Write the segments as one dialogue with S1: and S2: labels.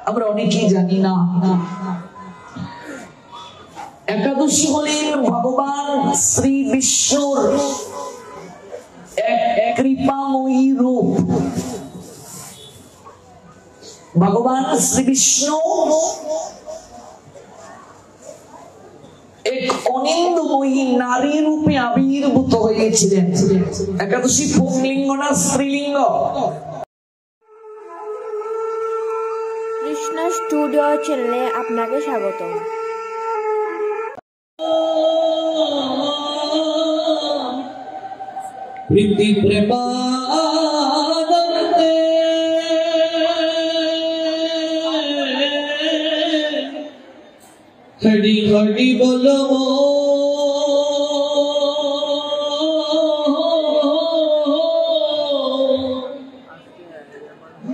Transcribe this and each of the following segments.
S1: আমরা অনেকেই জানি না। একাদশী হলেন ভগবান শ্রী বিষ্ণুর এক কৃপাময়ী রূপ। ভগবান শ্রী বিষ্ণু এক অনিন্দময়ী নারী রূপে আবির্ভূত হয়েছিলেন। একাদশী পুংলিঙ্গ না স্ত্রীলিঙ্গ?
S2: কৃষ্ণ স্টুডিও চ্যানেলে আপনাকে স্বাগত।
S1: প্রীতি প্রেমানন্দে হরি হরি বলো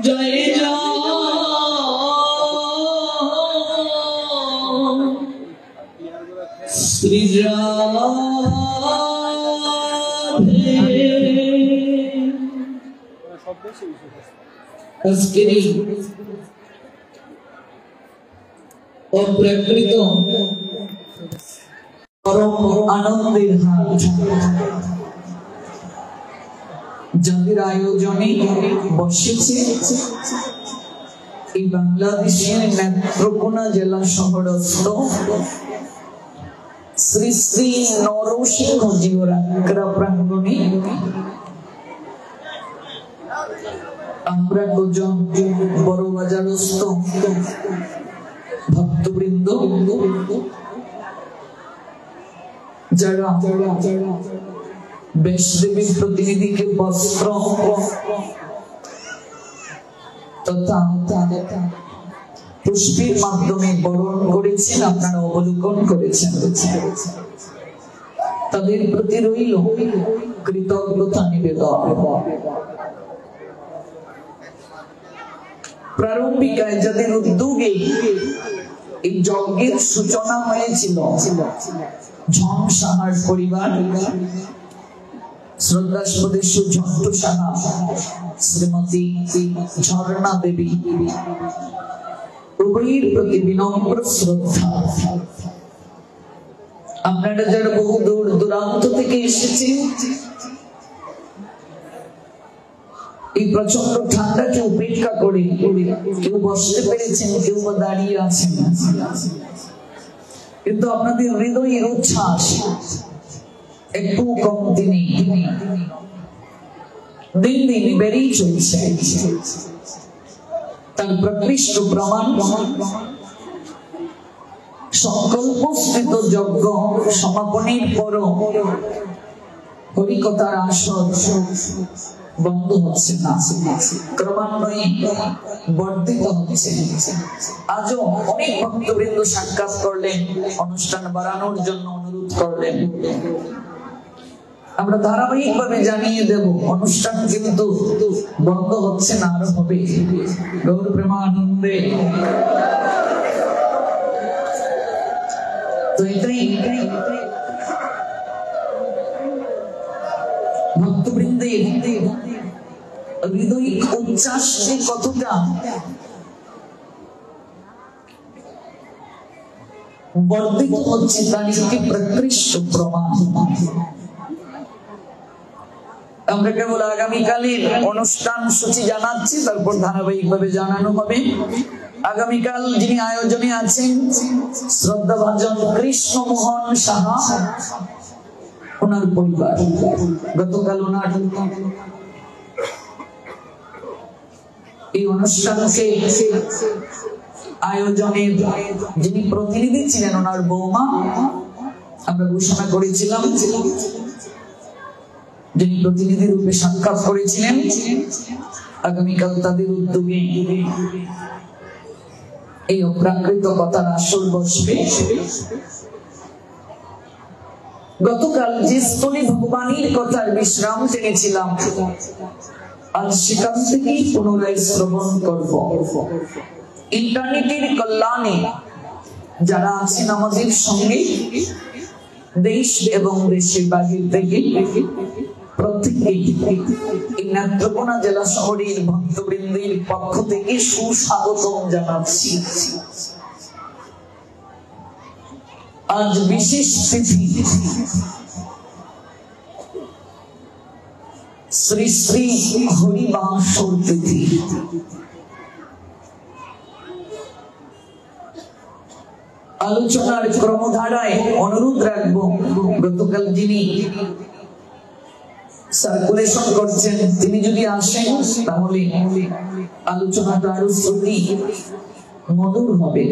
S1: জয় শ্রী অপ্রাকৃত পরম আনন্দের হাট, যাদের আয়োজনে বসেছে এই বাংলাদেশের নেত্রকোনা জেলা শহরস্থ শ্রী শ্রী নরসিংহজীর আগ্রা প্রাঙ্গণে আমরা দুজন বড় বাজারস্থ ভক্তবৃন্দ যারা বৈষ্ণবী প্রতিনিধিকে বস্ত্র তথা পুষ্পের মাধ্যমে বরণ করেছেন, আপনারা অবলোকন করেছেন। তাদের প্রতি রইল কৃতজ্ঞতা নিবেদন। প্রারম্ভিকায় যাদের উদ্যোগে এই যজ্ঞের সূচনা হয়েছিল, ঝম সাহার পরিবার, শ্রদ্ধাস্পদে সুঝন্টু সাহা, শ্রীমতী ঝর্ণা দেবী, উভয়ের প্রতি বিনম্র শ্রদ্ধা। আপনারা যারা বহু দূর দূরান্ত থেকে এসেছেন, এই প্রচন্ড ঠান্ডাকে উপেক্ষা করে কেউ বসতে পেরেছেন, কেউ বা দাঁড়িয়ে আছেন, কিন্তু আপনাদের হৃদয়ের উচ্ছ্বাস একটু কমতি নেই, দিন দিন বেড়েই চলছে। তার প্রকৃষ্ট প্রমাণ সংকল্পস্থিত যজ্ঞ সমাপনের পর হরিকথার আসর বন্ধ হচ্ছে না, ক্রমান্বয়ে বর্ধিত হচ্ছে। আজও অনেক ভক্তবৃন্দ সাক্ষাৎ করলেন, অনুষ্ঠান বাড়ানোর জন্য অনুরোধ করলেন। আমরা ধারাবাহিক ভাবে জানিয়ে দেব, অনুষ্ঠান কিন্তু বন্ধ হচ্ছে না, আরো হবে। গৌর প্রেমানন্দে। তো এটাই ভক্তবৃন্দে হৃদয়িক উচ্ছ্বাস যে কতটা বর্ধিত হচ্ছে তার একটি প্রকৃষ্ট প্রমাণ। আমরা কেবল আগামীকালের অনুষ্ঠান সূচি জানাচ্ছি, তারপর ধারাবাহিক ভাবে জানানো হবে। আগামীকাল যিনি আয়োজনে আছেন শ্রদ্ধাভাজন কৃষ্ণমোহন সাহা, ওনার পরিবার। গতকাল ওনার এই অনুষ্ঠানকে আয়োজনের যিনি প্রতিনিধি ছিলেন, ওনার বৌমা, আমরা ঘোষণা করেছিলাম, যিনি প্রতিনিধি রূপে সাক্ষাৎ করেছিলেন। আগামীকাল তাদের উদ্যোগে এই অপ্রাকৃত কথার আসর বসবে। গতকাল যে স্থলে ভগবানের কথার বিশ্রাম টেনেছিলাম, আজ সেখান থেকেই পুনরায় শ্রবণ করব। ইন্টারনেটের কল্যাণে যারা আছেন আমাদের সঙ্গে, দেশ এবং দেশের বাহির থেকে, প্রত্যেকেই এই নেত্রকোনা জেলা শহরের ভক্তবৃন্দের পক্ষ থেকে সুস্বাগতম জানাচ্ছি। আজ বিশেষ তিথি শ্রী শ্রী হরিবাসর তিথি। আলোচনার ক্রমধারায় অনুরোধ রাখবো, গতকাল যিনি সার্কুলেশন করছেন তিনি যদি আসেন তাহলে আলোচনাটা আরো শ্রুতি মধুর হবে।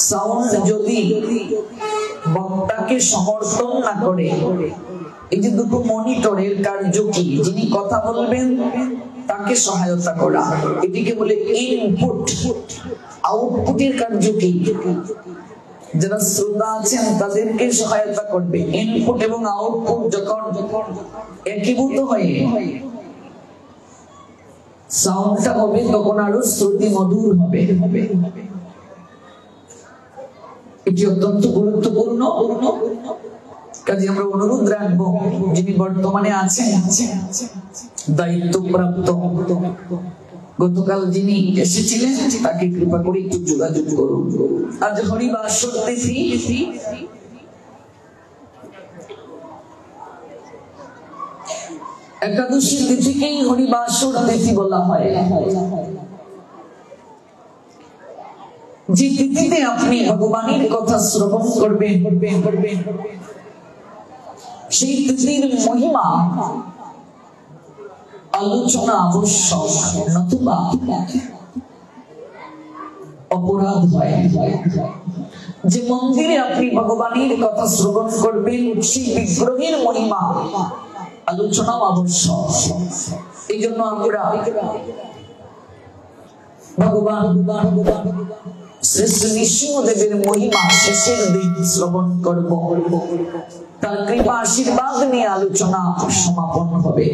S1: সাউন্ড যদি বক্তাকে সমর্থন না করে, এই যে দুটো মনিটরের কার্য কি, যিনি কথা বলবেন তাকে সহায়তা করা, এটিকে বলে ইনপুট। আউটপুটের কার্য কি, যারা শ্রোতা আছেন তাদেরকে সহায়তা করবে। ইনপুট এবং আউটপুট যখন একীভূত হয়ে সাউন্ডটা হবে তখন আরো শ্রুতি মধুর হবে। এটি অত্যন্ত গুরুত্বপূর্ণ। কাজে আমরা অনুরোধ রাখবো যিনি বর্তমানে আছেন দায়িত্বপ্রাপ্ত, গতকাল যিনি এসেছিলেন তাকে কৃপা করে একটু যোগাযোগ করুন। আজ হরিবাসর তিথি। একাদশী তিথিকেই হরিবাসর তিথি বলা হয়। যে তিথিতে আপনি ভগবানের কথা শ্রবণ করবেন, সেই তিথির মহিমা আলোচনা আবশ্যক, নতুবা অপরাধ হয়। যে মন্দিরে আপনি ভগবানের কথা শ্রবণ করবেন সেই বিগ্রহের মহিমা আলোচনাও আবশ্যক। এই জন্য আমরা ভগবান শ্রেষ্ঠ নৃসিংহদেবের মহিমা শেষের দিন শ্রবণ করব, তার কৃপা আশীর্বাদ নিয়ে আলোচনা সমাপন হবে।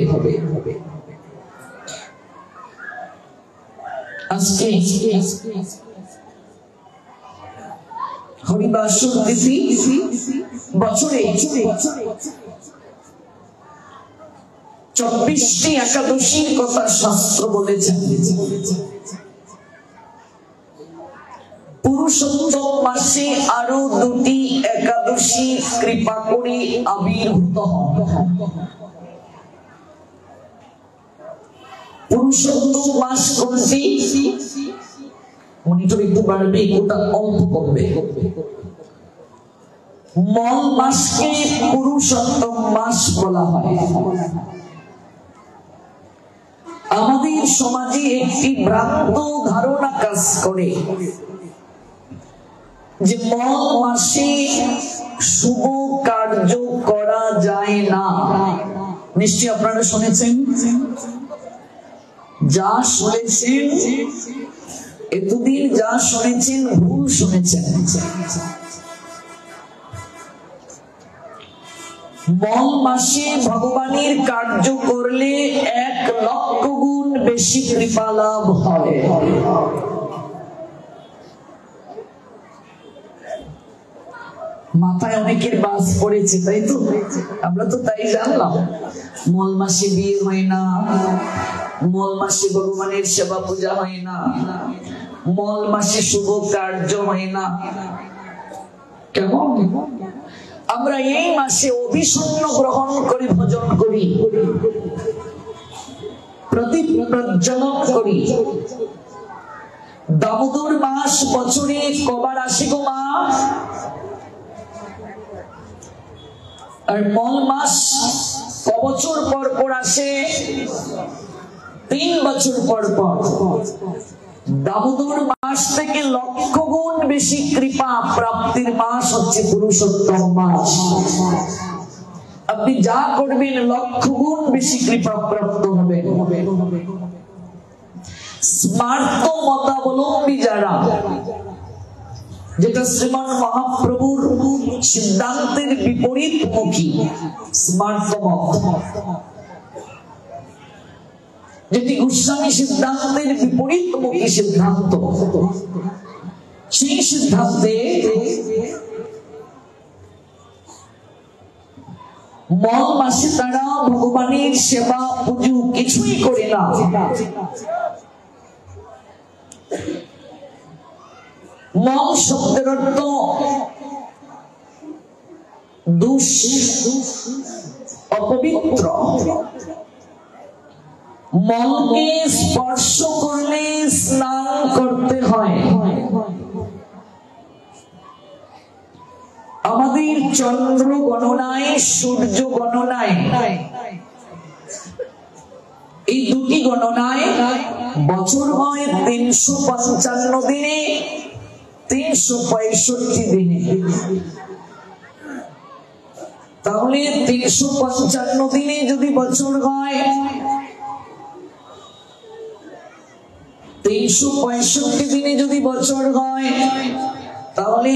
S1: আজকে হরিবাসর তিথি। বছরে 24টি একাদশীর কথা শাস্ত্র বলেছেন। পুরুষোত্তম মাসে আরো 2টি একাদশী কৃপা করে আবির্ভূত হন। পুরুষোত্তম মাস কোনটি? মনিটর একটু বাড়বে, ওটা অল্প কমবে। মল মাসকে পুরুষোত্তম মাস বলা হয়। আমাদের সমাজে একটি ভ্রান্ত ধারণা কাজ করে যে মল মাসে শুভ কার্য করা যায় না। নিশ্চয়ই আপনারা শুনেছেন, যা শুনেছেন এতদিন যা শুনেছেন ভুল শুনেছেন। মল মাসে ভগবানের কার্য করলে 1 লক্ষ গুণ বেশি কৃপা লাভ হয়। মাথায় অনেকের বাস পড়েছে, তাই তো? আমরা তো তাই জানলাম। মল মাসে বিয়ে হয় না, মল মাসে ভগবানের সেবা পূজা হয় না, মল মাসে শুভ কার্য হয় না। কেমন? আমরা এই মাসে অভিসন্ন গ্রহণ করে ভজন করি, প্রদীপ প্রজ্বলন করি। দামোদর মাস বছরে কবার আসে গো মা? আর মল মাস কবছর পর পর আসে? 3 বছর পর পর। দামোদর মাস থেকে লক্ষ গুণ বেশি কৃপা প্রাপ্তির মাস হচ্ছে পুরুষোত্তম মাস। আপনি যা করবেন লক্ষ গুণ বেশি কৃপা প্রাপ্ত হবে। স্মার্ত মতাবলম্বী যারা, যেটা শ্রীমান মহাপ্রভুর সিদ্ধান্তের বিপরীত মুখী, স্মার্ত মত, যেটি গোস্বামী সিদ্ধান্তের বিপরীত মুখী সিদ্ধান্ত, সেই সিদ্ধান্তে মগ মাসে তারা ভগবানের সেবা পুজো কিছুই করে না। মগ শব্দের অর্থ অপবিত্র। মগকে স্পর্শ করলে স্নান করতে হয়। আমাদের চন্দ্র গণনায়, সূর্য গণনায়, এই দুটি গণনায় বছর হয় 355 দিনে, 365 দিনে। তাহলে 355 দিনে যদি বছর হয়, 365 দিনে যদি বছর হয়, তাহলে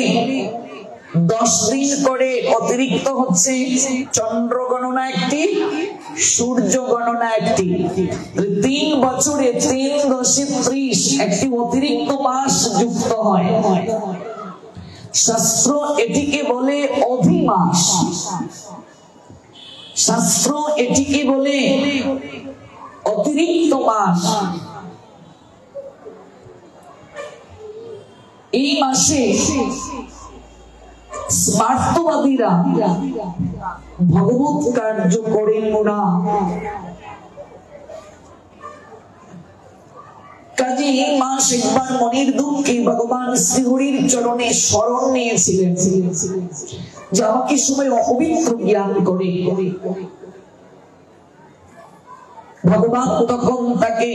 S1: 10 দিন করে অতিরিক্ত হচ্ছে চন্দ্র গণনা একটি, সূর্য গণনা একটি। 3 বছরে 3 10 30 একটি অতিরিক্ত মাস যুক্ত হয়। শাস্ত্র এটিকে বলে অধিমাস। শাস্ত্র এটিকে বলে অতিরিক্ত মাস। এই মাসে স্মার্তবাদীরা ভগবত কার্য করেন না। কাজে এই মাস একবার মনের দুঃখে ভগবান শ্রীহরির চরণে শরণ নিয়েছিলেন যে আমাকে সময় অপবিত্র জ্ঞান করে। ভগবান তখন তাকে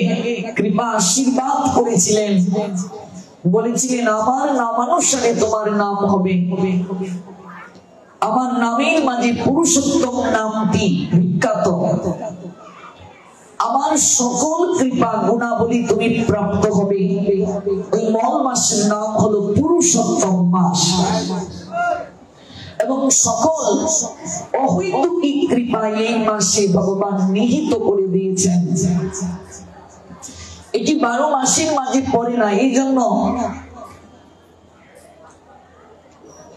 S1: কৃপা আশীর্বাদ করেছিলেন, বলেছিলেন আমার নামানুসারে তোমার নাম হবে। আমার নামের মাঝে পুরুষোত্তম নামটি বিখ্যাত। আমার সকল কৃপা গুণাবলী তুমি প্রাপ্ত হবে। ওই মগ মাসের নাম হলো পুরুষোত্তম মাস, এবং সকল অহৈতুকী কৃপা এই মাসে ভগবান নিহিত করে দিয়েছেন। এটি 12 মাসের মাঝে পড়ে না। এই জন্য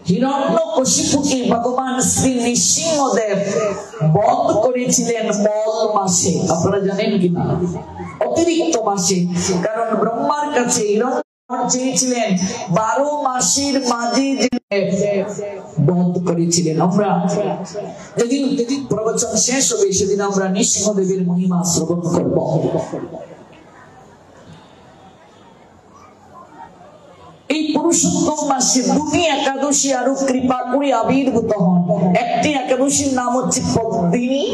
S1: হিরণ্যকশিপুকে ভগবান শ্রী নৃসিংহদেব বধ করেছিলেন মগ মাসে। আপনারা জানেন কিনা? অতিরিক্ত মাসে। কারণ ব্রহ্মার কাছে হিরণ্য চেয়েছিলেন 12 মাসের মাঝে বধ করেছিলেন। আমরা যেদিন প্রবচন শেষ হবে সেদিন আমরা নৃসিংহদেবের মহিমা শ্রবণ করব। এই পুরুষোত্তম মাসে 2টি একাদশী আরো কৃপা করে আবির্ভূত হন। একটি একাদশীর নাম হচ্ছে পদ্মিনী,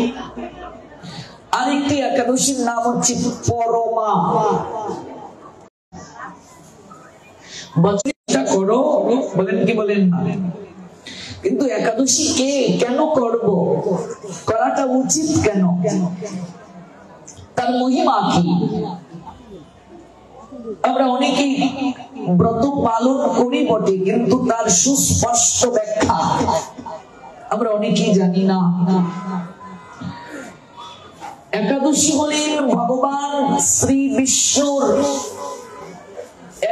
S1: আরেকটি একাদশীর নাম হচ্ছে পরমা। চেষ্টা করো, বলেন কি বলেন না? কিন্তু একাদশী কে কেন করব, করাটা উচিত কেন, তার মহিমা কি? আমরা অনেকেই ব্রত পালন করি বটে, কিন্তু তার সুস্পষ্ট ব্যাখ্যা আমরা অনেকেই জানি না। একাদশী হলেন ভগবান শ্রী বিষ্ণুর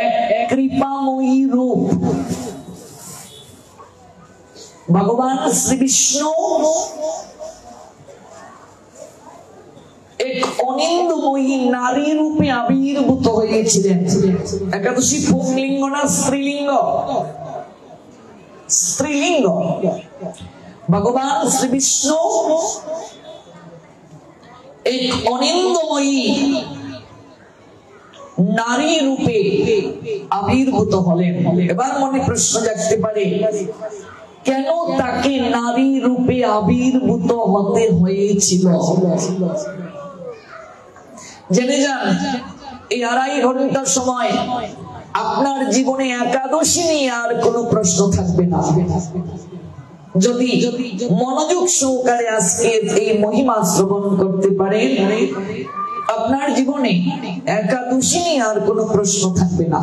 S1: এক কৃপাময়ী রূপ। ভগবান শ্রী বিষ্ণু এক অনিন্দময়ী নারী রূপে আবির্ভূত হয়েছিলেন। একাদশী পুংলিঙ্গ না স্ত্রীলিঙ্গ? স্ত্রীলিঙ্গ। ভগবান শ্রী বিষ্ণু এক অনিন্দময়ী নারী রূপে আবির্ভূত হলেন। এবার মনে প্রশ্ন জাগতে পারে, কেন তাকে নারী রূপে আবির্ভূত হতে হয়েছিল? জেনে যান, এই 2.5 ঘন্টার সময় আপনার জীবনে একাদশী নিয়ে আর কোনো প্রশ্ন থাকবে না। যদি মনোযোগ সহকারে আজকে এই মহিমা শ্রবণ করতে পারেন, আপনার জীবনে একাদশী নিয়ে আর কোনো প্রশ্ন থাকবে না।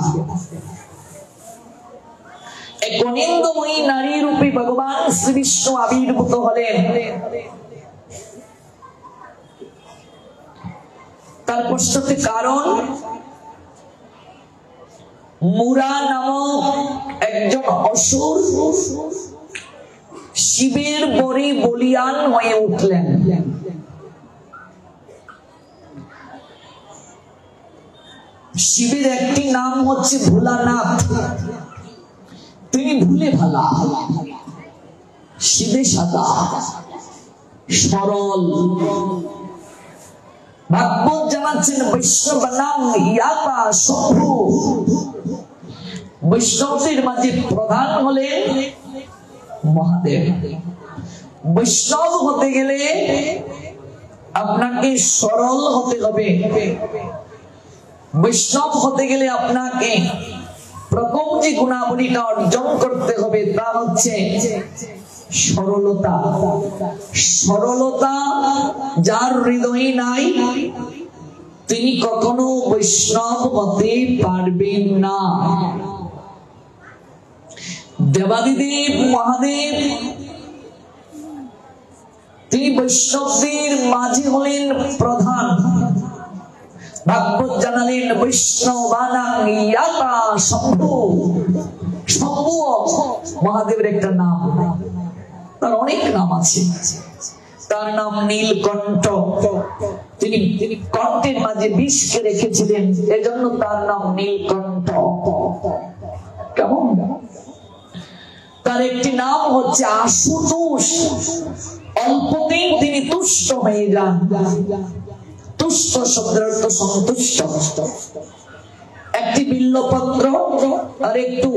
S1: এক অনিন্দময়ী নারী রূপে ভগবান শ্রী বিষ্ণু আবির্ভূত হলেন। তার পশ্চাতে কারণ, মুরা নামক একজন অসুর শিবের পরে বলিয়ান হয়ে উঠলেন। শিবের একটি নাম হচ্ছে ভোলানাথ। তিনি ভুলে ভালা, শিবে সাদা, সরল। ভাগবত জানাচ্ছেন বৈষ্ণব নাম ইয়াপা শম্ভু। বৈষ্ণবদের মাঝে প্রধান হলেন মহাদেব। বৈষ্ণব হতে গেলে আপনাকে সরল হতে হবে। বৈষ্ণব হতে গেলে আপনাকে প্রথম যে গুণাবলীটা অর্জন করতে হবে তা হচ্ছে সরলতা। সরলতা যার হৃদয়ে নাই তিনি কখনো বৈষ্ণব হতে পারবেন না। দেবাদিদেব মহাদেব তিনি বৈষ্ণবদের মাঝে হলেন প্রধান। ভাগবত জানালেন বৈষ্ণবানাং ইয়াতা শম্ভু। শম্ভু মহাদেবের একটা নাম, তার অনেক নাম আছে। তার নাম নীলকণ্ঠ। তিনি কণ্ঠের মাঝে বিষকে রেখেছিলেন, এজন্য তার নাম নীলকণ্ঠ। কেমন? তার একটি নাম হচ্ছে আশুতোষ। অল্পতেই তিনি তুষ্ট হয়ে যান। তুষ্ট শব্দের অর্থ সন্তুষ্ট। একটি বিল্লপত্র আর একটু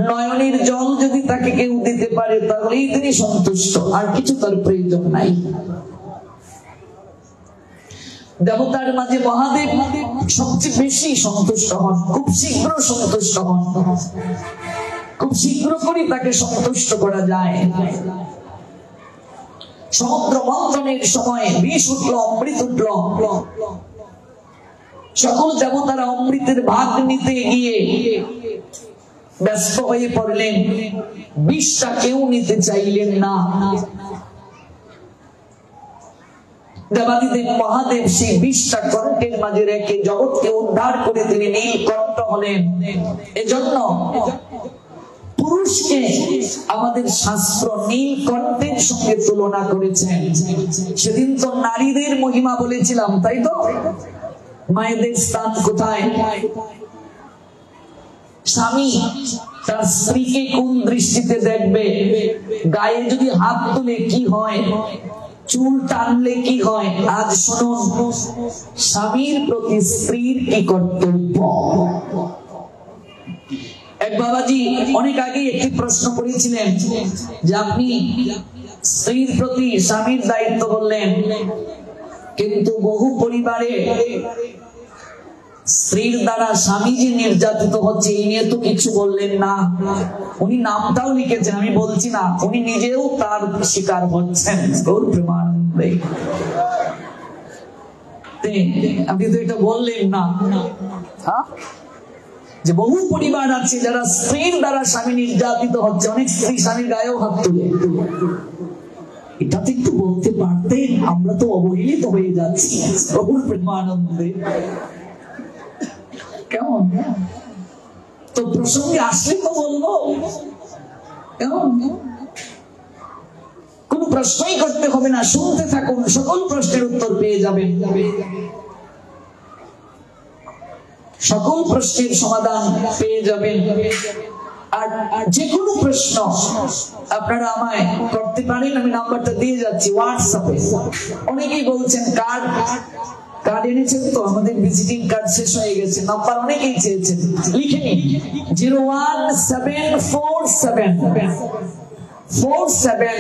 S1: নয়নের জল যদি তাকে কেউ দিতে পারে তাহলেই তিনি সন্তুষ্ট, আর কিছু তার প্রয়োজন নাই। দেবতার মাঝে মহাদেব সবচেয়ে বেশি সন্তুষ্ট হন, খুব শীঘ্র সন্তুষ্ট হন। খুব শীঘ্র করে তাকে সন্তুষ্ট করা যায়। সমুদ্র মন্থনের সময় বিষ উঠল, অমৃত উঠল। সকল দেবতারা অমৃতের ভাগ নিতে গিয়ে ব্যস্ত হয়ে পড়লেন, বিষটা কেউ নিতে চাইলেন না। দেবাদিদেব মহাদেব সেই বিষটা কণ্ঠের মাঝে রেখে জগৎকে উদ্ধার করে তিনি নীলকণ্ঠ হলেন। এজন্য পুরুষকে আমাদের শাস্ত্র নীলকণ্ঠের সঙ্গে তুলনা করেছেন। সেদিন তো নারীদের মহিমা বলেছিলাম, তাই তো? মায়েদের স্থান কোথায়? স্বামী তার স্ত্রীকে কোন দৃষ্টিতে দেখবে? গায়ে যদি হাত তুলে কি হয়, চুল টানলে কি হয়? আজ শুনুন স্বামীর প্রতি স্ত্রীর কি কর্তব্য। এক বাবাজি অনেক আগে একটি প্রশ্ন করেছিলেন যে আপনি স্ত্রীর প্রতি স্বামীর দায়িত্ব বললেন, কিন্তু বহু পরিবারে স্ত্রীর দ্বারা স্বামী যে নির্যাতিত হচ্ছে এই নিয়ে তো কিছু বললেন না। উনি নামটাও লিখেছেন, আমি বলছি না, উনি নিজেও তার শিকার হচ্ছেন। গৌর প্রেমানন্দে আপনি তো এটা বললেন না, যে বহু পরিবার আছে যারা স্ত্রীর দ্বারা স্বামী নির্যাতিত হচ্ছে। অনেক স্ত্রী স্বামীর গায়েও হাত তুলে। এটা তো একটু বলতে পারতেন, আমরা তো অবহেলিত হয়ে যাচ্ছি। গৌর প্রেমানন্দে কেমন? তো প্রসঙ্গে আসলে তো বলবো। কেমন? কোন প্রশ্নই করতে হবে না, শুনতে থাকুন, সকল প্রশ্নের উত্তর পেয়ে যাবেন। সকল প্রশ্নের সমাধান পেয়ে যাবেন। আর যে কোনো প্রশ্ন আপনারা আমায় করতে পারেন, আমি নাম্বারটা দিয়ে যাচ্ছি হোয়াটসঅ্যাপে। অনেকেই বলছেন কার্ড এনেছেন তো, আমাদের ভিজিটিং কার্ড শেষ হয়ে গেছে। নাম্বার অনেকেই চেয়েছেন, লিখে নিন 01747472071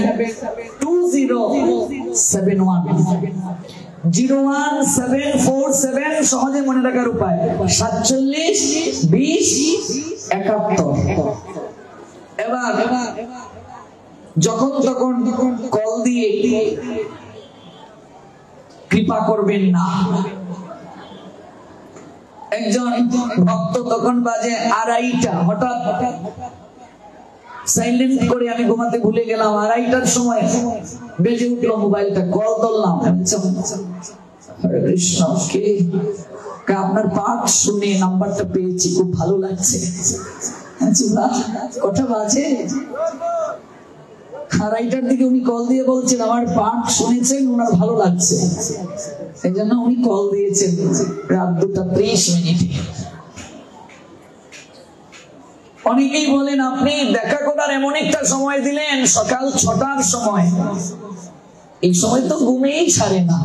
S1: 01747 সহজে মনে রাখার উপায় 472071। এবার যখন তখন কল দিয়ে কৃপা করবেন না। একজন ভক্ত তখন বাজে 2:30, হঠাৎ সাইলেন্ট করে আমি ঘুমাতে ভুলে গেলাম। 2:30টার সময় বেজে উঠলো মোবাইলটা, কল ধরলাম। হরে কৃষ্ণ, কে? আপনার পাঠ শুনে নাম্বারটা পেয়েছি, খুব ভালো লাগছে। কটা বাজে? আড়াইটার দিকে উনি কল দিয়ে বলছেন আমার পাঠ শুনেছেন, ওনার ভালো লাগছে, এই জন্য উনি কল দিয়েছেন রাত 2:30। অনেকেই বলেন আপনি দেখা করার এমন একটা সময় দিলেন সকাল 6টার সময়, এই সময় তো ঘুমেই ছাড়ে না।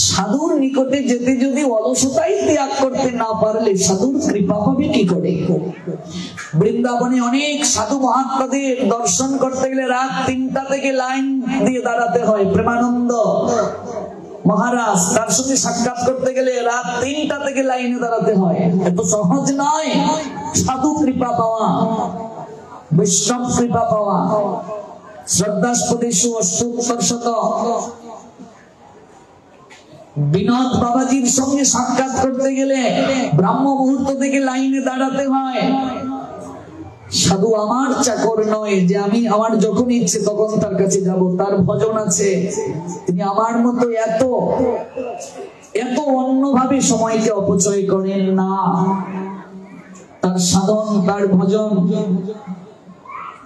S1: সাধুর নিকটে যেতে যদি অলসতাই ত্যাগ করতে না পারলে সাধুর কৃপা পাবে কি করে? বৃন্দাবনে অনেক সাধু মহাত্মাদের দর্শন করতে গেলে রাত 3টা থেকে লাইন দিয়ে দাঁড়াতে হয়। প্রেমানন্দ মহারাজ, তার সাথে সাক্ষাৎ করতে গেলে রাত 3টা থেকে লাইনে দাঁড়াতে হয়। এত সহজ নয় সাধু কৃপা পাওয়া, বৈষ্ণব কৃপা পাওয়া। শ্রদ্ধাস্পদেশু অষ্টোত্তরশত বিনোদ বাবাজির সঙ্গে সাক্ষাৎ করতে গেলে ব্রাহ্ম মুহূর্ত থেকে লাইনে দাঁড়াতে হয়। সাধু আমার চাকর নয় যে আমি আমার যখন ইচ্ছে তখন তার কাছে যাব, তার ভজন আছে। তিনি আমার মতো এত এত অন্যভাবে সময়কে অপচয় করেন না। তার সাধন, তার ভজন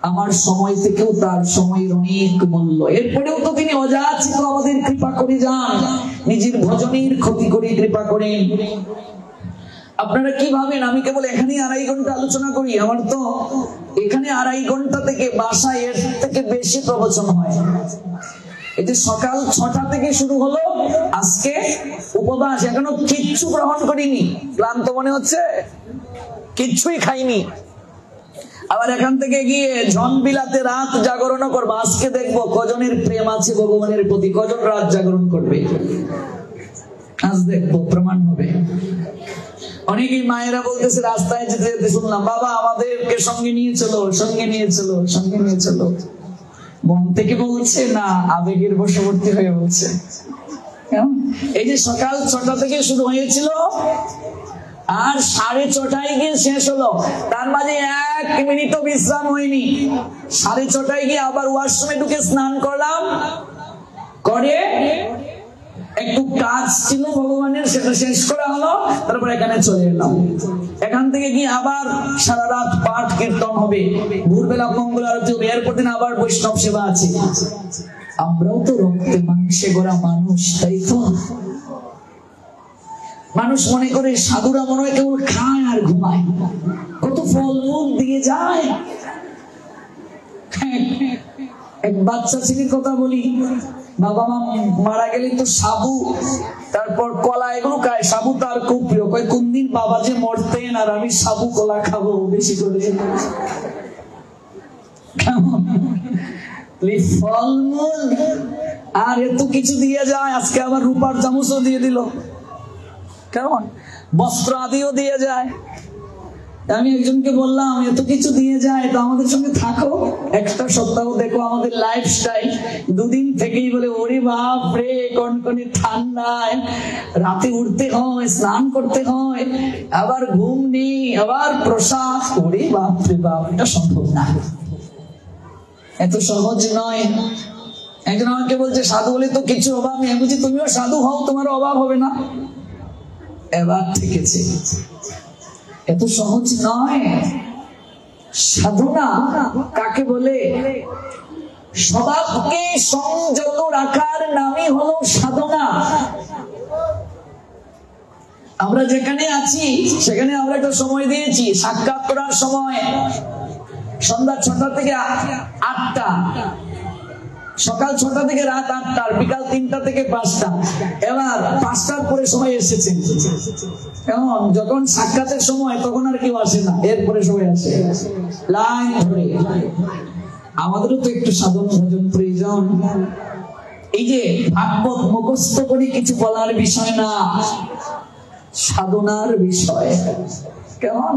S1: আমার সময় থেকেও তার সময়ের অনেক মূল্য। এরপরেও তো তিনি অযাচিত আমাদের কৃপা করে যান, নিজের ভজনের ক্ষতি করে কৃপা করেন। আপনারা কি ভাবেন আমি কেবল এখানে 2.5 ঘন্টা আলোচনা করি? আমার তো এখানে 2.5 ঘন্টা থেকে বাসায় এর থেকে বেশি প্রবচন হয়। এটি সকাল 6টা থেকে শুরু হলো, আজকে উপবাস, এখনো কিচ্ছু গ্রহণ করিনি। ক্লান্ত মনে হচ্ছে? কিচ্ছুই খাইনি। আবার এখান থেকে গিয়ে ঝনবিলাতে রাত জাগরণ করবো। আজকে দেখবো কজনের প্রেম আছে ভগবানের প্রতি, কজন রাত জাগরণ করবে। আজ দেখবো, প্রমাণ হবে। অনেকেই মায়েরা বলতেছে রাস্তায় যেতে যেতে শুনলাম, বাবা আমাদেরকে সঙ্গে নিয়ে চলো, সঙ্গে নিয়ে চলো, সঙ্গে নিয়ে চলো। মন থেকে বলছে না আবেগের বশবর্তী হয়ে বলছে? এই যে সকাল 6টা থেকে শুরু হয়েছিল আর 6:30টায় গিয়ে শেষ হলো, তার মাঝে 1 মিনিটও বিশ্রাম হয়নি। 6:30টায় গিয়ে আবার ওয়াশরুমে ঢুকে স্নান করলাম, করে একটু কাজ ছিল ভগবানের, সেটা শেষ করা হলো, তারপর এখানে চলে এলাম। এখান থেকে গিয়ে আবার সারা রাত পাঠ কীর্তন হবে, ভোরবেলা মঙ্গল আরতি হবে, এরপর দিন আবার বৈষ্ণব সেবা আছে। আমরাও তো রক্তে মাংসে গড়া মানুষ, তাই তো? মানুষ মনে করে সাধুরা মনে হয় কেবল খায় আর ঘুমায়, কত ফলমূল দিয়ে যায়। এক বাচ্চা ছেলের কথা বলি, বাবা মা মারা গেলে তো সাবু তারপর কলা এগুলো খায়। সাবু তার খুব প্রিয়, কয় কোন দিন বাবা যে মরতেন আর আমি সাবু কলা খাবো বেশি করে। ফলমূল আর এত কিছু দিয়ে যায়, আজকে আবার রূপার চামচও দিয়ে দিল, কেমন বস্ত্র আদিও দিয়ে যায়। আমি একজনকে বললাম এত কিছু দিয়ে যায়, তো আমাদের সঙ্গে থাকো একটা সপ্তাহ, দেখো আমাদের লাইফস্টাইল। 2 দিন থেকেই বলে ওরে বাপ রে, কনকনে ঠান্ডায় রাতে উঠতে হয়, স্নান করতে হয়, আবার ঘুম নেই, আবার প্রসাদ, ওরে বাপ রে বাপ, এটা সম্ভব না, এত সহজ নয়। একজন আমাকে বলছে সাধু বলে তো কিছু অভাব নেই। আমি বলছি তুমিও সাধু হও, তোমার অভাব হবে না। এবার ঠিকছে, এত সহজ নয়। সাধনা কাকে বলে? স্বভাবকে সংযত রাখার নামই হলো সাধনা। আমরা যেখানে আছি সেখানে আমরা একটা সময় দিয়েছি, সাক্ষাৎ করার সময় সন্ধ্যা 6টা থেকে 8টা, সকাল 6টা থেকে রাত 8টা, বিকাল 3টা থেকে 5টা। এবার 5টার পরে সময় এসেছে, কেমন? যখন সাক্ষাতের সময় তখন আর কেউ আসে না, এরপরে সবাই আসে লাইন ধরে। আমাদেরও তো একটু সাধন ভজন প্রয়োজন। এই যে ভাগবত মুখস্থ করে কিছু বলার বিষয় না, সাধনার বিষয়। কেমন?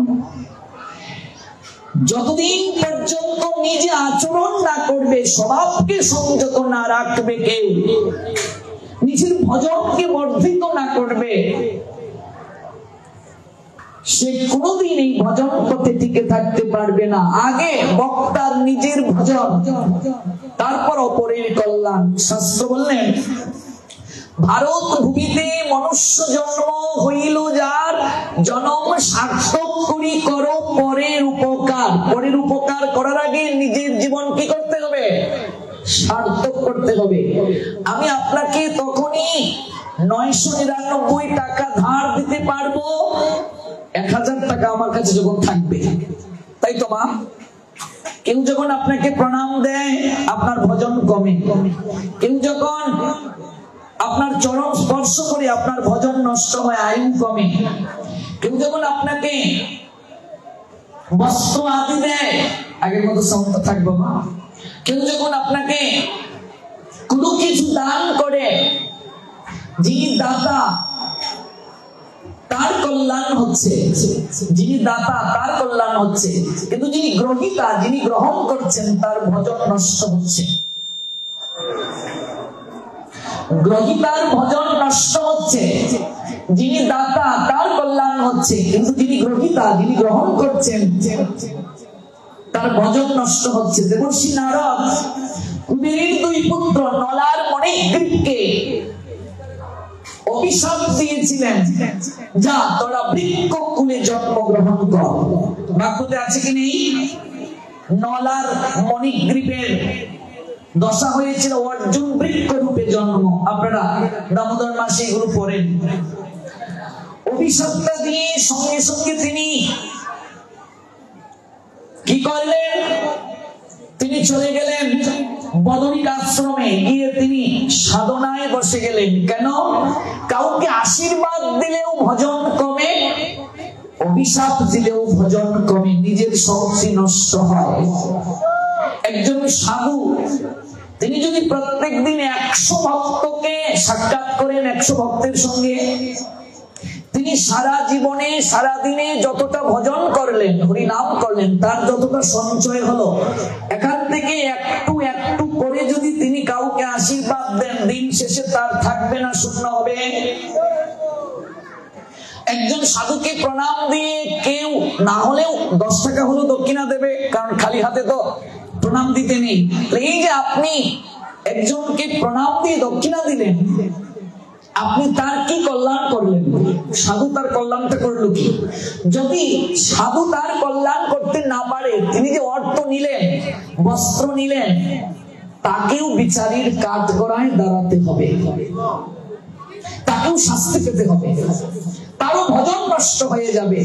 S1: যতদিন পর্যন্ত নিজে আচরণ না করবে, স্বভাবকে সংযত না রাখবে, কেউ নিজের ভজনকে বর্ধিত না করবে, সে কোনদিন এই ভজন পথে টিকে থাকতে পারবে না। আগে বক্তার নিজের ভজন, তারপর অপরের কল্যাণ। শাস্ত্র বললেন ভারত ভূমিতে মনুষ্য জন্ম হইল যার, জনম সার্থক করি করো পরের উপকার। পরের উপকার করার আগে নিজের জীবন কি করতে হবে? সার্থক করতে হবে। আমি আপনাকে তখনই 999 টাকা ধার দিতে পারবো 1000 টাকা আমার কাছে যখন থাকবে, তাই তো মা? কেউ যখন আপনাকে প্রণাম দেয় আপনার ভজন কমে, কেউ যখন আপনার চরণ স্পর্শ করে আপনার ভজন নষ্ট হয়, আয়ু কমে, কেউ যখন আপনাকে বস্ত্র আদি দেয়, আগের মতো সাউন্ড থাকবে মা, কেউ যখন আপনাকে কোনো কিছু দান করে, যিনি দাতা তার কল্যাণ হচ্ছে, যিনি দাতা তার কল্যাণ হচ্ছে, কিন্তু যিনি গ্রহীতা, যিনি গ্রহণ করছেন তার ভজন নষ্ট হচ্ছে। গ্রহীতার ভজন নষ্ট হচ্ছে, যিনি দাতা তার কল্যাণ হচ্ছে, কিন্তু যিনি গ্রহীতা, যিনি গ্রহণ করছেন তার ভজন নষ্ট হচ্ছে। দেবর্ষি নারদ কুবেরের 2 পুত্র নলার মণিগ্রীবকে অভিশাপ দিয়েছিলেন, যা তোরা বৃক্ষ কুলে জন্মগ্রহণ কর। ভাগবতে আছে কি নেই? নলার মণিগ্রীবের দশা হয়েছিল অর্জুন বৃক্ষ রূপে জন্ম। আপনারা দামোদর মাসে এগুলো পড়েন। অভিশাপটা দিয়ে সঙ্গে সঙ্গে তিনি কি করলেন? তিনি চলে গেলেন বদরিক আশ্রমে, গিয়ে তিনি সাধনায় বসে গেলেন। কেন? কাউকে আশীর্বাদ দিলেও ভজন কমে, অভিশাপ দিলেও ভজন কমে, নিজের শক্তি নষ্ট হয়। একজন সাধু তিনি যদি প্রত্যেক দিন 100 ভক্তকে সাক্ষাৎ করেন, 100 ভক্তের সঙ্গে তিনি সারা জীবনে সারা দিনে যতটা ভজন করলেন, হরি নাম করলেন, তার যতটা সঞ্চয় হলো, এখান থেকে একটু একটু করে যদি তিনি কাউকে আশীর্বাদ দেন, দিন শেষে তার থাকবে না, শূন্য হবে। একজন সাধুকে প্রণাম দিয়ে কেউ না হলেও 10 টাকা হলো দক্ষিণা দেবে, কারণ খালি হাতে তো প্রণাম দিতে নেই। এই যে আপনি একজনকে প্রণাম দিয়ে দক্ষিণা দিলেন, আপনি তার কি কল্যাণ করলেন? সাধু তার কল্যাণটা করলো কি? যদি সাধু তার কল্যাণ করতে না পারে, তিনি যে অর্থ নিলেন, বস্ত্র নিলেন, তাকেও বিচারীর কাঠগড়ায় দাঁড়াতে হবে, তাকেও শাস্তি পেতে হবে, তারও ভজন নষ্ট হয়ে যাবে।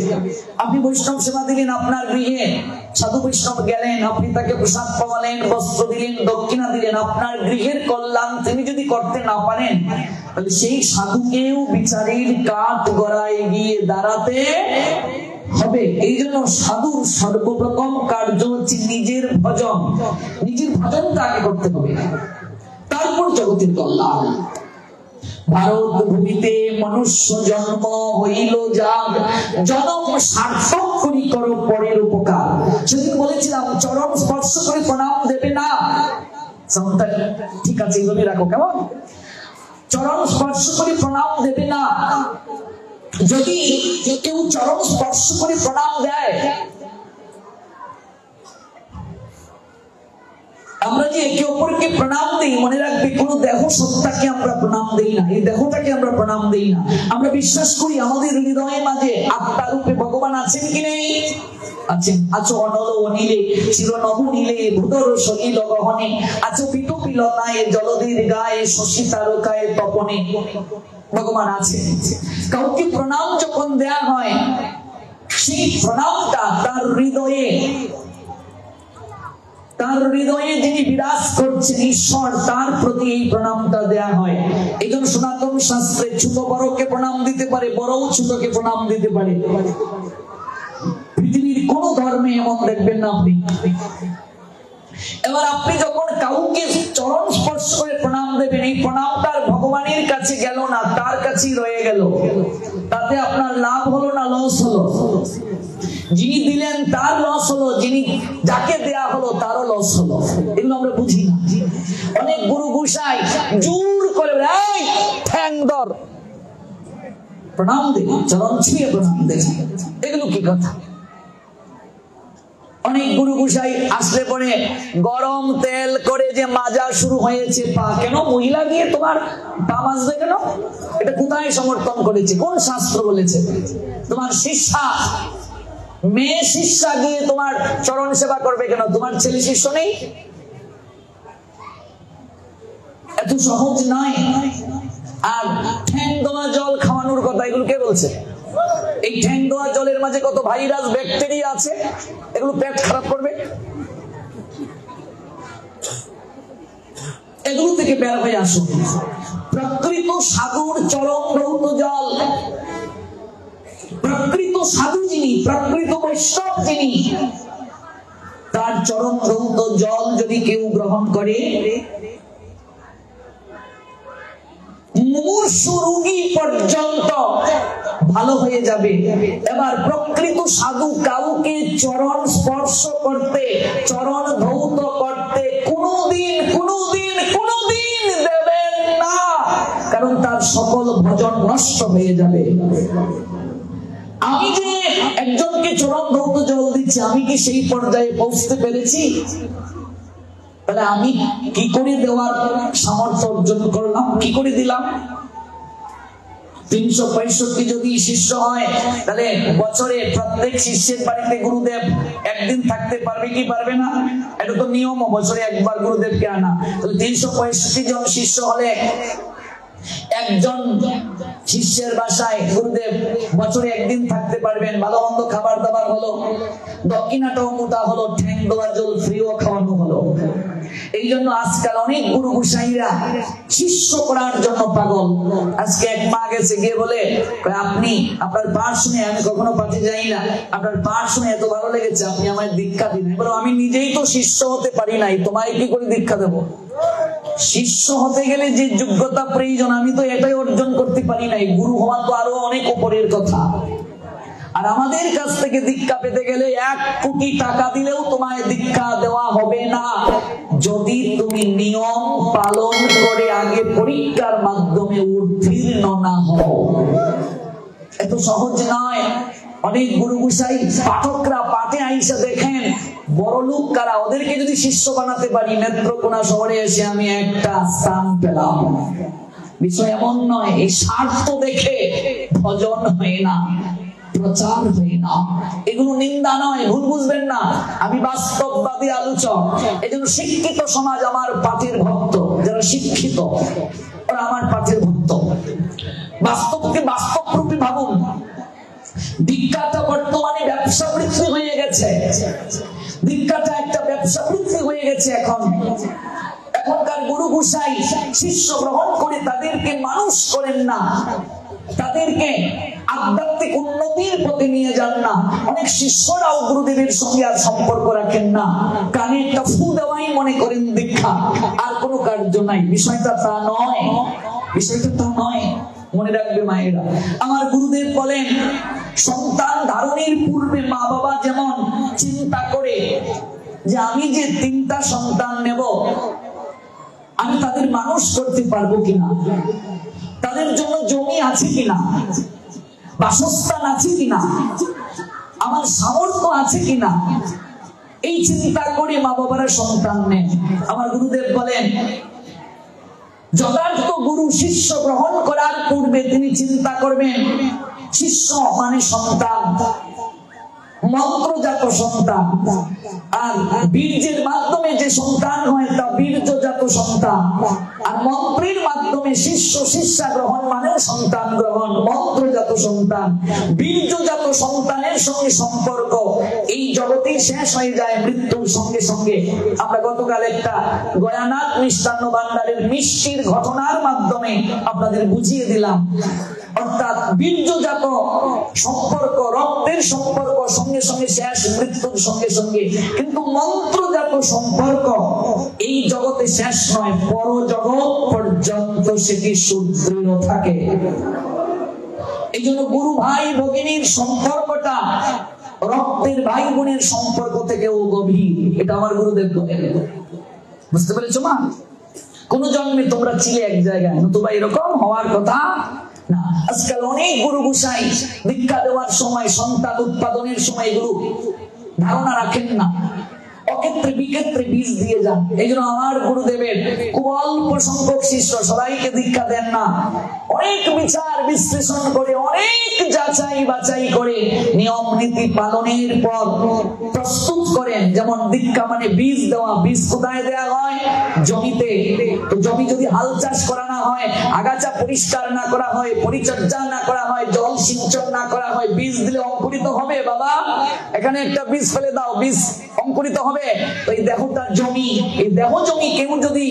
S1: আপনি বৈষ্ণব সেবা দিলেন আপনার গৃহে, সাধু বৈষ্ণব গেলেন, আপনি তাকে প্রসাদ পাওয়ালেন, বস্ত্র দিলেন, দক্ষিণা দিলেন, আপনার গৃহের কল্যাণ তিনি যদি করতে না পারেন, তাহলে সেই সাধুকেও বিচারীর কাঠ গড়ায় গিয়ে দাঁড়াতে হবে। এই জন্য সাধুর সর্বপ্রথম কার্য হচ্ছে নিজের ভজন, নিজের ভজনটা আগে করতে হবে, তারপর জগতের কল্যাণ। ভারত ভূমিতে মনুষ্য জন্ম হইল যার, জনম সার্থক করি করো পরের উপকার। সেদিন বলেছিলাম চরণ স্পর্শ করে প্রণাম দেবে না, ঠিক আছে এগুলো রাখো, কেমন? চরণ স্পর্শ করে প্রণাম দেবে না। যদি কেউ চরণ স্পর্শ করে প্রণাম দেয়, আমরা যে একে অপরকে প্রণাম দিই, মনে রাখবে কোন দেহ সত্তাকে আমরা প্রণাম দেই না, এই দেহটাকে আমরা প্রণাম দেই না। আমরা বিশ্বাস করি আমাদের হৃদয়ের মাঝে আত্মা রূপে ভগবান আছেন কি নেই? আছেন। আছো অনল অনিলে চির নব নীলে ভূতর সলিল গহনে, আছো পিতপিলতায় জলধির গায়ে শশী তারকায় তপনে, ভগবান আছে। কাউকে প্রণাম যখন দেয়া হয়, সেই প্রণামটা তার হৃদয়ে, তার হৃদয়ে যিনি বিরাজ করছেন ঈশ্বর, তার প্রতি এই প্রণামটা দেয়া হয়। এই জন্য সনাতন শাস্ত্রে ছোট বড়কে প্রণাম দিতে পারে, বড়ও ছোটকে প্রণাম দিতে পারে। পৃথিবীর কোন ধর্মে এমন দেখবেন না আপনি। এবার আপনি যখন কাউকে চরণ স্পর্শ করে প্রণাম দেবেন, এই প্রণামটা ভগবানের কাছে গেল না, তার কাছেই রয়ে গেল। তাতে আপনার লাভ হলো না লস হলো? যিনি দিলেন তার লস হলো, যিনি যাকে দেয়া হলো তারও লস হলো। এগুলো আমরা বুঝি না। অনেক গুরু গোসাই জোর করে এই ঠ্যাং ধর, প্রণাম দে, চরণ ছুঁয়ে প্রণাম দে, এগুলো কি কথা? অনেক গুরু গোসাই আসলে পরে গরম তেল করে যে মাজা শুরু হয়েছে পা, কেন মহিলা দিয়ে তোমার পা মাজবে কেন? এটা কোথায় সমর্থন করেছে? কোন শাস্ত্র বলেছে? তোমার শিষ্যা, মেয়ে শিষ্যা গিয়ে তোমার চরণ সেবা করবে কেন? তোমার ছেলে শিষ্য নেই? এত সহজ নয়। আর ঠ্যাং দেওয়া জল খাওয়ানোর কথা, এগুলো কে বলছে? এই ঠ্যাং দেওয়া জলের মাঝে কত ভাইরাস ব্যাকটেরিয়া আছে, এগুলো পেট খারাপ করবে। এগুলো থেকে বের হয়ে আসুন। প্রকৃত সাধুর চরণ ধৌত জল, প্রকৃত সাধু যিনি, প্রকৃত বৈষ্ণব যিনি, তার চরণ ধৌত জল যদি কেউ গ্রহণ করে, মুমূর্ষু রোগী পর্যন্ত ভালো হয়ে যাবে। এবার প্রকৃত সাধু কাউকে চরণ স্পর্শ করতে, চরণ ধৌত করতে কোনোদিন দেবেন না, কারণ তার সকল ভজন নষ্ট হয়ে যাবে। আমি যে একজনকে চরণ ধৌত জল দিচ্ছি, আমি কি সেই পর্যায়ে পৌঁছতে পেরেছি? তাহলে আমি কি করে দেওয়ার সামর্থ্য অর্জন করলাম? কি করে দিলাম? 365 যদি শিষ্য হয়, তাহলে বছরে প্রত্যেক শিষ্যের বাড়িতে গুরুদেব একদিন থাকতে পারবে কি পারবে না? এটা তো নিয়ম, বছরে একবার গুরুদেবকে আনা। তাহলে 365 জন শিষ্য হলে একজন শিষ্যের বাসায় গুরুদেব বছরে একদিন থাকতে পারবেন। ভালো মন্দ খাবার দাবার হলো, দক্ষিণাটাও মোটা হলো, ঠ্যাং দেওয়া জল ফ্রিও খাওয়ানো হলো। এই জন্য আজকাল অনেক গুরু গোসাইরা শিষ্য করার জন্য পাগল। আজকে এক মা গেছে, গিয়ে বলে, আপনি আপনার পাঠ শুনে, আমি কখনো পাঠে যাই না, আপনার পাঠ শুনে এত ভালো লেগেছে, আপনি আমায় দীক্ষা দিন। বলো, আমি নিজেই তো শিষ্য হতে পারি নাই, তোমায় কি করে দীক্ষা দেবো? শিষ্য হতে গেলে যে যোগ্যতা প্রয়োজন, আমি তো এটাই অর্জন করতে পারি নাই। গুরু হওয়া তো আরো অনেক উপরের কথা। আর আমাদের কাছ থেকে দীক্ষা পেতে গেলে 1 কোটি টাকা দিলেও তোমায় দীক্ষা দেওয়া হবে না, যদি তুমি নিয়ম পালন করে আগে পরীক্ষার মাধ্যমে উত্তীর্ণ না হও। এত সহজ নয়। অনেক গুরু গোসাই পাঠকরা পাঠে আইসা দেখেন বড় লোক কারা, ওদেরকে যদি শিষ্য বানাতে পারি, নেত্রকোনা শহরে এসে আমি একটা স্থান পেলাম। বিষয় এমন নয়, এই স্বার্থ দেখে ভজন হয় না, প্রচার হয় না। এগুলো নিন্দা নয়, ভুল বুঝবেন না। আমি বাস্তববাদী আলোচক। এই জন্য শিক্ষিত সমাজ আমার পাঠের ভক্ত, যারা শিক্ষিত ওরা আমার পাঠের ভক্ত। বাস্তবকে বাস্তব রূপে ভাবুন। দীক্ষাটা বর্তমানে ব্যবসা বৃত্তি হয়ে গেছে। দীক্ষাটা একটা ব্যবসা বৃত্তি হয়ে গেছে। এখনকার গুরু গোসাই শিষ্য গ্রহণ করে তাদেরকে মানুষ করেন না, তাদেরকে আধ্যাত্মিক উন্নতির পথে নিয়ে যান না। অনেক শিষ্যরাও গুরুদেবের সঙ্গে আর সম্পর্ক রাখেন না, কানে একটা ফু দেওয়াই মনে করেন দীক্ষা, আর কোনো কার্য নাই। বিষয়টা তা নয়, বিষয়টা তা নয়। মনে রাখবে মায়েরা, আমার গুরুদেব বলেন, সন্তান ধারণের পূর্বে মা বাবা যেমন চিন্তা করে যে আমি যে 3টা সন্তান নেব, আমি তাদের মানুষ করতে পারবো কিনা, তাদের জন্য জমি আছে কিনা, বাসস্থান আছে কিনা, আমার সামর্থ্য আছে কিনা, এই চিন্তা করে মা বাবারা সন্তান নেন। আমার গুরুদেব বলেন, যথার্থ গুরু শিষ্য গ্রহণ করার পূর্বে তিনি চিন্তা করবেন, শিষ্য মানে সন্তান, মন্ত্রজাত সন্তান। আর বীর্যের মাধ্যমে যে সন্তান হয় তা বীর্যজাত সন্তান। আর মন্ত্রের মাধ্যমে শিষ্য শিষ্যা গ্রহণ মানে সন্তান গ্রহণ, মন্ত্রজাত সন্তান। বীর্যজাত সন্তানের সঙ্গে সম্পর্ক এই জগতেই শেষ হয়ে যায় মৃত্যুর সঙ্গে সঙ্গে। আমরা গতকাল একটা গয়ানাথ মিষ্টান্ন ভান্ডারের মিষ্টির ঘটনার মাধ্যমে আপনাদের বুঝিয়ে দিলাম। অর্থাৎ বীর্যজাত সম্পর্ক, রক্তের সম্পর্ক সঙ্গে সঙ্গে শেষ, মৃত্যুর সঙ্গে সঙ্গে। কিন্তু মন্ত্রজাত সম্পর্ক এই জগতে শেষ নয়, পরজগৎ পর্যন্ত সেটি সুদৃঢ় থাকে। এই জন্য গুরু ভাই ভগিনীর সম্পর্কটা রক্তের ভাই বোনের সম্পর্ক থেকেও গভীর। এটা আমার গুরুদেব বলেন। বুঝতে পেরেছো মা? কোন জন্মে তোমরা ছিলে এক জায়গায়, নতুবা এরকম হওয়ার কথা না। আজকাল অনেক গুরু গোসাই দীক্ষা দেওয়ার সময়, সন্তান উৎপাদনের সময় এগুলো ধারণা রাখেন না, অক্ষেত্রে বিক্ষেত্রে বীজ দিয়ে যান। এই জন্য আমার গুরুদেবের খুব অল্প সংখ্যক শিষ্য, সবাইকে দীক্ষা দেন না, অনেক বিচার বিশ্লেষণ করে, অনেক যাচাই বাছাই করে নিয়ম নীতি পালনের পর প্রস্তুত করেন। যেমন দীক্ষা মানে বীজ দেওয়া। বীজ কোথায় দেওয়া হয়? জমিতে। তো জমি যদি হাল চাষ করা না হয়, আগাছা পরিষ্কার না করা হয়, পরিচর্যা না করা হয়, জল সিঞ্চন না করা হয়, বীজ দিলে অঙ্কুরিত হবে? বাবা এখানে একটা বীজ ফেলে দাও, বীজ অঙ্কুরিত হবে। তো এই দেহটা জমি, এই দেহ জমি কেউ যদি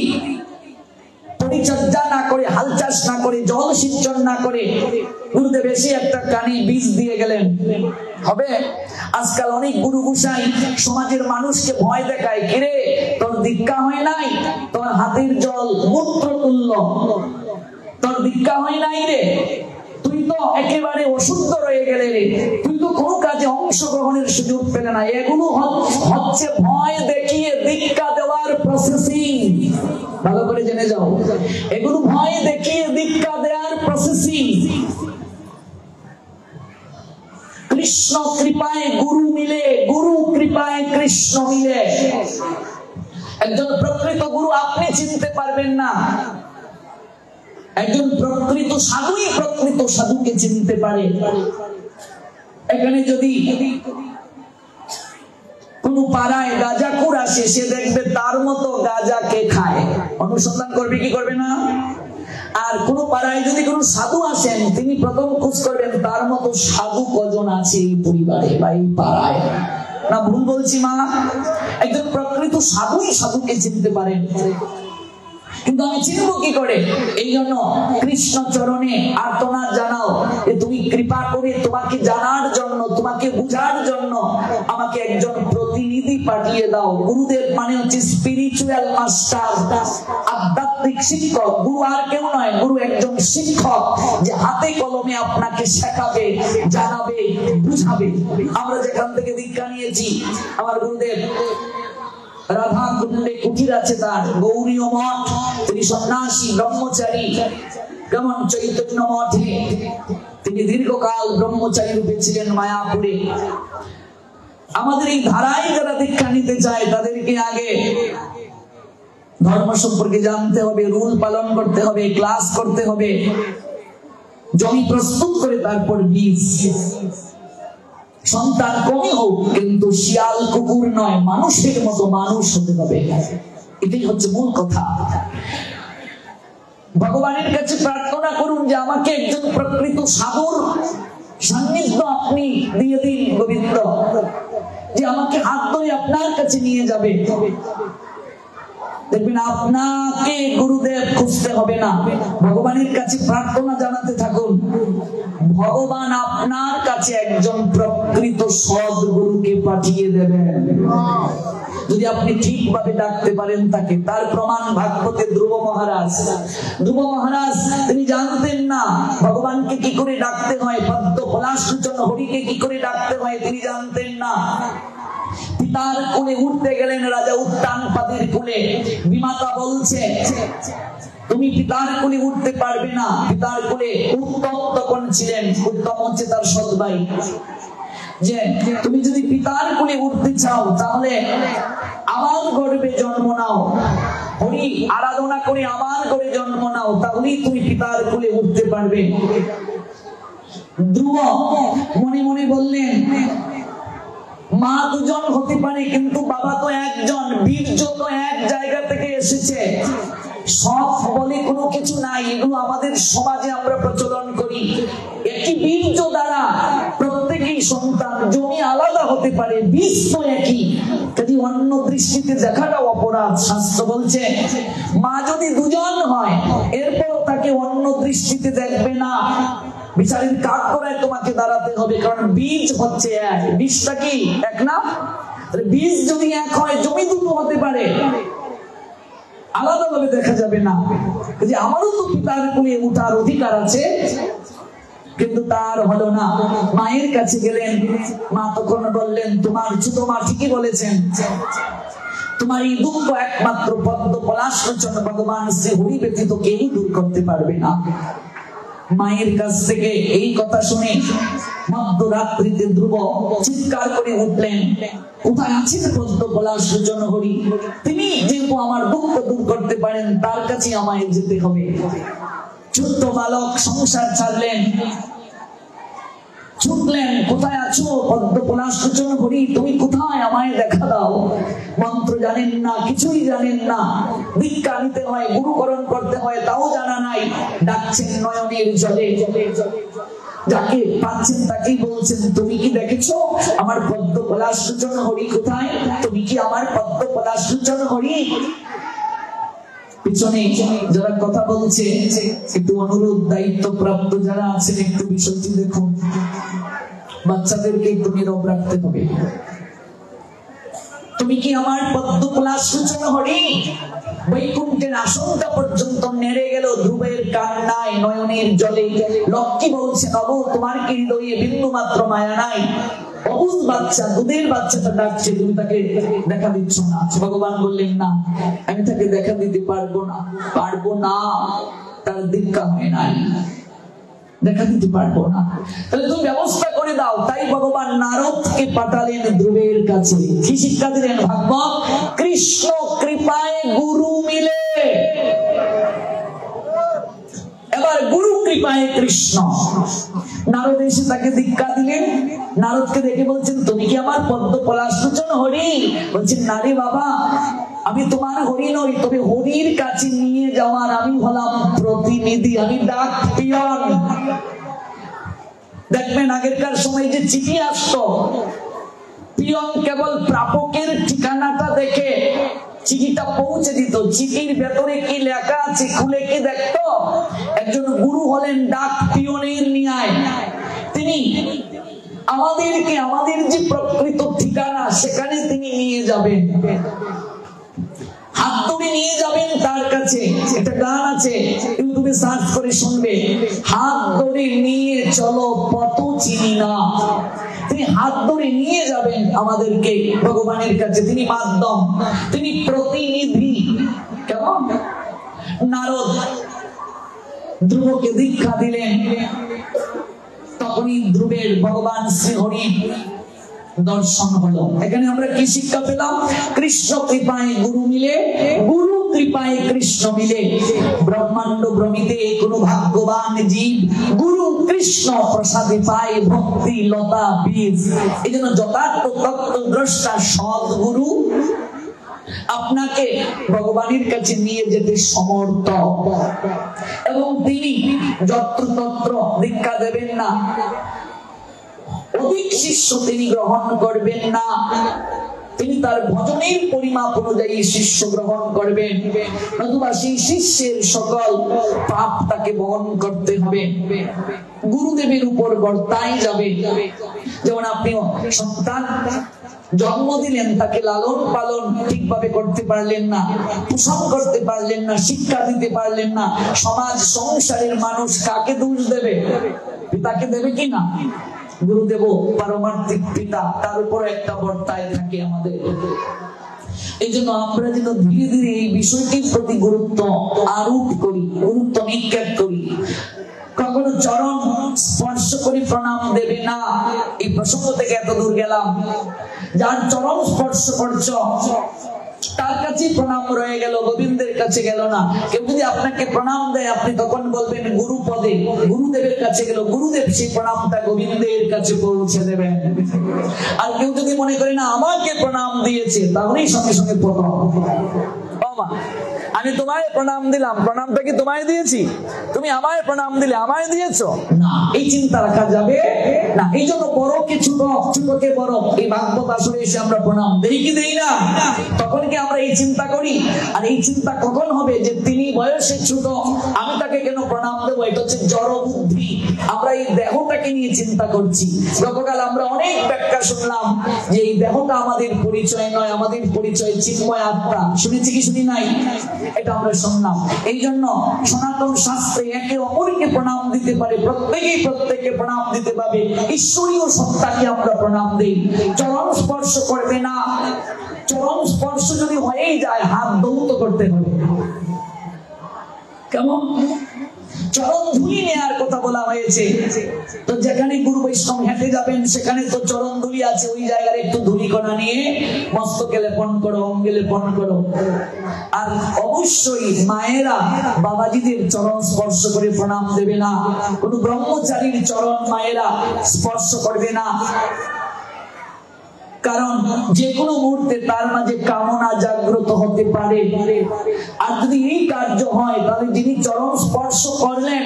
S1: পরিচর্যা না করে, হাল চাষ না করে, জল সিঞ্চন না করে, গুরুদেব এসে একটা কানি বীজ দিয়ে গেলেন, হবে? আজকাল অনেক গুরু গোসাই সমাজের মানুষকে ভয় দেখায়, কিরে তোর দীক্ষা হয় নাই, তোর হাতের জল মূত্র তুল্য, তোর দীক্ষা হয় নাই রে, তুই তো একেবারে অশুদ্ধ রয়ে গেলে রে, তুই তো কোনো কাজে অংশগ্রহণের সুযোগ পেলে না। এগুলো হচ্ছে ভয় দেখিয়ে দীক্ষা দেওয়ার প্রসেসিং। ভালো করে জেনে যাও, এগুলো ভয় দেখিয়ে দীক্ষা দেওয়ার প্রসেসিং। কৃষ্ণ কৃপায় গুরু মিলে, গুরু কৃপায় কৃষ্ণ মিলে। একজন প্রকৃত গুরু আপনি চিনতে পারবেন না, একজন প্রকৃত সাধুই প্রকৃত সাধুকে চিনতে পারে। এখানে যদি কোন পাড়ায় গাঁজাখোর আসে, সে দেখবে তার মতো গাঁজা কে খায়, অনুসন্ধান করবে কি করবে না? আর কোন পাড়ায় যদি কোন সাধু আসেন, তিনি প্রথম খোঁজ করবেন তার মতো সাধু কজন আছে এই পরিবারে বা এই পাড়ায়। না ভুল বলছি মা? একজন প্রকৃত সাধুই সাধুকে চিনতে পারেন। কিন্তু আমি চিনবো কি করে? এই জন্য কৃষ্ণ চরণে আর্তনাদ জানাও যে তুমি কৃপা করে তোমাকে জানার জন্য, তোমাকে বুঝার জন্য আমাকে একজন প্রতিনিধি পাঠিয়ে দাও। গুরুদেব মানে হচ্ছে স্পিরিচুয়াল মাস্টার, আধ্যাত্মিক শিক্ষক। গুরু আর কেউ নয়, গুরু একজন শিক্ষক যে হাতে কলমে আপনাকে শেখাবে, জানাবে, বুঝাবে। আমরা যেখান থেকে দীক্ষা নিয়েছি, আমার গুরুদেব রাধা কুণ্ডে কুটির আছে তার, গৌরীয় মঠ, তিনি সন্ন্যাসী ব্রহ্মচারী। কেমন চৈতন্য মঠে তিনি দীর্ঘকাল ব্রহ্মচারী রূপে ছিলেন মায়াপুরে। আমাদের এই ধারায় যারা দীক্ষা নিতে চায় তাদেরকে আগে ধর্ম সম্পর্কে জানতে হবে, রুল পালন করতে হবে, ক্লাস করতে হবে, জমি প্রস্তুত করে তারপর বীজ। সন্তান কমই হোক, কিন্তু শিয়াল কুকুর নয়, মানুষের মতো মানুষ হতে হবে। এটাই হচ্ছে মূল কথা। ভগবানের কাছে প্রার্থনা করুন যে আমাকে একজন প্রকৃত সাধুর সান্নিধ্য আপনি দিয়ে দিন গোবিন্দ, যে আমাকে হাত ধরে আপনার কাছে নিয়ে যাবে। দেখবেন আপনাকে গুরুদেব খুঁজতে হবে না, ভগবানের কাছে প্রার্থনা জানাতে থাকুন, ভগবান আপনার কাছে একজন প্রকৃত সদ্গুরুকে পাঠিয়ে দেবেন, যদি আপনি ঠিকভাবে ডাকতে পারেন তাকে। তার প্রমাণ ভাগবতে ধ্রুব মহারাজ। ধ্রুব মহারাজ তিনি জানতেন না ভগবানকে কি করে ডাকতে হয়, পদ্ম ফলাসূচন হরিকে কি করে ডাকতে হয় তিনি জানতেন না। পিতার কোলে উঠতে গেলেন রাজা উত্তানপাদের কোলে। বিমাতা বলছে তুমি পিতার কোলে উঠতে পারবে না। পিতার কোলে উত্তম তখন ছিলেন, উত্তম হচ্ছে তার সৎ ভাই, যে তুমি যদি পিতার কোলে উঠতে চাও তাহলে আমার গর্ভে জন্ম নাও, হরি আরাধনা করে আমার গর্ভে জন্ম নাও, তাহলেই তুমি পিতার কোলে উঠতে পারবে। ধ্রুব মনে মনে বললেন মা দুজন হতে পারে, কিন্তু বাবা তো একজন, বীর্য তো এক জায়গা থেকে এসেছে, সব বলে কোনো কিছু নাই। এগুলো আমাদের সমাজে আমরা প্রচলন করি। একই বীর্য দ্বারা প্রত্যেকেই সন্তান, জমি আলাদা হতে পারে, বীজ তো একই। যদি অন্য দৃষ্টিতে দেখাটাও অপরাধ। শাস্ত্র বলছে মা যদি দুজন হয় এরপর তাকে অন্য দৃষ্টিতে দেখবে না, বিচারের কাঠ করায় তোমাকে দাঁড়াতে হবে, কারণ বীজ হচ্ছে এক। বীজটা কি এক না? বীজ যদি এক হয় জমি দুটো হতে পারে, আলাদা ভাবে দেখা যাবে না। যে আমারও তো পিতার কোলে উঠার অধিকার আছে, কিন্তু তার হলো না। মায়ের কাছে গেলেন, মা তখন বললেন তোমার ছোট মা ঠিকই বলেছেন, তোমার এই দুঃখ একমাত্র পদ্ম পলাশলোচন ভগবান শ্রী হরি ব্যতীত কেউ দূর করতে পারবে না। মায়ের কাছ থেকে এই কথা শুনে মধ্যরাত্রিতে ধ্রুব চিৎকার করে উঠলেন, কোথায় আছেন পদ্ম পলাশ লোচন হরি? তিনি যেহেতু আমার দুঃখ দূর করতে পারেন, তার কাছে আমায় যেতে হবে। ছোট্ট বালক সংসার ছাড়লেন, ছুটলেন, কোথায় আছো পদ্ম পলাশ লোচন হরি? তুমি কোথায়? আমায় দেখা দাও। মন্ত্র জানেন না, কিছুই জানেন না, দীক্ষা নিতে হয়, গুরুকরণ করতে হয়, তাও জানা নাই। ডাকছেন নয়নের জলে, যাকে পাচ্ছেন তাকেই বলছেন, তুমি কি দেখেছো আমার পদ্ম পলাশ লোচন হরি কোথায়? তুমি কি আমার পদ্ম পলাশ লোচন হরি? পিছনে যারা কথা বলছে, একটু অনুরোধ, দায়িত্ব প্রাপ্ত যারা আছেন একটু বিষয়টি দেখুন, বাচ্চাদেরকে একটু নীরব রাখতে হবে। তুমি কি আমার পদ্ম পলাশ লোচন হরি? বৈকুণ্ঠের আসনটা পর্যন্ত নেড়ে গেল ধ্রুবের কান্নায়, নয়নের জলে। লক্ষ্মী বলছে, নব তোমার কি হৃদয়ে বিন্দু মাত্র মায়া নাই? অবুঝ বাচ্চা, দুধের বাচ্চাটা ডাকছে, তুমি তাকে দেখা দিচ্ছ না। ভগবান বললেন, না, আমি তাকে দেখা দিতে পারবো না, তার দীক্ষা হয় নাই, দেখা দিতে পারবো না, তাহলে তুমি ব্যবস্থা করে দাও। তাই ভগবান নারদকে পাঠালেন ধ্রুবের কাছে। কি শিক্ষা দিলেন ভাগবত? কৃষ্ণ কৃপায় গুরু মিলে। এবার গুরু কৃপায় কৃষ্ণ। নারদ এসে তাকে দীক্ষা দিলেন। নারদকে দেখে বলছেন, তুমি কি আমার পদ্ম পলাশ লোচন হরি? বলছেন, না রে বাবা, আমি তোমার হরি নই, তবে হরির কাছে নিয়ে যাওয়ার আমি হলাম প্রতিনিধি, আমি ডাক পিয়ন। দেখবেন আগেরকার সময় যে চিঠি আসতো, পিয়ন কেবল প্রাপকের ঠিকানাটা দেখে চিঠিটা পৌঁছে দিত। চিঠির ভেতরে কি লেখা আছে খুলে কি দেখতো? একজন গুরু হলেন ডাক পিয়নের ন্যায়। তিনি আমাদেরকে আমাদের যে প্রকৃত ঠিকানা সেখানে তিনি নিয়ে যাবেন, হাত ধরে নিয়ে যাবেন তার কাছে। একটা গান আছে, ইউটিউবে সার্চ করে শুনবে, হাত ধরে নিয়ে চলো পথ চিনি না। তিনি হাত ধরে নিয়ে যাবেন আমাদেরকে ভগবানের কাছে। তিনি মাধ্যম, তিনি প্রতিনিধি। কেমন? নারদ ধ্রুবকে দীক্ষা দিলেন, তখনই ধ্রুবের ভগবান শ্রীহরি দর্শন হলো। এখানে আমরা কি শিক্ষা পেলাম? কৃষ্ণ কৃপায় গুরু মিলে, গুরু কৃপায় কৃষ্ণ মিলে। ব্রহ্মাণ্ড ভ্রমিতে কোনো ভাগ্যবান জীব গুরু কৃষ্ণ প্রসাদে পায় ভক্তি লতা বীজ। এই জন্য যথার্থ তত্ত্বদ্রষ্টা সদ্গুরু আপনাকে ভগবানের কাছে নিয়ে যেতে সমর্থ, এবং তিনি যত্রতত্র দীক্ষা দেবেন না, অধিক শিষ্য তিনি গ্রহণ করবেন না। তিনি তার ভজনের পরিমাপ অনুযায়ী শিষ্য গ্রহণ করবেন, নতুবা সেই শিষ্যের সকল পাপ তাকে বহন করতে হবে, গুরুদেবের উপর বর্তায় যাবে। যেমন আপনি সন্তান জন্ম দিলেন, তাকে লালন পালন ঠিকভাবে করতে পারলেন না, পোষণ করতে পারলেন না, শিক্ষা দিতে পারলেন না, সমাজ সংসারের মানুষ কাকে দোষ দেবে? পিতাকে দেবে কিনা? গুরুদেব পারমার্থিক পিতা, তার উপর একটা বর্তায় থাকে আমাদের। এই জন্য আমরা যেন ধীরে ধীরে এই বিষয়টির প্রতি গুরুত্ব আরোপ করি, গুরুত্ব নিক্ষেপ করি। কখনো চরণ স্পর্শ করে প্রণাম দেবে না। এই প্রসঙ্গ থেকে এত দূর গেলাম, যার চরণ স্পর্শ করছ তার কাছে প্রণাম রয়ে গেল, গোবিন্দের কাছে গেল না। কেউ যদি আপনাকে প্রণাম দেয়, আপনি তখন বলবেন গুরু পদে, গুরুদেবের কাছে গেল, গুরুদেব সেই প্রণামটা গোবিন্দের কাছে পৌঁছে দেবেন। আর কেউ যদি মনে করে না আমাকে প্রণাম দিয়েছে, তাহলেই সঙ্গে সঙ্গে প্রণাম। আমি তোমায় প্রণাম দিলাম, প্রণামটা কি তোমায় দিয়েছি? তুমি আমায় প্রণাম দিলে, আমায় দিয়েছো না, এই চিন্তা রাখা যাবে না। এই জন্য বড়কে ছোট, ছোটকে বড়, এই ভাগবত আসলে এসে আমরা প্রণাম দেই কি দেই না? তখন কি আমরা এই চিন্তা করি? আর এই চিন্তা কখন হবে যে তিনি বয়সে ছোট, আমি তাকে কেন প্রণাম দেবো? এটা হচ্ছে জড় বুদ্ধি। আমরা এই দেহটাকে নিয়ে চিন্তা করছি। গতকাল আমরা অনেক ব্যাখ্যা শুনলাম যে এই দেহটা আমাদের পরিচয় নয়, আমাদের পরিচয় চিন্ময় আত্মা। শুনেছি কি শুনি নাই? এটা আমরা শুনলাম। এই জন্য সনাতন শাস্ত্রে একে অপরকে প্রণাম দিতে পারে, প্রত্যেকেই প্রত্যেককে প্রণাম দিতে পাবে। ঈশ্বরীয় সত্তাকে আমরা প্রণাম দিই। চরণ স্পর্শ করবে না। চরণ স্পর্শ যদি হয়েই যায়, হাত দৌত করতে হবে। কেমন? চরণ ধুলি নেওয়ার কথা বলা হয়েছে। তো যেখানে গুরু বৈষ্ণব হেঁটে যাবেন সেখানে তো চরণ ধুলি আছে, ওই জায়গায় একটু ধুলিকণা নিয়ে মস্তকে লেপন করো, অঙ্গে লেপন করো। আর অবশ্যই মায়েরা বাবাজিদের চরণ স্পর্শ করে প্রণাম দেবে না, কোন ব্রহ্মচারীর চরণ মায়েরা স্পর্শ করবে না, কারণ যে কোনো মুহূর্তে তার মাঝে কামনা জাগ্রত হতে পারে। আর যদি এই কার্য হয় তাহলে যিনি চরণ স্পর্শ করলেন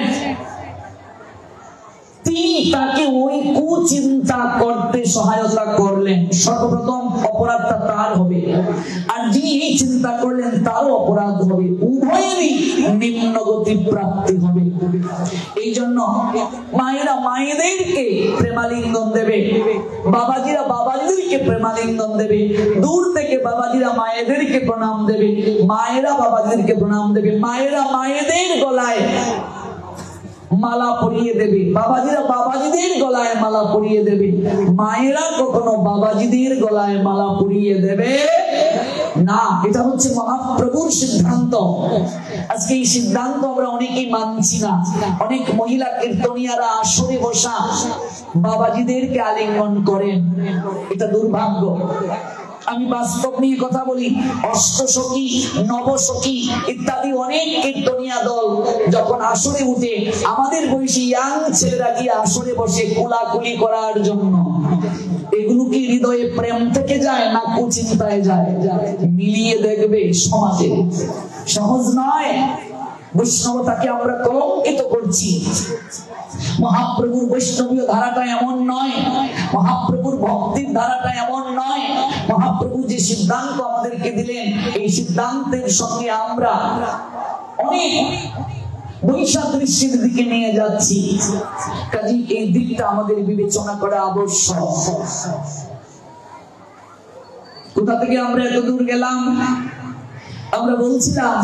S1: তিনি তাকে ওই কুচিন্তা করতে সহায়তা করলেন, সর্বপ্রথম অপরাধটা তার হবে, আর যিনি এই চিন্তা করলেন তারও অপরাধ হবে, উভয়েরই নিম্ন গতি প্রাপ্তি হবে। এই জন্য মায়েরা মায়েদেরকে প্রেমালিঙ্গন দেবে, বাবাজিরা বাবাজিদেরকে প্রেমালিঙ্গন দেবে, দূর থেকে বাবাজিরা মায়েদেরকে প্রণাম দেবে, মায়েরা বাবাজিদেরকে প্রণাম দেবে, মায়েরা মায়েদের গলায় মালা পরিয়ে দেবে, বাবাজিরা বাবাজিদের গলায় মালা পরিয়ে দেবে, মায়েরা কখনো বাবাজিদের গলায় মালা পরিয়ে দেবে না। এটা হচ্ছে মহাপ্রভুর সিদ্ধান্ত। আজকে এই সিদ্ধান্ত আমরা অনেকেই মানছি না। অনেক মহিলা কীর্তনিয়ারা আসরে বসা বাবাজিদেরকে আলিঙ্গন করেন, এটা দুর্ভাগ্য। আমি বাস্তব নিয়ে কথা বলি, অষ্টসখী, নবসখী ইত্যাদি অনেক কীর্তনিয়া দল যখন আসরে উঠে আমাদের বয়সী ইয়াং ছেলেরা গিয়ে আসরে বসে কোলাকুলি করার জন্য, এগুলো কি হৃদয়ে প্রেম থেকে যায় না কুচিন্তায় যায়? মিলিয়ে দেখবে সমাজে সহজ নয়। বৈষ্ণবতাকে আমরা কলঙ্কিত করছি। মহাপ্রভুর বৈষ্ণবীয় ধারাটা এমন নয়, মহাপ্রভুর ভক্তির ধারাটা এমন নয়। মহাপ্রভু যে সিদ্ধান্ত আমাদেরকে দিলেন এই সিদ্ধান্তের সঙ্গে আমরা অনেক বৈসাদৃশ্যের দিকে নিয়ে যাচ্ছি, কাজেই এই দিকটা আমাদের বিবেচনা করা আবশ্যক। কোথা থেকে আমরা এত দূর গেলাম? আমরা বলছিলাম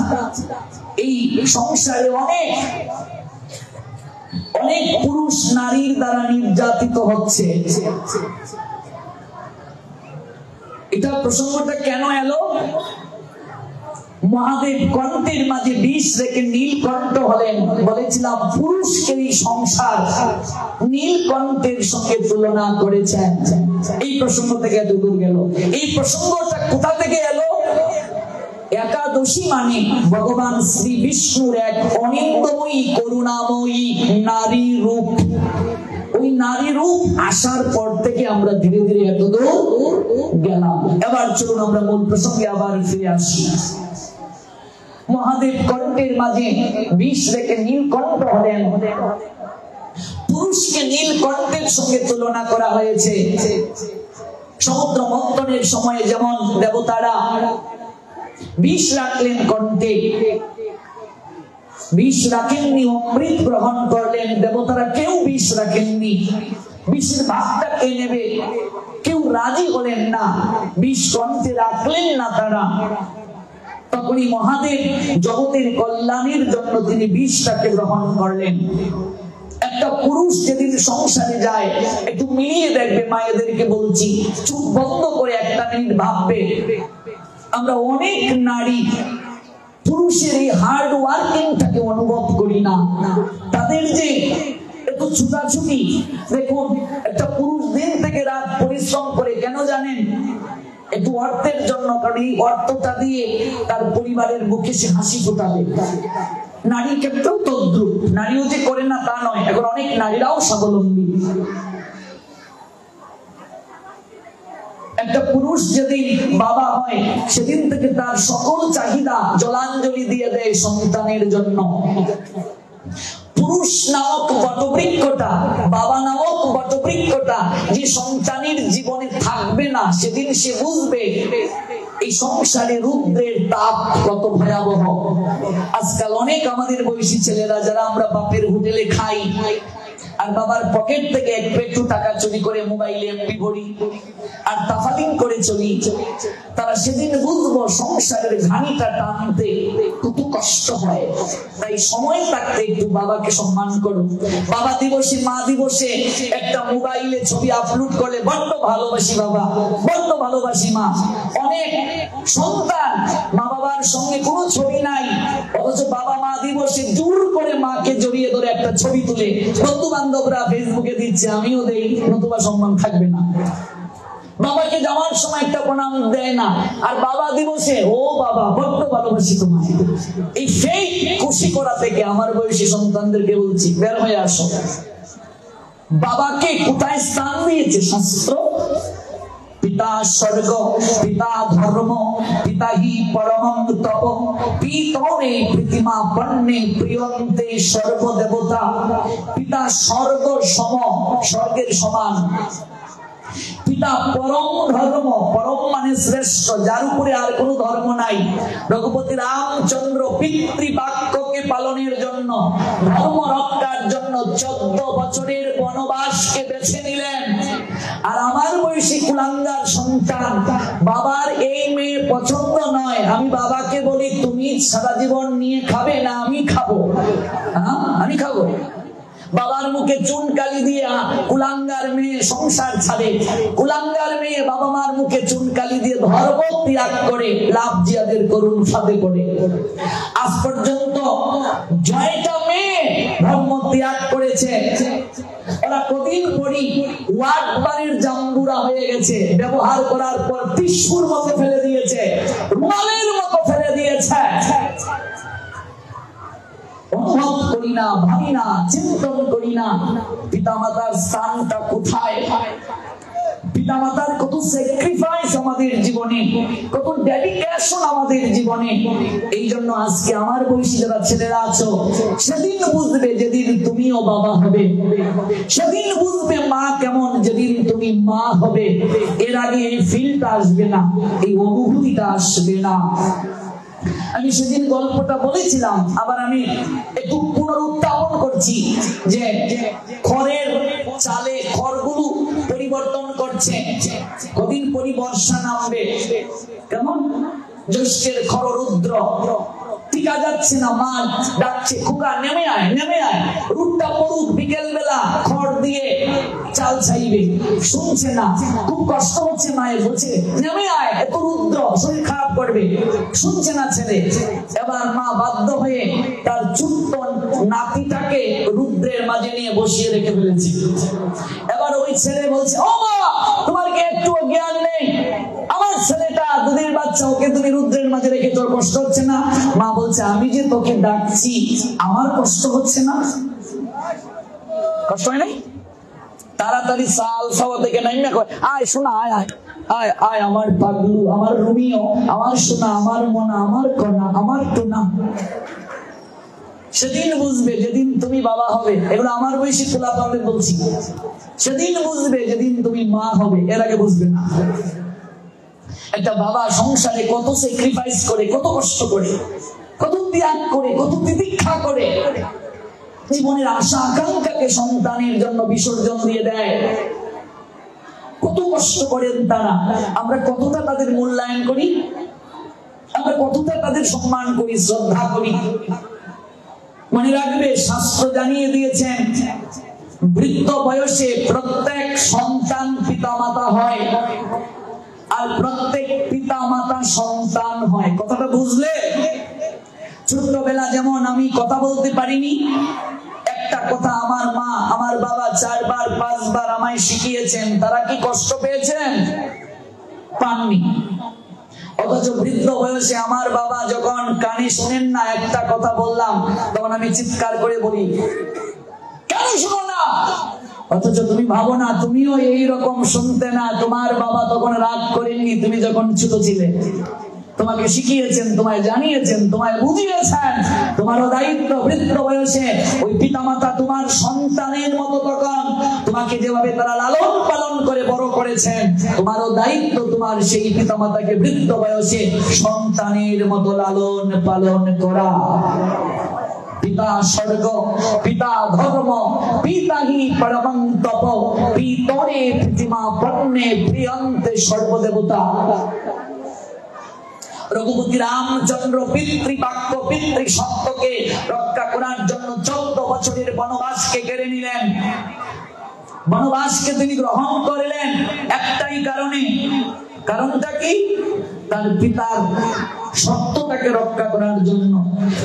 S1: এই সংসারে অনেক অনেক পুরুষ নারীর দ্বারা নির্যাতিত হচ্ছে। এটা প্রসঙ্গটা কেন এলো? মহাদেব কণ্ঠের মাঝে বিষ রেখে নীলকণ্ঠ হলেন, বলেছিলাম পুরুষকে এই সংসার নীলকণ্ঠের সঙ্গে তুলনা করেছেন। এই প্রসঙ্গ থেকে এত দূর গেল। এই প্রসঙ্গটা কোথা থেকে এলো? একাদশী মানে ভগবান শ্রী বিষ্ণুর এক অনিন্দময়ী করুণাময়ী নারী রূপ। ওই নারী রূপ আসার পর থেকে আমরা ধীরে ধীরে এত দূর গেলাম। এবার চলুন আমরা মূল প্রসঙ্গে আবার ফিরে আসি। মহাদেব কণ্ঠের মাঝে বিষ রেখে নীলকণ্ঠ হলেন। পুরুষকে নীলকণ্ঠের সঙ্গে তুলনা করা হয়েছে। সমুদ্র মন্থনের সময়ে যেমন দেবতারা বিষ রাখলেন কণ্ঠে, বিষ রাখেননি, অমৃত গ্রহণ করলেন। দেবতারা কেউ বিষ রাখেননি, বিষের ভাগটা কে নেবে কেউ রাজি হলেন না, বিষ কণ্ঠে রাখলেন না তারা। তখনই মহাদেব জগতের কল্যাণের জন্য তিনি বিষটাকে গ্রহণ করলেন। একটা পুরুষ যেদিন সংসারে যায় একটু মিলিয়ে দেখবে, মায়েদেরকে বলছি, চোখ বন্ধ করে একটা মিনিট ভাববে, আমরা অনেক নারী পুরুষের এই হার্ড ওয়ার্কিংটাকে অনুভব করি না। তাদের যে এত ছুটাছুটি, দেখুন একটা পুরুষ দিন থেকে রাত পরিশ্রম করে, কেন জানেন? একটু অর্থের জন্য, কারণ এই অর্থটা দিয়ে তার পরিবারের মুখে সে হাসি ফোটাবে। নারীর ক্ষেত্রেও তদ্রুপ, নারীও যে করে না তা নয়, এখন অনেক নারীরাও স্বাবলম্বী। একটা পুরুষ যেদিন বাবা হয় সেদিন থেকে তার সকল চাহিদা জলাঞ্জলি দিয়ে দেয় সন্তানের জন্য। পুরুষ নামক বটবৃক্ষটা, বাবা নামক বটবৃক্ষটা যে সন্তানের জীবনে থাকবে না, সেদিন সে বুঝবে এই সংসারে রুদ্রের তাপ কত ভয়াবহ। আজকাল অনেক আমাদের বয়সী ছেলেরা যারা আমরা বাপের হোটেলে খাই আর বাবার পকেট থেকে একটু টাকা চুরি করে মোবাইলে এমবি ভরি আর তাফালিং করে চলি, তারা সেদিন বুঝবো সংসারের ঘানিটা টানতে কত কষ্ট হয়। তাই সময় থাকতে একটু বাবাকে সম্মান করো। বাবা দিবসে মা দিবসে একটা মোবাইলে ছবি আপলোড করলে বড্ড ভালোবাসি বাবা, বড্ড ভালোবাসি মা। অনেক সন্তান মা বাবার সঙ্গে কোনো ছবি নাই, অথচ বাবা মা দিবসে জোর করে মাকে জড়িয়ে ধরে একটা ছবি তুলে বন্ধু বান্ধবরা ফেসবুকে দিচ্ছে, আমিও দেই, নতুবা সম্মান থাকবে না। বাবাকে যাওয়ার সময় একটা প্রণাম দেয় না, আর বাবা দিবসে ও বাবা বড্ড ভালোবাসি তোমায়। এই সেই খুশি করা থেকে আমার বয়সী সন্তানদেরকে বলছি, বের হয়ে আসো। বাবাকে কোথায় স্থান দিয়েছে শাস্ত্র? পিতা স্বর্গ, পিতা ধর্ম, পিতা হি পরমং তপ, পিতরে প্রতিমা পণ্যে প্রিয়ন্তে সর্বদেবতা। পিতা স্বর্গ সম, স্বর্গের সমান। পিতা পরম ধর্ম, পরম মানে শ্রেষ্ঠ, যার উপরে আর কোন ধর্ম নাই। রঘুপতি রামচন্দ্র পিতৃবাক্যকে পালনের জন্য, ধর্ম রক্ষার জন্য 14 বছরের বনবাসকে বেছে নিলেন। আর আমার বয়সী কুলাঙ্গার সন্তান, বাবার এই মেয়ে পছন্দ নয়, আমি বাবাকে বলি তুমি সারা জীবন নিয়ে খাবে না, আমি খাবো, আমি খাবো। বাবার মুখে চুনকালি দিয়ে কুলাঙ্গার মেয়ে সংসার ছাড়ে, কুলাঙ্গার মেয়ে বাবা মার মুখে চুনকালি দিয়ে ধর্ম ত্যাগ করে লাভ জিয়াদের করুণ ফাঁদে পড়ে। আজ পর্যন্ত জয়টা মেয়ে ধর্ম ত্যাগ করেছে। ওরা কদিন পরই ওয়ার্ড বাড়ির জাম্বুরা হয়ে গেছে, ব্যবহার করার পর টিস্যুর মতো ফেলে দিয়েছে, রুমালের মতো ফেলে দিয়েছে। অনুভব করি না, ভাবি না, চিন্তন করি না পিতা মাতার স্থানটা কোথায়। পিতা মাতার কত স্যাক্রিফাইস আমাদের জীবনে, কত ডেডিকেশন আমাদের জীবনে। এই জন্য আজকে আমার বয়সী যারা ছেলেরা আছো, সেদিন বুঝবে যেদিন তুমিও বাবা হবে, সেদিন বুঝবে মা কেমন, যেদিন তুমি মা হবে। এর আগে এই ফিলটা আসবে না, এই অনুভূতিটা আসবে না। আমি সেদিন গল্পটা বলেছিলাম, আবার আমি একটু পুনরুত্থাপন করছি, যে খড়ের চালে খড়গুলো পরিবর্তন করছে, কদিন পরি বর্ষা নামবে, কেমন জ্যৈষ্ঠের খড় রুদ্র, টিকা যাচ্ছে না, মা ডাকছে খোকা নেমে আয়, নেমে আয়, রুটটা পড়ুক, বিকেল বেলা খড় দিয়ে চাল চাইবে, শুনছে না, খুব কষ্ট হচ্ছে মায়ের, বলছে নেমে আয়, এত রুদ্র, শরীর খারাপ করবে, শুনছে না ছেলে। এবার মা বাধ্য হয়ে তার ছোট্ট নাতিটাকে রুদ্রের মাঝে নিয়ে বসিয়ে রেখে ফেলেছে। এবার ওই ছেলে বলছে, ও মা, তোমার কি একটু জ্ঞান নেই? আমার ছেলেটা দুধের বাচ্চা, ওকে তুমি রুদ্রের মাঝে রেখে তোর কষ্ট হচ্ছে না? মা বলছে, আমি যে তোকে ডাকছি আমার কষ্ট হচ্ছে না? কষ্ট হয় নাই? তাড়াতাড়ি সাল সভা থেকে নাইমা কয়, আয় শোনা, আয় আয় আয় আয়, আমার পাগলু, আমার রুমিও, আমার সোনা, আমার মনা, আমার কণা, আমার টোনা। সেদিন বুঝবে যেদিন তুমি বাবা হবে। এগুলো আমার বয়সী পোলাপানদের বলছি। সেদিন বুঝবে যেদিন তুমি মা হবে, এর আগে বুঝবে না। একটা বাবা সংসারে কত স্যাক্রিফাইস করে, কত কষ্ট করে, কত ত্যাগ করে, কত তিতিক্ষা করে, জীবনের আশা আকাঙ্ক্ষাকে সন্তানের জন্য বিসর্জন দিয়ে দেয়। কত কষ্ট করেন তারা। আমরা কতটা তাদের মূল্যায়ন করি, আমরা কতটা তাদের সম্মান করি, শ্রদ্ধা করি। মনে রাখবে, শাস্ত্র জানিয়ে দিয়েছেন বৃদ্ধ বয়সে প্রত্যেক সন্তান পিতা মাতা হয়, আর প্রত্যেক পিতা মাতা সন্তান হয়। কথাটা বুঝলে? ছোটবেলা যেমন আমি কথা বলতে পারিনি, একটা কথা আমার মা আমার বাবা 4 বার 5 বার আমায় শিখিয়েছেন, তারা কি কষ্ট পেয়েছেন? পাননি। অথচ বৃদ্ধ বয়সে আমার বাবা যখন কানে শুনেন না, একটা কথা বললাম, তখন আমি চিৎকার করে বলি, কেন শুনো না? অথচ তুমি ভাবো না, তুমিও এইরকম শুনতে না। তোমার বাবা তখন রাগ করেননি, তুমি যখন ছোট ছিলে। তোমাকে শিখিয়েছেন, তোমায় জানিয়েছেন, তোমায় বুঝিয়েছেন। তোমারও দায়িত্ব বৃদ্ধ বয়সে ওই পিতামাতা তোমার সন্তানের মতো, তখন তোমাকে যেভাবে তারা লালন পালন করে বড় করেছেন, তোমারও দায়িত্ব তোমার সেই পিতামাতাকে বৃদ্ধ বয়সে সন্তানের মতো লালন পালন করা। পিতা স্বর্গ, পিতা ধর্ম, পিতা হি পরমং তপ, পিতরে প্রতিমা পণ্যে প্রিয়ন্তে সর্বদেবতা। রঘুপতি রামচন্দ্র পিতৃবাক্য পিতৃ সত্যকে রক্ষা করার জন্য 14 বছরের বনবাসকে কেড়ে নিলেন। বনবাসকে তিনি গ্রহণ করলেন একটাই কারণে। কারণটা কি? তার পিতার সত্যটাকে রক্ষা করার জন্য,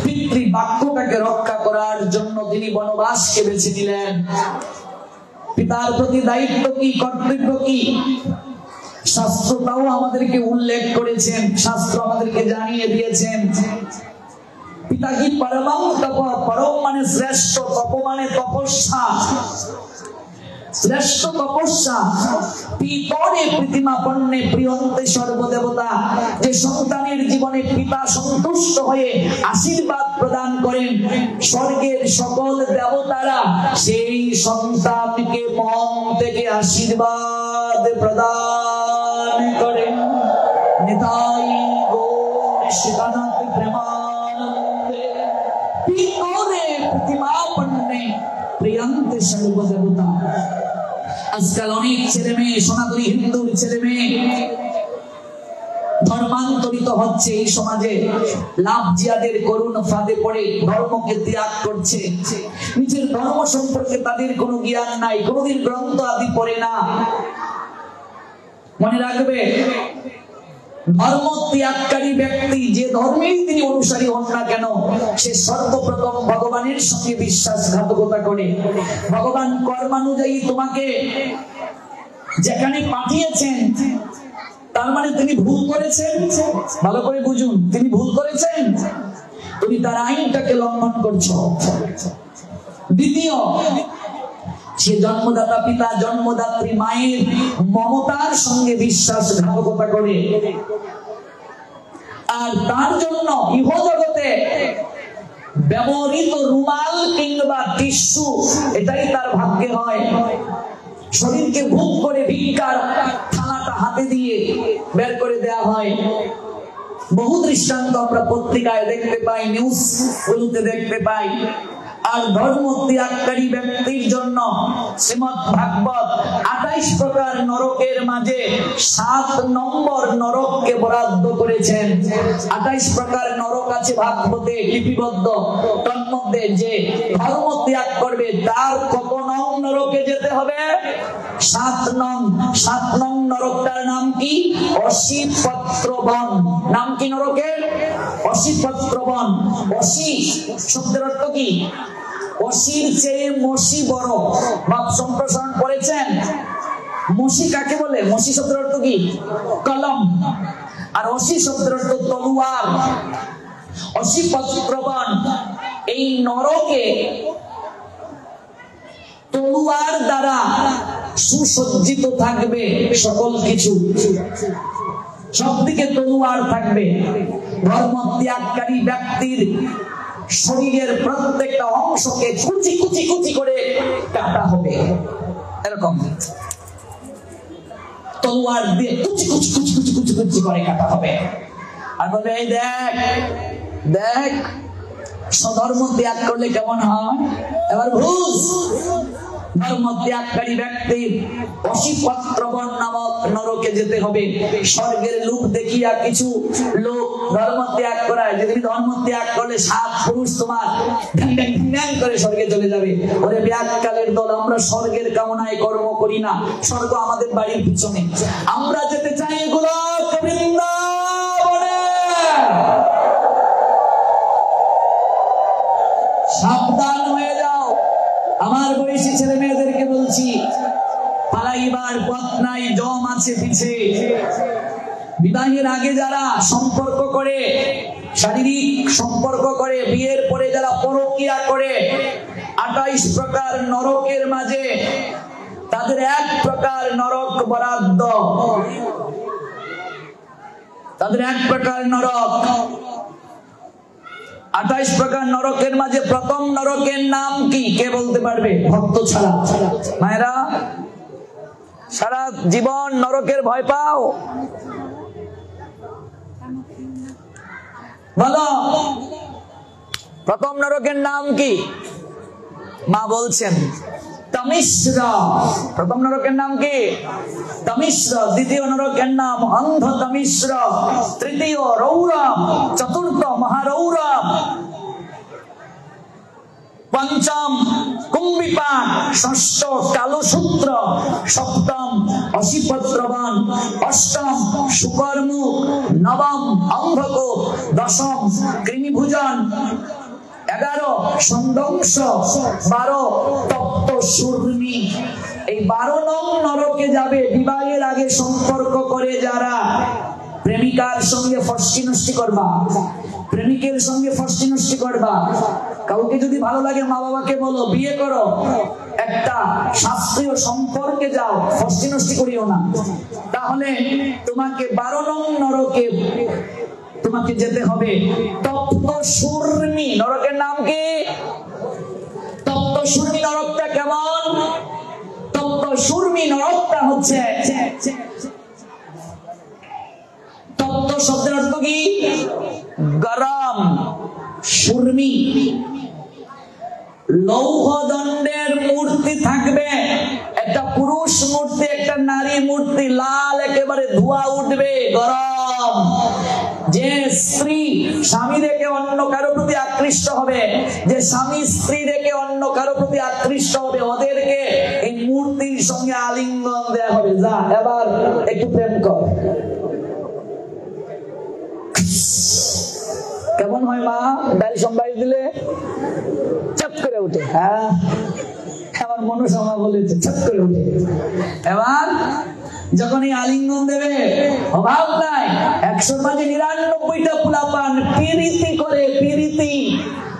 S1: পিতৃবাক্যটাকে রক্ষা করার জন্য তিনি বনবাসকে বেছে নিলেন। পিতার প্রতি দায়িত্ব কি, কর্তব্য কি, শাস্ত্রটাও আমাদেরকে উল্লেখ করেছেন, শাস্ত্র আমাদেরকে জানিয়ে দিয়েছেন। পিতা কি পরমং তপ, পরম মানে শ্রেষ্ঠ, তপ মানে তপস্যা, শ্রেষ্ঠ তপস্যা। পিতরে প্রীতিমাপন্নে প্রিয়ন্তে সর্বদেবতা। যে সন্তানের জীবনে পিতা সন্তুষ্ট হয়ে আশীর্বাদ প্রদান করেন স্বর্গের সকল দেবতারা সেই সন্তানকে মন থেকে আশীর্বাদ প্রদান করেন। নিতাই গৌর শিবানাথ প্রেমানন্দে পিতরে প্রীতিমাপন্নে প্রিয়ন্তে সর্বদেবতা। আজকাল অনেক ছেলে মেয়ে, সনাতনী হিন্দুর ছেলে মেয়ে ধর্মান্তরিত হচ্ছে এই সমাজে। লাভ জিয়াদের করুণ ফাঁদে পড়ে ধর্মকে ত্যাগ করছে। নিজের ধর্ম সম্পর্কে তাদের কোনো জ্ঞান নাই, কোনোদিন গ্রন্থ আদি পড়ে না। মনে রাখবে, ধর্ম ত্যাগকারী ব্যক্তি যে ধর্মেই তিনি অনুসারী হন না কেন, সে সর্বপ্রথম ভগবানের সঙ্গে বিশ্বাসঘাতকতা করে। ভগবান কর্মানুযায়ী তোমাকে যেখানে পাঠিয়েছেন তার মানে তিনি ভুল করেছেন। ভালো করে বুঝুন, তিনি ভুল করেছেন, তুমি তার আইনটাকে লঙ্ঘন করছো। দ্বিতীয়, সে জন্মদাতা পিতা, জন্মদাত্রী মায়ের মমতার সঙ্গে বিশ্বাসঘাতকতা করে, আর তার জন্য ইহজগতে ব্যবহৃত রুমাল কিংবা টিস্যু এটাই তার ভাগ্যে হয়। শরীরকে ভোগ করে ভিক্ষার থালাটা হাতে দিয়ে বের করে দেয়া হয়। বহু দৃষ্টান্ত আমরা পত্রিকায় দেখতে পাই, নিউজ গুলোতে দেখতে পাই। আর ধর্ম ত্যাগকারী ব্যক্তির জন্য শ্রীমদ্ ভাগবত 28 প্রকার নরকের মাঝে 7 নম্বর নরককে বরাদ্দ করেছেন। 28 প্রকার নরক আছে ভাগবতে লিপিবদ্ধ। তার মধ্যে যে ধর্ম ত্যাগ করবে তার কত নং নরকে যেতে হবে? 7 নং। 7 নং নরকটার নাম কি? অসিপত্রবন। নাম কি নরকের? অসিপত্রবন। অসি শব্দের অর্থ কি? অসির চেয়ে মসি বড়। বাপ সম্প্রসারণ করেছেন। মসি কাকে বলে? মসি শব্দের অর্থ কি? কলম। আর অসি শব্দের অর্থ তলোয়ার। অসিপত্রবন, এই নরকে তলোয়ার দ্বারা সুসজ্জিত থাকবে সকল কিছু, সবদিকে তলোয়ার থাকবে। ধর্ম ত্যাগকারী ব্যক্তির শরীরের প্রত্যেকটা অংশকে কুচি কুচি কুচি করে কাটা হবে, এরকম তলোয়ার দিয়ে কুচি কুচি কুচি কুচি কুচি কুচি করে কাটা হবে। আর বলবে, এই দেখ দেখ স্বধর্ম ত্যাগ করলে কেমন হয়। এবার বুঝ, ধর্ম ত্যাগকারী ব্যক্তির অসিপত্রবন নামক নরকে যেতে হবে। স্বর্গের লোক দেখিয়া কিছু লোক ধর্ম ত্যাগ করায় যে তুমি ধর্ম ত্যাগ করলে 7 পুরুষ তোমার ঢ্যাং ঢ্যাং ঢ্যাং করে স্বর্গে চলে যাবে। ওরে ব্যাককালের দল, আমরা স্বর্গের কামনায় কর্ম করি না, স্বর্গ আমাদের বাড়ির পিছনে। আমরা যেতে চাই এগুলো বৃন্দাবনে। সাবধান হয়ে যাও। আমার বয়সী ছেলে মেয়েদেরকে বলছি, পালাইবার পথ নাই, জম আছে পিছে। বিবাহের আগে যারা সম্পর্ক করে, শারীরিক সম্পর্ক করে, বিয়ের পরে যারা পরকীয়া করে, 28 প্রকার নরকের মাঝে তাদের 1 প্রকার নরক বরাদ্দ। তাদের 1 প্রকার নরক। 28 প্রকার নরকের মাঝে প্রথম নরকের নাম কি? কে বলতে পারবে? ভক্ত ছাড়া। মায়েরা, সারা জীবন নরকের ভয় পাও? বলো, প্রথম নরকের নাম কি? মা বলছেন তামিশ্রা। প্রথম নরকের নাম কি? তামিশ্রা। দ্বিতীয় নরকের নাম অন্ধ তামিশ্রা। তৃতীয় রৌরম। চতুর্থ মহারৌরম। পঞ্চম কুম্ভিপাক। ষষ্ঠ কালসূত্র। সপ্তম অশিপত্রবান। অষ্টম শুকরমুখ। নবম অন্ধকূপ। দশম কৃমিভোজন। 11 সন্দংশ। 12 তপ্ত শূর্ণী। এই 12 নং নরকে যাবে বিবাহের আগে সম্পর্ক করে যারা। প্রেমিকার সঙ্গে ফষ্টি নষ্টি করবা, প্রেমিকের সঙ্গে ফষ্টি নষ্টি করবা। কাউকে যদি ভালো লাগে মা বাবাকে বলো বিয়ে করো, একটা শাস্ত্রীয় সম্পর্কে যাও, ফষ্টি নষ্টি করিও না। তাহলে তোমাকে 12 নং নরকে তোমাকে যেতে হবে। তপ্ত শূর্ণী নরকের নাম কি? তপ্ত শূর্ণী নরকটা কেমন? তপ্ত শূর্ণী নরকটা হচ্ছে, তপ্ত শব্দের অর্থ কি? গরম। শূর্ণী লৌহ দণ্ডের মূর্তি থাকবে, একটা পুরুষ মূর্তি একটা নারী মূর্তি, লাল একেবারে ধোঁয়া উঠবে, গরম। যে স্ত্রী স্বামী দেখে অন্য কারো প্রতি আকৃষ্ট হবে, যে স্বামী স্ত্রী দেখে অন্য কারো প্রতি আকৃষ্ট হবে, ওদেরকে এই মূর্তির সঙ্গে আলিঙ্গন দেয়া হবে। যা এবার একটু প্রেম কর। কেমন হয় মা? ডাল সম্বাই দিলে চট করে উঠে। হ্যাঁ, আমার মনসমা বলেছে চট করে উঠে। এবার যখন এই আলিঙ্গন দেবে, অভাব নাই, 100 মাঝে 99টা পোলাপান পিরিতি করে, পিরিতি।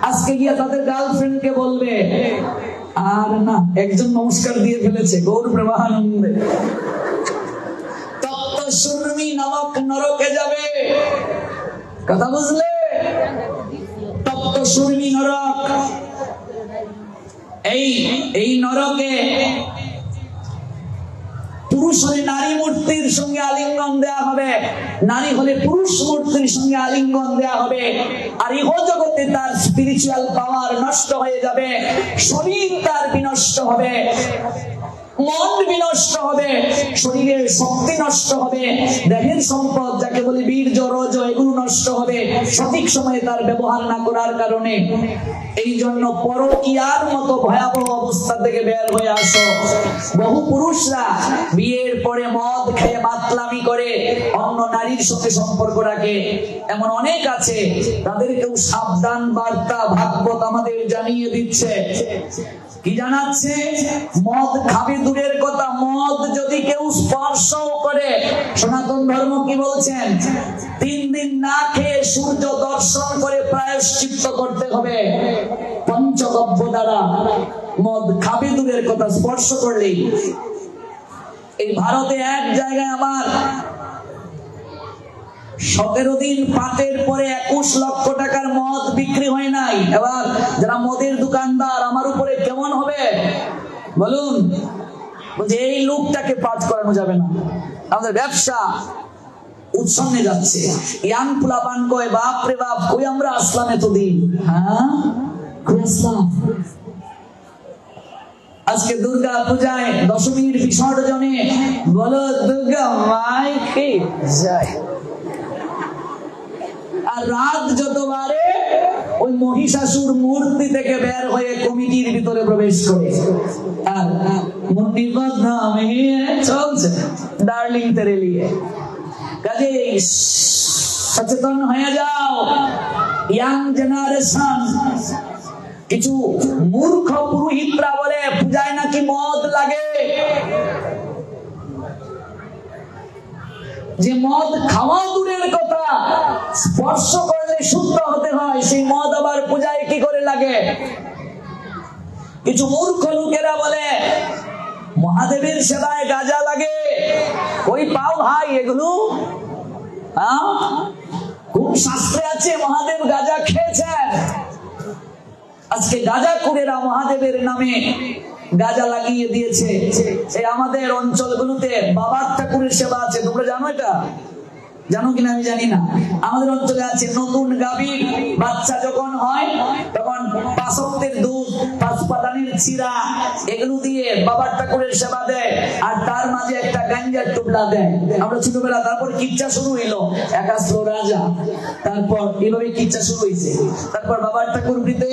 S1: আজকে গিয়া তাদের গার্লফ্রেন্ডকে বলবে, আর না, একজন নমস্কার দিয়ে ফেলেছে, গৌর প্রেমানন্দে। তপ্ত শূর্ণী নামক নরকে যাবে। কথা বুঝলে? তপ্ত শূর্ণী নরক। এই নরকে পুরুষ হলে নারী মূর্তির সঙ্গে আলিঙ্গন দেয়া হবে, নারী হলে পুরুষ মূর্তির সঙ্গে আলিঙ্গন দেয়া হবে। আর ইহ জগতে তার স্পিরিচুয়াল পাওয়ার নষ্ট হয়ে যাবে, শরীর তার বিনষ্ট হবে, মন বিনষ্ট হবে, শরীরের শক্তি নষ্ট হবে, দেহের সম্পদ যাকে বলে বীর্য রজ এগুলো নষ্ট হবে সঠিক সময়ে তার ব্যবহার না করার কারণে। এই জন্য পরকীয়ার মতো ভয়াবহ অবস্থা থেকে বের হয়ে আসো। বহু পুরুষরা বিয়ের পরে মদ খেয়ে মাতলামি করে অন্য নারীর সঙ্গে সম্পর্ক রাখে, এমন অনেক আছে। তাদেরকেও সাবধান বার্তা ভাগবত আমাদের জানিয়ে দিচ্ছে। কি জানাচ্ছে? মদ খাবে দূরের কথা, মদ যদি কেউ স্পর্শ করে, সনাতন ধর্ম কি বলছেন? 3 দিন না খেয়ে সূর্য দর্শন করে প্রায়শ্চিত্ত করতে হবে পঞ্চগব্য দ্বারা। মদ খাবে দূরের কথা, স্পর্শ করলেই। এই ভারতে এক জায়গায় আমার 17 দিন পাটের পরে 21 লক্ষ টাকার মদ বিক্রি হয় নাই। এবার যারা মদের দোকানদার আমার উপরে কেমন হবে বলুন? বলছে এই লোকটাকে পাঠ করানো যাবে না, আমাদের ব্যবসা উৎসন্নে যাচ্ছে। ইয়াং পুলাপান কয়, বাপ রে বাপ, কই আমরা আসলাম এতদিন? হ্যাঁ, কই আসলাম? আজকে দুর্গা পূজায় দশমীর বিসর্জনে বলো দুর্গা মাইকে যায়। আর রাত যত বারে ওই মহিষাসুর মূর্তি থেকে বের হয়ে কমিটির ভিতরে প্রবেশ করে। আর মুন্নি বদনামে চলছে ডার্লিং তেরে লিয়ে। কাজে সচেতন হয়ে যাও ইয়াং জেনারেশন। কিছু মূর্খ পুরোহিতরা বলে পূজায় নাকি মদ লাগে, যে মদ খাওয়া দূরের কথা, স্পর্শ করলে শুদ্ধ হতে হয়, সেই মদ আবার পূজায় কি করে লাগে? কিছু মূর্খ লোকেরা বলে মহাদেবের সেবায় গাঁজা লাগে। কই পাও ভাই এগুলো? খুব শাস্ত্রে আছে মহাদেব গাঁজা খেয়েছেন। আজকে গাঁজা কুড়েরা মহাদেবের নামে গাঁজা লাগিয়ে দিয়েছে। এই আমাদের অঞ্চলগুলোতে বাবার ঠাকুরের সেবা আছে, তোমরা জানো এটা? জানো কিনা আমি জানি না। আমাদের অঞ্চলে আছে, নতুন গাভীর বাচ্চা যখন হয় তখন 5 ওয়াক্তের দুধ পাঁচপাদানির চিরা এগুলো দিয়ে বাবার ঠাকুরের সেবা দেয়, আর তার মাঝে একটা গাঞ্জার টুকলা দেয়। আমরা ছোটবেলা, তারপর কিচ্ছা শুরু হইলো, এক আসলো রাজা, তারপর এইভাবে কিচ্ছা শুরু হয়েছে। তারপর বাবার ঠাকুর বৃতে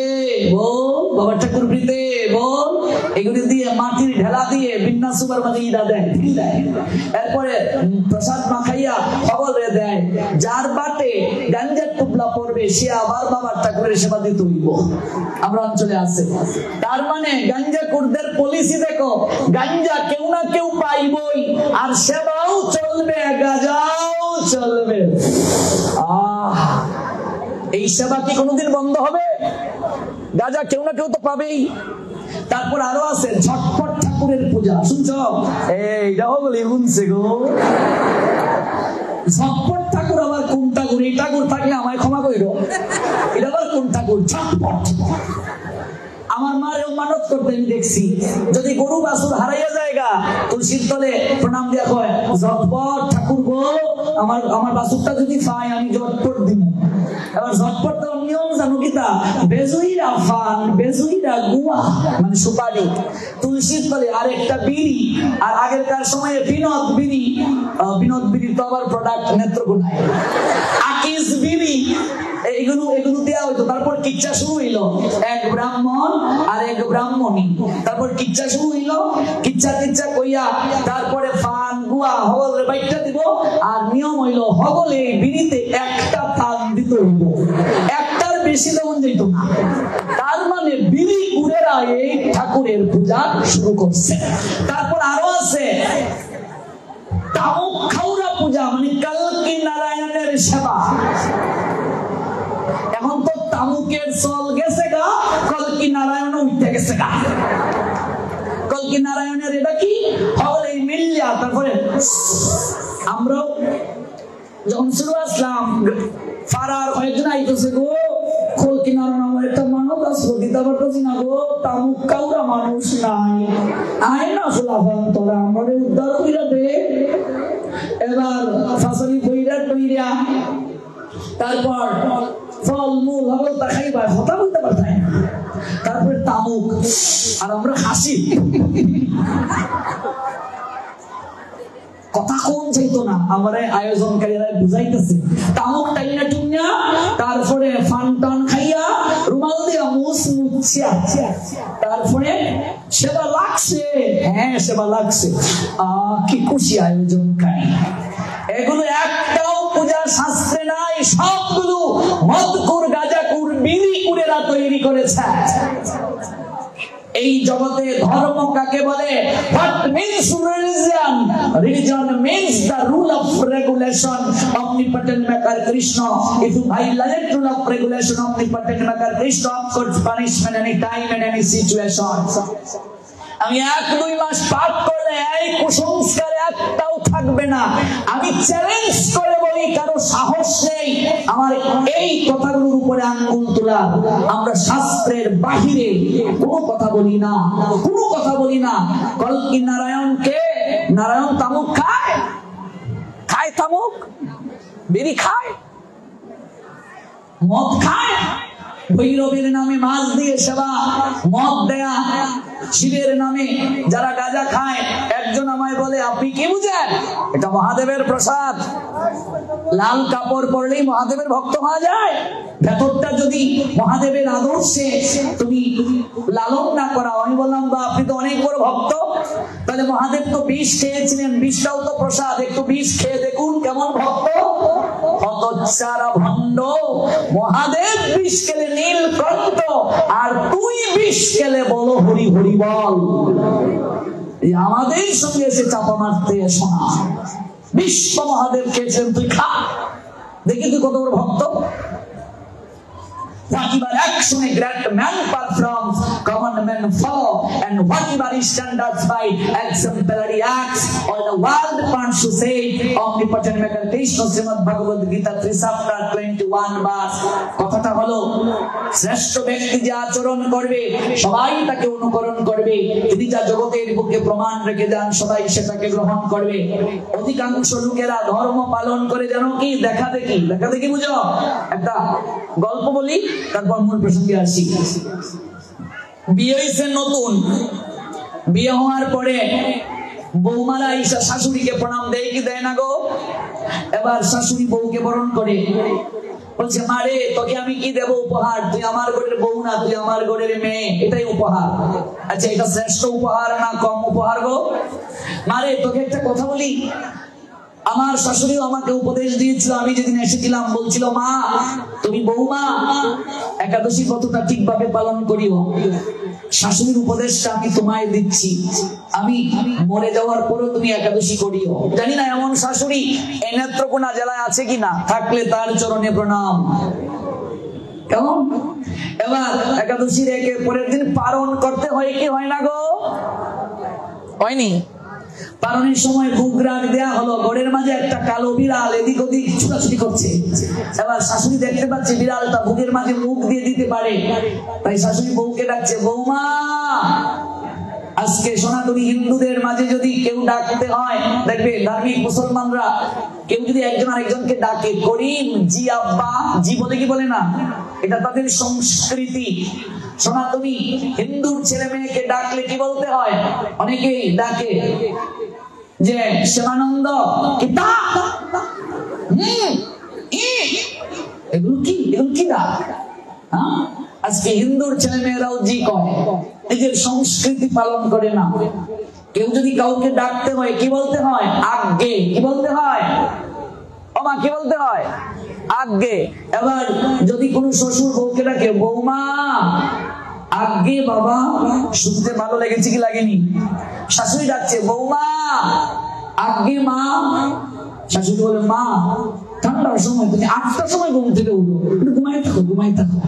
S1: বল, বাবার ঠাকুর বৃতে বল, এগুলি দিয়ে মাটির ঢেলা দিয়ে বিন্যাসুবার মাঝে ইটা দেয়। এরপরে প্রসাদ মাখাইয়া খবরে দেয়, যার বাটে গাঞ্জার টুকলা পড়বে সে আবার বাবার ঠাকুরের সেবা দিতে হইব। আমরা অঞ্চলে আছে। তার মানে গাঞ্জা কুরদের পলিসি দেখো, গাঞ্জা কেউ না কেউ পাইবই, আর সেবাও চলবে, গাজাও চলবে। এই সেবা কি কোনোদিন বন্ধ হবে? গাজা কেউ না কেউ তো পাবেই। তারপর আরো আছে ঝটপট ঠাকুরের পূজা, শুনছ? এইটাও বলি শুনছে গো। ঝটপট ঠাকুর আবার কোন ঠাকুর? এই ঠাকুর থাকলে আমায় ক্ষমা কইর, এটা আবার কোন ঠাকুর? ঝটপট। আমার মারেও মানত করতে আমি দেখছি, যদি গরু বাছুর হারাইয়া জায়গা তুলসীর তলে প্রণাম দিয়া কয়, ঝটপট ঠাকুর গো, আমার বাছুরটা যদি পাই আমি ঝটপট দিব। এবার ঝটপট তো নিয়ম জানো কিতা? বেজুইরা ফান, বেজুইরা গুয়া মানে সুপারি, তুলসীর তলে আর একটা বিড়ি, আর আগেরকার সময়ে বিনোদ বিড়ি, বিনোদ বিড়ি তো আবার প্রোডাক্ট নেত্রকোনায়, আকিস বিড়ি, এগুলো দেওয়া হইতো। তারপর কিচ্ছা শুরু হইলো, এক ব্রাহ্মণ আর এক ব্রাহ্মণী। তারপর কিচ্ছা শুরু হইলো, কিচ্ছা কইয়া তারপরে ফান গুয়া হগলের বাইকটা দিব, আর নিয়ম হইলো হগলে বিড়িতে একটা ফান দিতে হইব, একটার বেশি দেওয়া যেত না। তার মানে বিড়ি কুড়েরা এই ঠাকুরের পূজা শুরু করছে। তারপর আরো আছে তামুক খাউরা পূজা, মানে কালকি নারায়ণের সেবা। এখন তো তামুকের চল গেছে গা, কলকি নারায়ণ উঠে গেছে গা। কলকি নারায়ণের এটা কি হলে মিল্লা। তারপরে আমরাও যখন শুরু আসলাম, ফারার কয়েকজন আইতেছে গো, কলকি নারায়ণ আমার একটা মানব আসলো, দিতে পারতেছি না গো, তামুক কাউরা মানুষ নাই, আয় না ফুলাফান তোরা আমাদের উদ্ধার কইরা দে। এবার ফাসালি বইরা টইরা তারপর ফল মূল হলো তা খাইবা, হতা বলতে পারতাই না। তারপরে তামুক, আর আমরা হাসি, কথা কোন চাইতো না। আমার আয়োজনকারীরা বুঝাইতেছে তামুক টাইনা টুইনা, তারপরে ফান টান খাইয়া রুমাল দিয়া মুছ মুছিয়া, তারপরে সেবা লাগছে। হ্যাঁ সেবা লাগছে, কি খুশি আয়োজনকারী। এগুলো একটাও পূজা শাস্ত্রে নাই, সবগুলো মদকুর গাজাকুর বিড়ি কুরেরা তৈরি করেছে। এই জগতে ধর্ম কাকে বলে? What means religion? Religion means the rule of regulation. Omnipotent maker Krishna. If you violate rule of regulation, omnipotent maker Krishna could punishment any time and any situation. আমি 1-2 মাস পাপ করলে এই কুসংস্কার একটাও থাকবে না। আমি চ্যালেঞ্জ করে বলি, কারো সাহস নেই আমার এই কথাগুলোর উপরে আঙ্গুল তোলা। আমরা শাস্ত্রের বাহিরে কোনো কথা বলি না, কোনো কথা বলি না। কলকি নারায়ণকে, নারায়ণ তামুক খায়, খায় তামুক, বিড়ি খায়, মদ খায়, ভৈরবের নামে মাছ দিয়ে সেবা, মদ দেয়া, শিবের নামে যারা গাঁজা খায়। একজন আমায় বলে, আপনি কি বুঝেন? এটা মহাদেবের প্রসাদ, লাল কাপড় পরলেই মহাদেবের ভক্ত হওয়া যায়? ভেতরটা যদি মহাদেবের আদর্শে তুমি লালন না করা। আমি বললাম, বা আপনি তো অনেক বড় ভক্ত, তাহলে মহাদেব তো বিষ খেয়েছিলেন, বিষটাও তো প্রসাদ, একটু বিষ খেয়ে দেখুন কেমন ভক্ত। হতচ্ছাড়া ভণ্ড, মহাদেব বিষ খেলে নীলকণ্ঠ, আর তুই বিষ খেলে বলো হরি হরি বল। আমাদের সঙ্গে এসে চাপা মারতে এসো না। বিশ্ব মহাদেব খেয়েছেন, তুই খা, দেখি তুই কত বড় ভক্ত। Whatever action a great man performs, common men follow, and whatever is standards by exemplary acts, all the world wants to say, omnipotent maker Krishna, Srimad Bhagavad Gita 3 chapter 21 verse. কথাটা হলো, শ্রেষ্ঠ ব্যক্তি যে আচরণ করবে সবাই তাকে অনুকরণ করবে। তিনি যা জগতের বুকে প্রমাণ রেখে যান সবাই সেটাকে গ্রহণ করবে। অধিকাংশ লোকেরা ধর্ম পালন করে যেন কি দেখা দেখি বুঝো। একটা গল্প বলি, তারপর মূল প্রসঙ্গে আসি। বিয়ে হয়েছে নতুন, বিয়ে হওয়ার পরে বৌমারা ঈশা শাশুড়িকে প্রণাম দেয় কি দেয় না গো? এবার শাশুড়ি বউকে বরণ করে বলছে, মারে তোকে আমি কি দেব উপহার? তুই আমার ঘরের বউ না, তুই আমার ঘরের মেয়ে, এটাই উপহার। আচ্ছা, এটা শ্রেষ্ঠ উপহার না কম উপহার গো? মারে তোকে একটা কথা বলি, আমার শাশুড়িও আমাকে উপদেশ দিয়েছিল, আমি যেদিন এসেছিলাম বলছিল, মা তুমি বৌমা, একাদশী ব্রতটা ঠিকভাবে পালন করিও। শাশুড়ির উপদেশটা আমি তোমায় দিচ্ছি, আমি মরে যাওয়ার পরেও তুমি একাদশী করিও। জানি না এমন শাশুড়ি এই নেত্রকোনা জেলায় আছে কিনা, থাকলে তার চরণে প্রণাম। কেমন? এবার একাদশী রেখে পরের দিন পালন করতে হয় কি হয় না গো? হয়নি? পালনের সময় ভোগ রাগ দেয়া হলো, ঘরের মাঝে একটা কালো বিড়াল এদিক ওদিক ছুটাছুটি করছে। এবার শাশুড়ি দেখতে পাচ্ছে বিড়ালটা ভোগের মাঝে মুখ দিয়ে দিতে পারে, তাই শাশুড়ি বউকে ডাকছে, বৌমা আজকে সনাতনী হিন্দুদের মাঝে যদি কেউ ডাকতে হয়, দেখবে ধার্মিক মুসলমানরা কেউ যদি একজন আরেকজনকে ডাকে করিম জি আব্বা, জি বলে কি বলে না, এটা তাদের সংস্কৃতি। সনাতনী হিন্দুর ছেলে মেয়েকে ডাকলে কি বলতে হয়? অনেকেই ডাকে যে শ্যামানন্দ, এগুলো কি ডাক? আজকে হিন্দুর ছেলে মেয়েরাও জি কয়, নিজের সংস্কৃতি পালন করে না। কেউ যদি কাউকে ডাকতে হয় কি বলতে হয়? আজ্ঞে। কি বলতে হয়? ওমা কি বলতে হয়? আজ্ঞে। এবার যদি কোনো শ্বশুর বউকে ডাকে, বৌমা আজ্ঞে বাবা, শুনতে ভালো লেগেছে কি লাগেনি? শাশুড়ি ডাকছে, বৌমা আজ্ঞে মা। শাশুড়ি বলে, মা ঠান্ডার সময় তুমি 8টার সময় ঘুম থেকে উঠো, একটু ঘুমাই থাকো।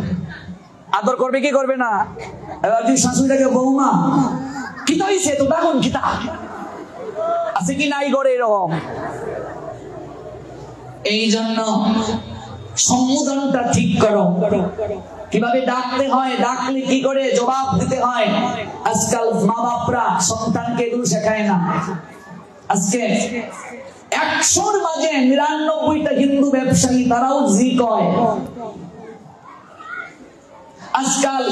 S1: আদর করবে কি করবে না? এবার যদি শাশুড়িটাকে, বৌমা কিতা হইছে তো ডাকুন, কিতা আছে কি নাই করে এরকম? এই জন্য সম্বোধনটা ঠিক করো, কিভাবে ডাকতে হয়, ডাকলে কি করে জবাব দিতে হয়। আজকাল মা বাপরা সন্তানকে এগুলো শেখায় না। আজকে 100-র মাঝে 99টা হিন্দু ব্যবসায়ী তারাও জি কয়। আজকাল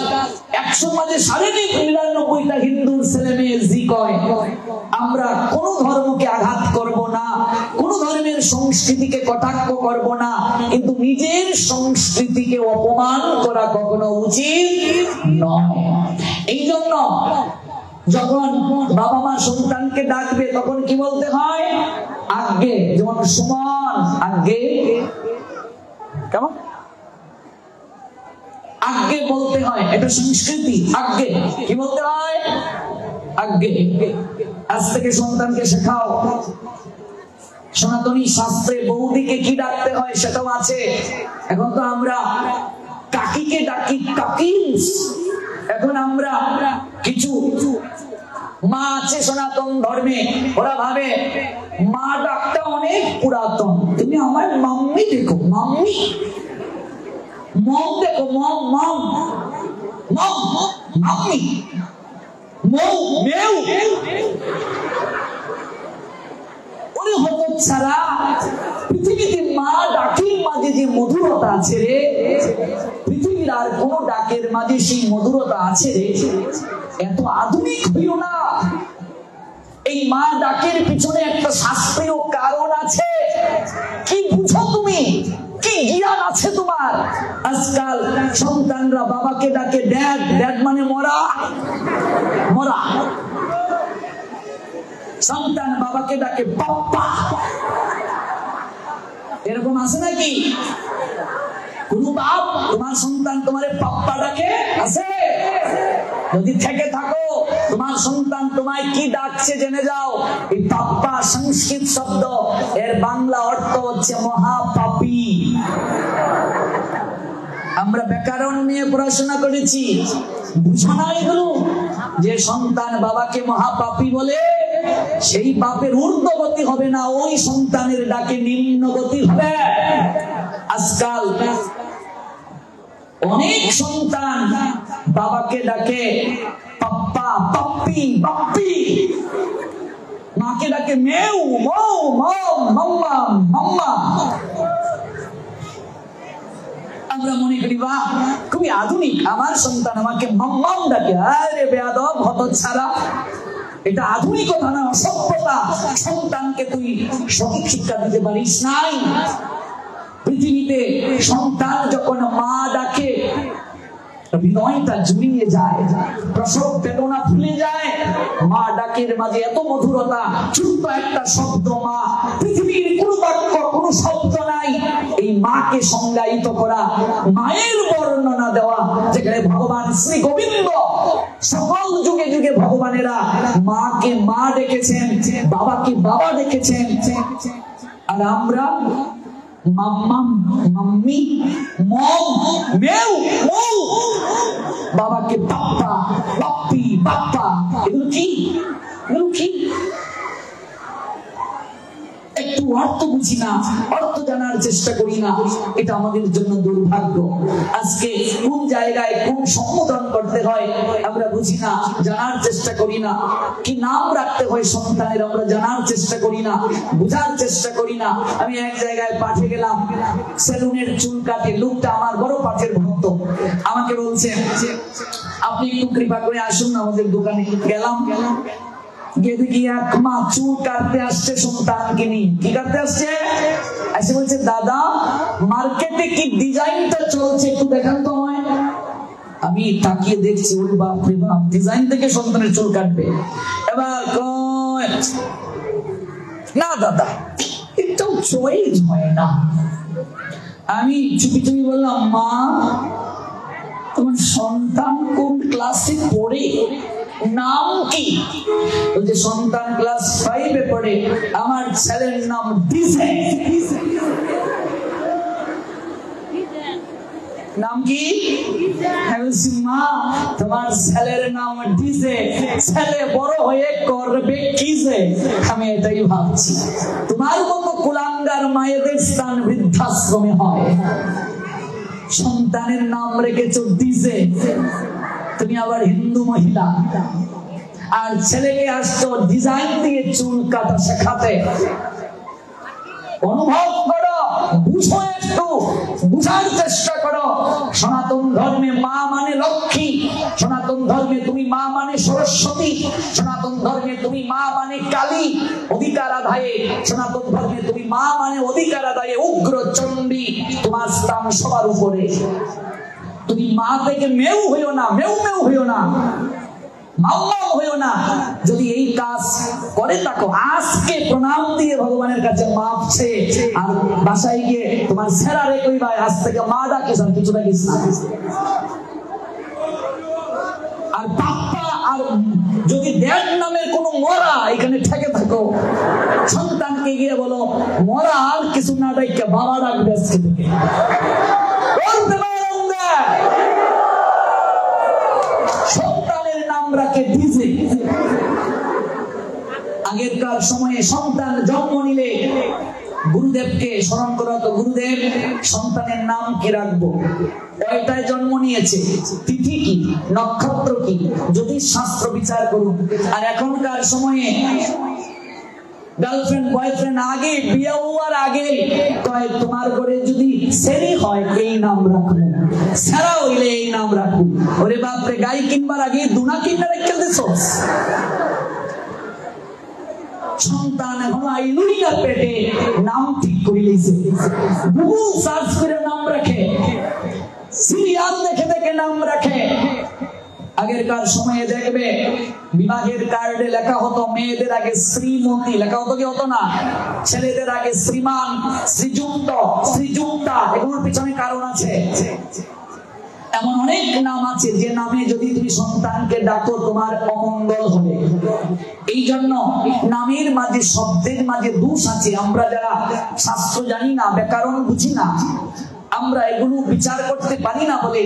S1: 100-র মাঝে 99.5টা হিন্দুর ছেলে মেয়ে জি কয়। আমরা কোন ধর্মকে আঘাত করব না, কোন ধর্মের সংস্কৃতিকে কটাক্ষ করব না, কিন্তু নিজের সংস্কৃতিকে অপমান করা কখনো উচিত নয়। এই জন্য যখন বাবা মা সন্তানকে ডাকবে তখন কি বলতে হয়? আজ্ঞে। যেমন সুমন আজ্ঞে, কেমন আজ্ঞে বলতে হয়, এটা সংস্কৃতি। আজ্ঞে কি বলতে হয়? আজ্ঞে। আজ থেকে সন্তানকে শেখাও। সনাতনী শাস্ত্রে বৌদিকে কি ডাকতে হয় সেটাও আছে। এখন তো আমরা কাকিকে ডাকি কাকি। এখন আমরা কিছু মা আছে সনাতন ধর্মে, ওরা ভাবে মা ডাকটা অনেক পুরাতন। তুমি আমার মাম্মি দেখো, মাম্মি, মম দেখো, মম মম মম মাম্মি, মৌ মেউ। ওরে হতচ্ছাড়া, পৃথিবীতে মা ডাকের মাঝে যে মধুরতা আছে রে, পৃথিবীর আর কোন ডাকের মাঝে সেই মধুরতা আছে রে। এত আধুনিক হইও না। এই মা ডাকের পিছনে একটা শাস্ত্রীয় কারণ আছে। কি বুঝো তুমি? কি জ্ঞান আছে তোমার? আজকাল সন্তানরা বাবাকে ডাকে ড্যাড, ড্যাড মানে মরা, মরা। সন্তান বাবাকে ডাকে পাপ্পা। এরকম আছে নাকি? কোন বাপ তোমার সন্তান তোমারে পাপ্পা ডাকে? আছে? যদি থেকে থাকো, তোমার সন্তান তোমায় কি ডাকছে জেনে যাও। এই পাপ্পা সংস্কৃত শব্দ, এর বাংলা অর্থ হচ্ছে মহাপাপী। আমরা ব্যাকরণ নিয়ে পড়াশোনা করেছি, বুঝো না এগুলো? যে সন্তান বাবাকে মহাপাপী বলে, সেই পাপের ঊর্ধ্বগতি হবে না, ওই সন্তানের ডাকে নিম্নগতি হবে। আজকাল অনেক সন্তান বাবাকে ডাকে পাপ্পা, পাপ্পি, পাপ্পি। মাকে ডাকে মেউ, মৌ, মম, মাম্মা, মাম্মা। আমরা মনে করি বাহ খুবই আধুনিক। আমার সন্তান আমাকে মাম্মাম ডাকে, আরে বেয়াদব হতচ্ছাড়া, এটা আধুনিকতা না, অসভ্যতা। সন্তানকে তুই সঠিক শিক্ষা দিতে পারিস নাই। পৃথিবীতে সন্তান যখন মা ডাকে হৃদয়টা জুড়িয়ে যায়, প্রসব বেদনা ভুলে যায়। মা ডাকের মাঝে এত মধুরতা, ছোট্ট একটা শব্দ মা, পৃথিবীর কোনো বাক্য কোনো শব্দ নাই এই মাকে সংজ্ঞায়িত করা, মায়ের বর্ণনা দেওয়া, যেখানে ভগবান শ্রী গোবিন্দ সকল যুগে যুগে ভগবানেরা মাকে মা ডেকেছেন, বাবাকে বাবা ডেকেছেন। আর আমরা মাম্মা, মাম্মি, মম, মেউ, মৌ, বাবাকে পাপ্পা, পাপ্পি, পাপ্পা। এগুলো কি? এগুলো কি? একটু অর্থ বুঝি না, অর্থ জানার চেষ্টা করি না, এটা আমাদের জন্য দুর্ভাগ্য। আজকে কোন জায়গায় কোন সম্বোধন করতে হয় আমরা বুঝি না, জানার চেষ্টা করি না। কি নাম রাখতে হয় সন্তানের আমরা জানার চেষ্টা করি না, বুঝার চেষ্টা করি না। আমি এক জায়গায় পাঠে গেলাম, সেলুনের চুল কাটে লোকটা আমার বড় পাঠের ভক্ত, আমাকে বলছে আপনি একটু কৃপা করে আসুন আমাদের দোকানে। গেলাম, গিয়ে দেখি এক মা চুল কাটতে আসছে সন্তানকে নিয়ে। কি কাটতে আসছে? এসে বলছে দাদা মার্কেটে কি ডিজাইনটা চলছে একটু দেখান তো আমায়। আমি তাকিয়ে দেখছি, ওরে বাপ রে বাপ, ডিজাইন থেকে সন্তানের চুল কাটবে। এবার না দাদা এটাও চয়েস হয় না। আমি চুপি চুপি বললাম মা তোমার সন্তান কোন ক্লাসে পড়ে, নাম কি? বলছে সন্তান ক্লাস 5-এ পড়ে, আমার ছেলের নাম ডিজে। নাম কি? মা তোমার ছেলের নাম ডিজে, ছেলে বড় হয়ে করবে কি যে? আমি এটাই ভাবছি, তোমার মতো কুলাঙ্গার মায়েদের স্থান বৃদ্ধাশ্রমে হয়। সন্তানের নাম রেখেছো ডিজে, তুমি আবার হিন্দু মহিলা, আর ছেলেকে আসছো ডিজাইন দিয়ে চুল কাটা শেখাতে। অনুভব করো, বুঝো, একটু বুঝার চেষ্টা করো। সনাতন ধর্মে মা মানে লক্ষ্মী, সনাতন ধর্মে তুমি মা মানে সরস্বতী, সনাতন ধর্মে তুমি মা মানে কালী অধিকার আদায়ে, সনাতন ধর্মে তুমি মা মানে অধিকার আদায়ে উগ্র চণ্ডী, তোমার স্থান সবার উপরে। তুমি মা থেকে মেউ হইও না, মেউ মেউ হইও না, মাম্মা হইও না। যদি এই কাজ করে থাকো আজকে প্রণাম দিয়ে ভগবানের কাছে মাপ চেয়ে, আর বাসায় গিয়ে তোমার সেরা রে কইবা আজ থেকে মা ডাকিস আর কিছু ডাকিস না। আর পাপ্পা আর যদি ড্যাড নামের কোন মরা এখানে থেকে থাকো, সন্তানকে গিয়ে বলো মরা আর কিছু না ডাইকে বাবা ডাকবে আজকে থেকে। সন্তানের নাম রাখে ডিজে। আগেরকার সময়ে সন্তান জন্ম নিলে গুরুদেবকে স্মরণ করা হতো, গুরুদেব সন্তানের নাম কি রাখবো, কয়টায় জন্ম নিয়েছে, তিথি কি, নক্ষত্র কি, যদি শাস্ত্র বিচার করুন। আর এখনকার সময়ে গার্লফ্রেন্ড বয়ফ্রেন্ড আগে বিয়ে হওয়ার আগে কয় তোমার ঘরে যদি সেরি হয় এই নাম রাখবো, সেরা হইলে এই নাম রাখবো। ওরে বাপরে, গাই কিনবার আগে দুনা কিনতে রেখে দিছো। সন্তান এখন আইলুই না পেটে, নাম ঠিক করে লইছে, গুগল সার্চ করে নাম রাখে, সিরিয়াল দেখে দেখে নাম রাখে। আগেরকার সময়ে দেখবে বিবাহের কার্ডে লেখা হতো মেয়েদের আগে শ্রীমতী লেখা হতো, কি হতো না? ছেলেদের আগে শ্রীমান, শ্রীযুক্ত, শ্রীযুক্তা। এগুলোর পিছনে কারণ আছে। এমন অনেক নাম আছে যে নামে যদি তুমি সন্তানকে ডাকো তোমার অমঙ্গল হবে। এই জন্য নামের মাঝে, শব্দের মাঝে দোষ আছে। আমরা যারা শাস্ত্র জানি না, ব্যাকরণ বুঝি না, আমরা এগুলো বিচার করতে পারি না বলে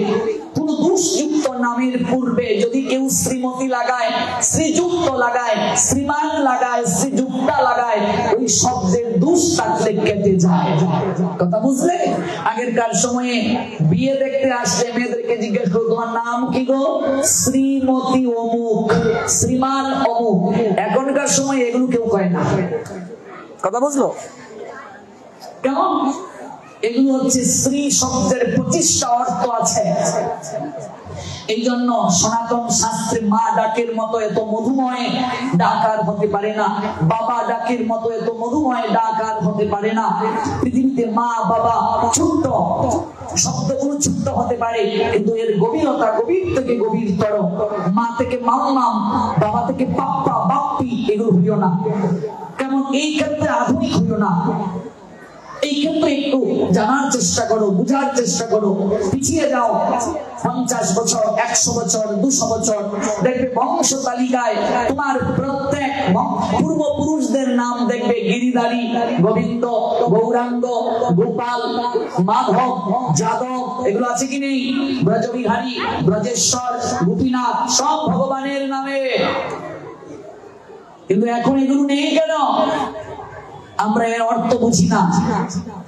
S1: কোন দোষযুক্ত নামের পূর্বে যদি কেউ শ্রীমতী লাগায়, শ্রীযুক্ত লাগায়, শ্রীমান লাগায়, শ্রীযুক্তা লাগায়, ওই শব্দের দোষ থাকলে কেটে যায়। কথা বুঝলে? আগেরকার সময়ে বিয়ে দেখতে আসলে মেয়েদেরকে জিজ্ঞেস করো তোমার নাম কি গো? শ্রীমতী অমুক, শ্রীমান অমুক। এখনকার সময় এগুলো কেউ কয় না। কথা বুঝলো? কেমন এগুলো হচ্ছে শ্রী শব্দের 25টা অর্থ আছে। এই জন্য সনাতন শাস্ত্রে মা ডাকের মতো এত মধুময় ডাক আর হতে পারে না, বাবা ডাকের মতো এত মধুময় ডাক আর হতে পারে না। পৃথিবীতে মা বাবা ছোট্ট শব্দগুলো ছোট্ট হতে পারে, কিন্তু এর গভীরতা গভীর থেকে গভীরতর। মা থেকে মাম্মাম, বাবা থেকে পাপ্পা বাপ্পি, এগুলো হইও না। কেমন এই ক্ষেত্রে আধুনিক হইও না, এই ক্ষেত্রে একটু জানার চেষ্টা করো, বুঝার চেষ্টা করো। পিছিয়ে যাও 50 বছর, 100 বছর, 200 বছর, দেখবে বংশ তালিকায় তোমার প্রত্যেক পূর্বপুরুষদের নাম দেখবে গিরিধারী, গোবিন্দ, গৌরাঙ্গ, গোপাল, মাধব, যাদব, এগুলো আছে কি নেই? ব্রজবিহারী, ব্রজেশ্বর, গোপীনাথ, সব ভগবানের নামে। কিন্তু এখন এগুলো নেই কেন? আমরা এর অর্থ বুঝি না।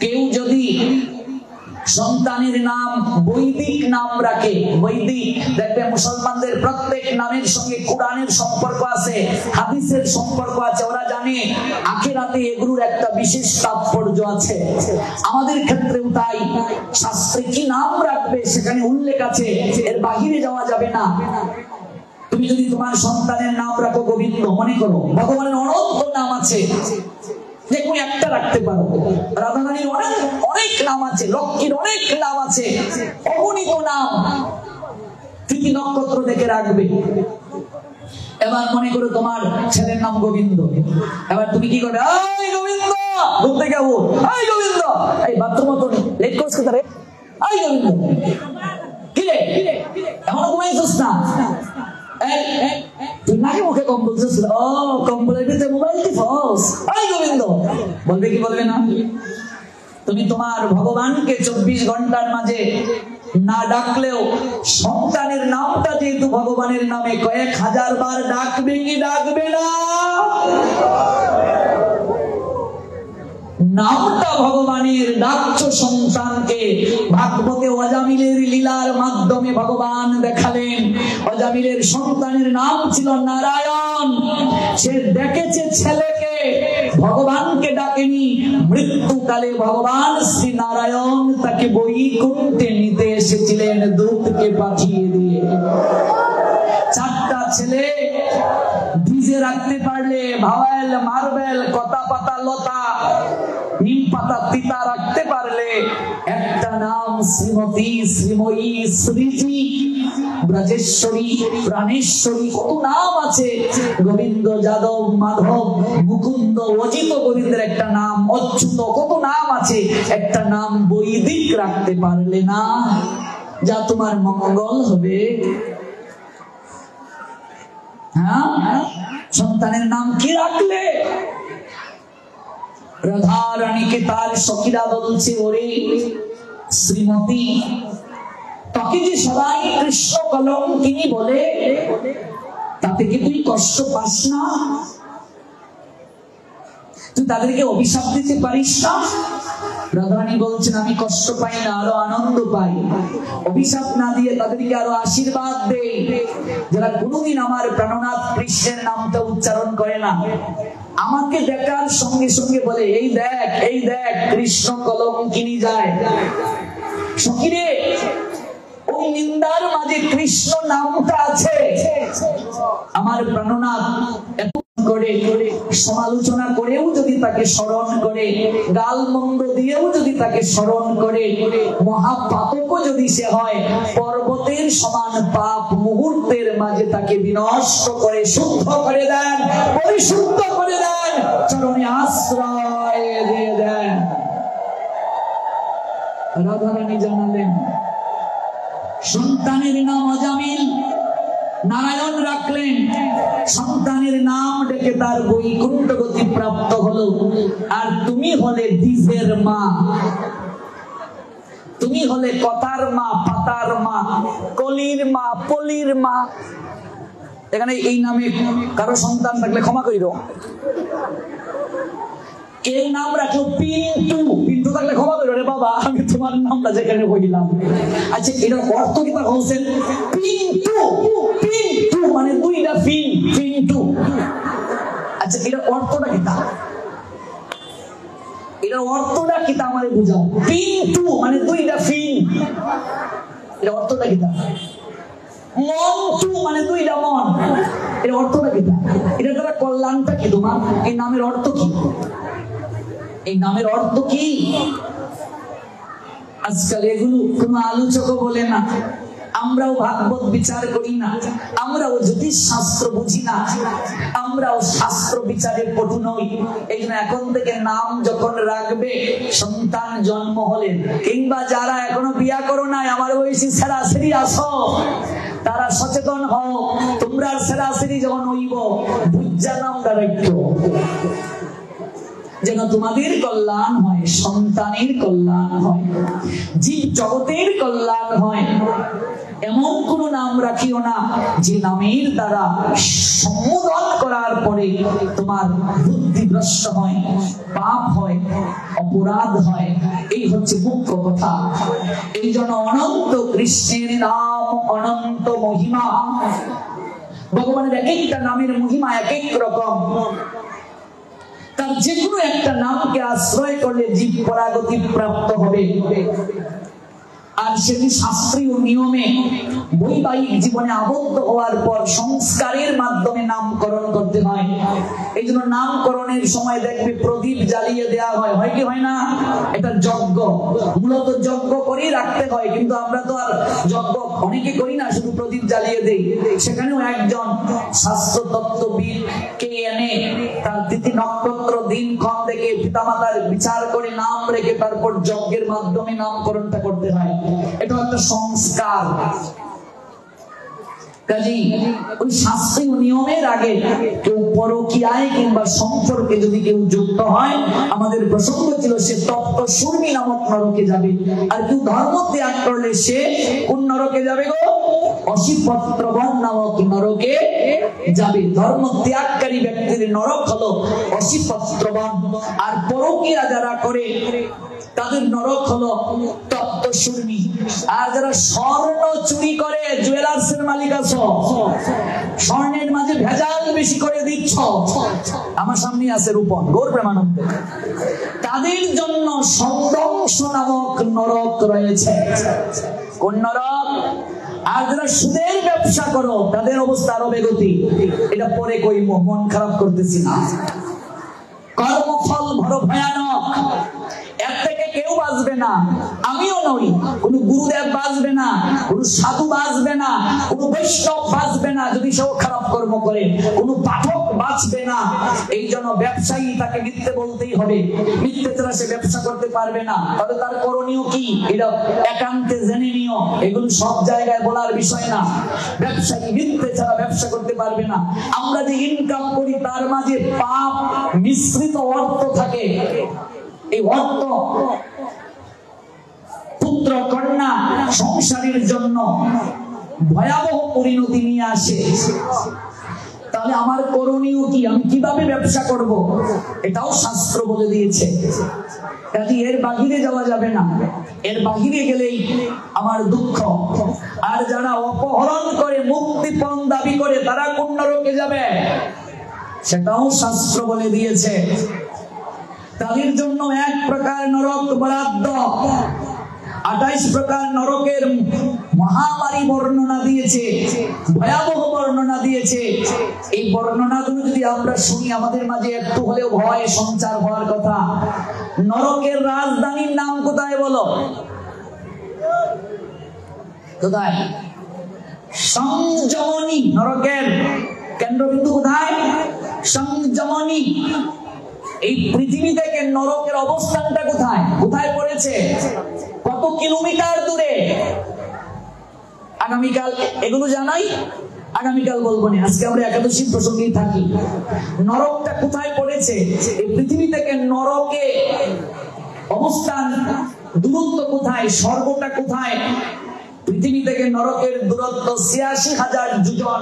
S1: কেউ যদি সন্তানের নাম বৈদিক নাম রাখে, বৈদিক, দেখবে মুসলমানদের প্রত্যেক নামের সঙ্গে কোরআনের সম্পর্ক আছে, হাদিসের সম্পর্ক আছে। ওরা জানে আখিরাতে এগুলোর একটা বিশেষ তাৎপর্য আছে। আমাদের ক্ষেত্রেও তাই। শাস্ত্রে কি নাম রাখবে সেখানে উল্লেখ আছে, এর বাহিরে যাওয়া যাবে না। তুমি যদি তোমার সন্তানের নাম রাখো গোবিন্দ, মনে করো ভগবানের অনন্ত নাম আছে, যে কোনো একটা রাখতে পারো। রাধারানীর অনেক নাম আছে, লক্ষ্মীর অনেক নাম আছে, অগণিত নাম। তিথি নক্ষত্র দেখে রাখবে। এবার মনে করো তোমার ছেলের নাম গোবিন্দ, এবার তুমি কি করবে? এই গোবিন্দ, ঘুরতে যাবো, এই গোবিন্দ, এই বাথরুম মতো লেট করছ কোথায়? এই গোবিন্দ, কি রে এখনো ঘুমাইছিস না? তুই নাকি মুখে কম বলছিস? ও কম্বলের ভিতরে মোবাইল টিপস। এই গোবিন্দ বলবে কি বলবে না? তুমি তোমার ভগবানকে 24 ঘন্টার মাঝে না ডাকলেও সন্তানের নামটা যেহেতু ভগবানের নামে কয়েক হাজার বার ডাকবে কি ডাকবে না? নামটা ভগবানের, ডাকছো সন্তানকে। ভাগবতে অজামিলের লীলার মাধ্যমে ভগবান দেখালেন, অজামিলের সন্তানের নাম ছিল নারায়ণ। সে ডেকেছে ছেলেকে, ভগবানকে ডাকেনি। মৃত্যুকালে ভগবান শ্রী নারায়ণ তাকে বৈকুণ্ঠে নিতে এসেছিলেন দূতকে পাঠিয়ে দিয়ে। 4টা ছেলে ভিজে রাখতে পারলে, ভাওয়াল, মার্বেল, কতা পাতা লতা, নিম পাতা তিতা রাখতে পারলে একটা নাম শ্রীমতী, শ্রীময়ী, শ্রীজি, ব্রজেশ্বরী, প্রাণেশ্বরী, কত নাম আছে। গোবিন্দ, যাদব, মাধব, মুকুন্দ, অজিত গোবিন্দের একটা নাম, অচ্যুত, কত নাম আছে। একটা নাম বৈদিক রাখতে পারলে না, যা তোমার মঙ্গল হবে। হ্যাঁ, সন্তানের নাম কি রাখলে? রাধা রানীকে তার সখীরা বলছে, ওরে শ্রীমতী, তাকে যে সবাই কৃষ্ণ কলঙ্কিনী বলে, তাতে কি তুই কষ্ট পাস না? তুই তাদেরকে অভিশাপ দিতে পারিস না? রাধারানী বলছেন, আমি কষ্ট পাই না, আরো আনন্দ পাই। অভিশাপ না দিয়ে তাদেরকে আরো আশীর্বাদ দেই, যারা কোনোদিন আমার প্রাণনাথ কৃষ্ণের নামটা উচ্চারণ করে না। আমাকে দেখার সঙ্গে সঙ্গে বলে, এই দেখ, এই দেখ, কৃষ্ণ কলঙ্কিনী যায়। সখীরে, ওই নিন্দার মাঝে কৃষ্ণ নামটা আছে। আমার প্রাণনাথ এত করে সমালোচনা করেও যদি তাকে স্মরণ করে, গাল মন্দ দিয়েও যদি তাকে স্মরণ করে, মহাপাতকও যদি সে হয়, পর্বতের সমান পাপ মুহূর্তের মাঝে তাকে বিনষ্ট করে শুদ্ধ করে দেন, পরিশুদ্ধ করে দেন, চরণে আশ্রয় দিয়ে দেন। রাধারানী জানালেন, সন্তানের নাম অজামিল, নারায়ণ রাখলেন। সন্তানের নাম ডেকে তার বৈকুণ্ঠ গতি প্রাপ্ত হলো। আর তুমি হলে বীজের মা, তুমি হলে কথার মা, পাতার মা, কলির মা, পলির মা। এখানে এই নামে কারো সন্তান থাকলে ক্ষমা করিল। এই নাম রাখলো পিন্টু, পিন্টু থাকলে ক্ষমা করো রে বাবা, আমি তোমার নামটা যেখানে বললাম। আচ্ছা, এটার অর্থ কি তা বলছেন? পিন্টু, পিন্টু মানে দুইটা ফিন, পিন্টু। আচ্ছা, এটার অর্থটা কি তা? এটার অর্থটা কি তা আমারে বুঝাও। পিন্টু মানে দুইটা ফিন, এর অর্থটা কি তা? মন্টু মানে দুইটা মন, এর অর্থটা কি তা? এটা দ্বারা কল্যাণটা কি তোমার? এই নামের অর্থ কি? এই নামের অর্থ কি? আজকাল এগুলো কোনো আলোচকও বলে না, আমরাও ভাগবত বিচার করি না, আমরাও জ্যোতিষ শাস্ত্র বুঝি না, আমরাও শাস্ত্র বিচারের পটু নই। এই জন্য এখন থেকে নাম যখন রাখবে, সন্তান জন্ম হলে কিংবা যারা এখনো বিয়া করো নাই, আমার বয়সী সেরাসেরি আসো, তারা সচেতন হও। তোমরা সেরাসেরি যখন হইব, বুঝা নামটা রাখো, যেন তোমাদের কল্যাণ হয়, সন্তানের কল্যাণ হয়, জীব জগতের কল্যাণ হয়। এমন কোন নাম রাখিও না যে নামের দ্বারা সম্বোধন করার পরে তোমার বুদ্ধি ভ্রষ্ট হয়, পাপ হয়, অপরাধ হয়। এই হচ্ছে মুখ্য কথা। এই জন্য অনন্ত কৃষ্ণের নাম, অনন্ত মহিমা। ভগবানের এক একটা নামের মহিমা এক এক রকম। তার যে কোনো একটা নামকে আশ্রয় করলে জীব পরাগতি প্রাপ্ত হবে। আর সেটি শাস্ত্রীয় নিয়মে বৈবাহিক জীবনে আবদ্ধ হওয়ার পর সংস্কারের মাধ্যমে নামকরণ করতে হয়। এই জন্য নামকরণের সময় দেখবে প্রদীপ জ্বালিয়ে দেওয়া হয়, হয় কি হয় না? এটা যজ্ঞ, মূলত যজ্ঞ করেই রাখতে হয়, কিন্তু আমরা তো আর যজ্ঞ অনেকে করি না, শুধু প্রদীপ জ্বালিয়ে দেই। সেখানেও একজন শাস্ত্র তত্ত্ববিদ কে এনে তার তিথি নক্ষত্র দিনক্ষণ দেখে পিতামাতার বিচার করে নাম রেখে তারপর যজ্ঞের মাধ্যমে নামকরণটা করতে হয়। এটা একটা সংস্কার। কাজেই ওই শাস্ত্রীয় নিয়মের আগে কেউ পরকীয়ায় কিংবা সম্পর্কে যদি কেউ যুক্ত হয়, আমাদের প্রসঙ্গ ছিল সে তপ্ত শূর্মী নামক নরকে যাবে। আর কেউ ধর্ম ত্যাগ করলে সে কোন নরকে যাবে গো? অসিপত্রবন নামক নরকে যাবে। ধর্ম ত্যাগকারী ব্যক্তির নরক হলো অসিপত্রবন। আর পরকীয়া যারা করে তাদের নরক হলো তপ্ত শূর্মী। আর যারা স্বর্ণ চুরি করে, জুয়েলার্সের মালিক আছো, স্বর্ণের মাঝে ভেজাল বেশি করে দিচ্ছ, আমার সামনে আছে রূপন গৌর প্রেমানন্দ, তাদের জন্য সংদংশ নামক নরক রয়েছে। কোন নরক? আর যারা সুদের ব্যবসা করো তাদের অবস্থা আরো বেগতি। এটা পরে কইব, মন খারাপ করতেছি না। কর্মফল বড় ভয়ানক। এর থেকে কেউ বাঁচবে না, আমিও নই, কোন গুরুদেব বাঁচবে না, কোন সাধু বাঁচবে না, কোন বৈষ্ণব বাঁচবে না যদি সেও খারাপ কর্ম করে, কোন পাঠক বাঁচবে না। এই জন্য ব্যবসায়ী তাকে মিথ্যে বলতেই হবে, মিথ্যে ছাড়া সে ব্যবসা করতে পারবে না। তবে তার করণীয় কি, এটা একান্তে জেনে নিও, এগুলো সব জায়গায় বলার বিষয় না। ব্যবসায়ী মিথ্যে ছাড়া ব্যবসা করতে পারবে না। আমরা যে ইনকাম করি তার মাঝে পাপ মিশ্রিত অর্থ থাকে। এই অর্থ পুত্র কন্যা সংসারের জন্য ভয়াবহ পরিণতি নিয়ে আসে। তাহলে আমার করণীয় কি, আমি কিভাবে ব্যবসা করব, এটাও শাস্ত্র বলে দিয়েছে। কাজে এর বাহিরে যাওয়া যাবে না, এর বাহিরে গেলেই আমার দুঃখ। আর যারা অপহরণ করে মুক্তিপণ দাবি করে তারা কোন নরকে যাবে, সেটাও শাস্ত্র বলে দিয়েছে। তাদের জন্য এক প্রকার নরক বরাদ্দ। 28 প্রকার নরকের মহামারী বর্ণনা দিয়েছে, ভয়াবহ বর্ণনা দিয়েছে। এই বর্ণনাগুলো যদি আমরা শুনি আমাদের মাঝে একটু হলেও ভয় সঞ্চার হওয়ার কথা। নরকের রাজধানীর নাম কোথায় বলো? কোথায়? সংযমনী। নরকের কেন্দ্রবিন্দু কোথায়? সংযমনী। এই পৃথিবী থেকে নরকের অবস্থানটা কোথায়, কোথায় পড়েছে, কত কিলোমিটার দূরে? আগামীকাল এগুলো জানাই, আগামীকাল বলবো না, আজকে আমরা একাদশীর প্রসঙ্গেই থাকি। নরকটা কোথায় পড়েছে, এই পৃথিবী থেকে নরকে অবস্থান দূরত্ব কোথায়, স্বর্গটা কোথায়? পৃথিবী থেকে নরকের দূরত্ব ৮৬,০০০ যোজন।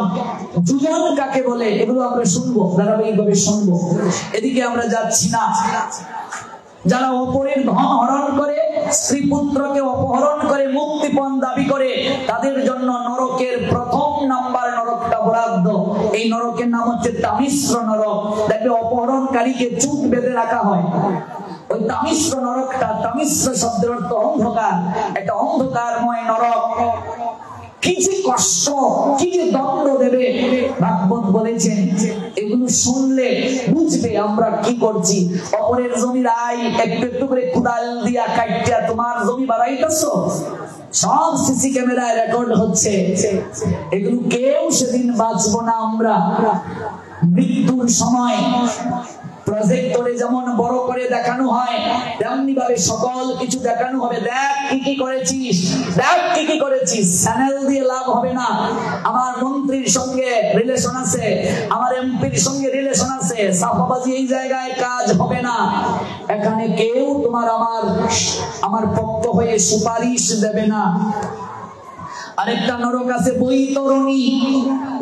S1: যোজন কাকে বলে এগুলো আমরা শুনবো, ধারাবাহিকভাবে শুনবো। এদিকে আমরা যাচ্ছি না। যারা অপরের ধন হরণ করে, স্ত্রী পুত্রকে অপহরণ করে মুক্তিপণ দাবি করে, তাদের জন্য নরকের প্রথম নাম্বার নরকটা বরাদ্দ। এই নরকের নাম হচ্ছে তামিশ্র নরক। দেখবে অপহরণকারীকে চুট বেঁধে রাখা হয়, ওই তামিশ্র নরকটা, তামিশ্র শব্দের অর্থ অন্ধকার, একটা অন্ধকারময় নরক। কি যে কষ্ট, কি যে দণ্ড দেবে, ভাগবত বলেছেন এগুলো শুনলে বুঝবে আমরা কি করছি। অপরের জমির আয় একটু একটু করে কুদাল দিয়া কাটিয়া তোমার জমি বাড়াইতেছো, সব সিসি ক্যামেরায় রেকর্ড হচ্ছে। এগুলো কেউ সেদিন বাঁচবো না আমরা। মৃত্যুর সময় প্রজেক্টরে যেমন বড় করে দেখানো হয়, তেমনি ভাবে সকল কিছু দেখানো হবে। দেখ কি কি করেছিস, দেখ কি কি করেছিস। চ্যানেল দিয়ে লাভ হবে না। আমার মন্ত্রীর সঙ্গে রিলেশন আছে, আমার এমপির সঙ্গে রিলেশন আছে, সাফাবাজি এই জায়গায় কাজ হবে না। এখানে কেউ তোমার আমার পক্ষ হয়ে সুপারিশ দেবে না। আরেকটা নরক আছে বৈতরণী।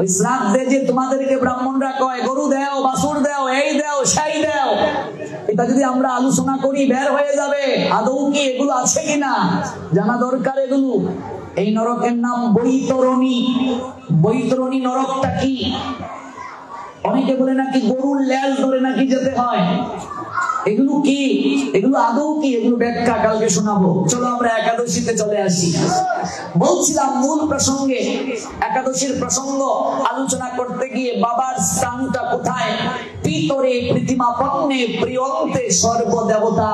S1: ওই শ্রাদ্ধে যে তোমাদেরকে ব্রাহ্মণরা কয় গরু দাও, বাছুর দাও, এই দাও, সেই দাও, এটা যদি আমরা আলোচনা করি বের হয়ে যাবে আদৌ কি এগুলো আছে কিনা জানা দরকার। এগুলো, এই নরকের নাম বৈতরণী। বৈতরণী নরকটা কি? অনেকে বলে নাকি গরুর লেজ ধরে নাকি যেতে হয়। এগুলো কি, এগুলো আদৌ কি? এগুলো ব্যাখ্যা কালকে শোনাবো। চলো আমরা একাদশীতে চলে আসি। বলছিলাম মূল প্রসঙ্গে, একাদশীর প্রসঙ্গ আলোচনা করতে গিয়ে বাবার স্থানটা কোথায়? পিতরে প্রীতিমাপন্নে প্রিয়ন্তে সর্বদেবতা।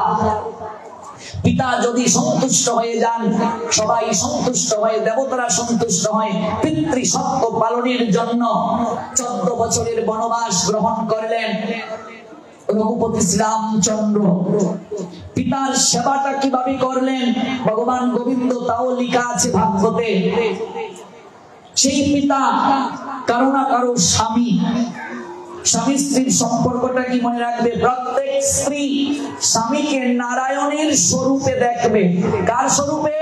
S1: পিতা যদি সন্তুষ্ট হয়ে যান, সবাই সন্তুষ্ট হয়, দেবতারা সন্তুষ্ট হয়। পিতৃ সত্য পালনের জন্য 14 বছরের বনবাস গ্রহণ করলেন রঘুপতি শ্রীরামচন্দ্র। পিতার সেবাটা কিভাবে করলেন ভগবান গোবিন্দ তাও লেখা আছে ভাগবতে। সেই পিতা কারো না কারো স্বামী, স্বামী স্ত্রীর সম্পর্কটা কি মনে রাখবে? প্রত্যেক স্ত্রী স্বামীকে নারায়ণের স্বরূপে দেখবে। কার স্বরূপে?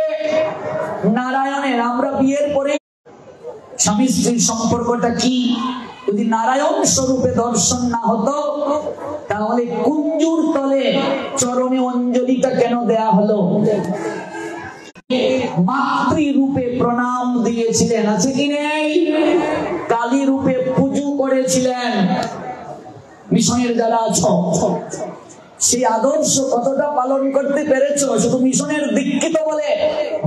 S1: নারায়ণের। আমরা বিয়ের পরে স্বামী স্ত্রীর সম্পর্কটা কি যদি নারায়ণ স্বরূপে দর্শন না হতো, তাহলে কুঞ্জুর তলে চরণে অঞ্জলিটা কেন দেয়া হলো? মাতৃরূপে প্রণাম দিয়েছিলেন, আছে কি নেই? কালী রূপে পুজো করেছিলেন। মিশনের যারা আছো, সেই আদর্শ কতটা পালন করতে পেরেছো? শুধু মিশনের দীক্ষিত বলে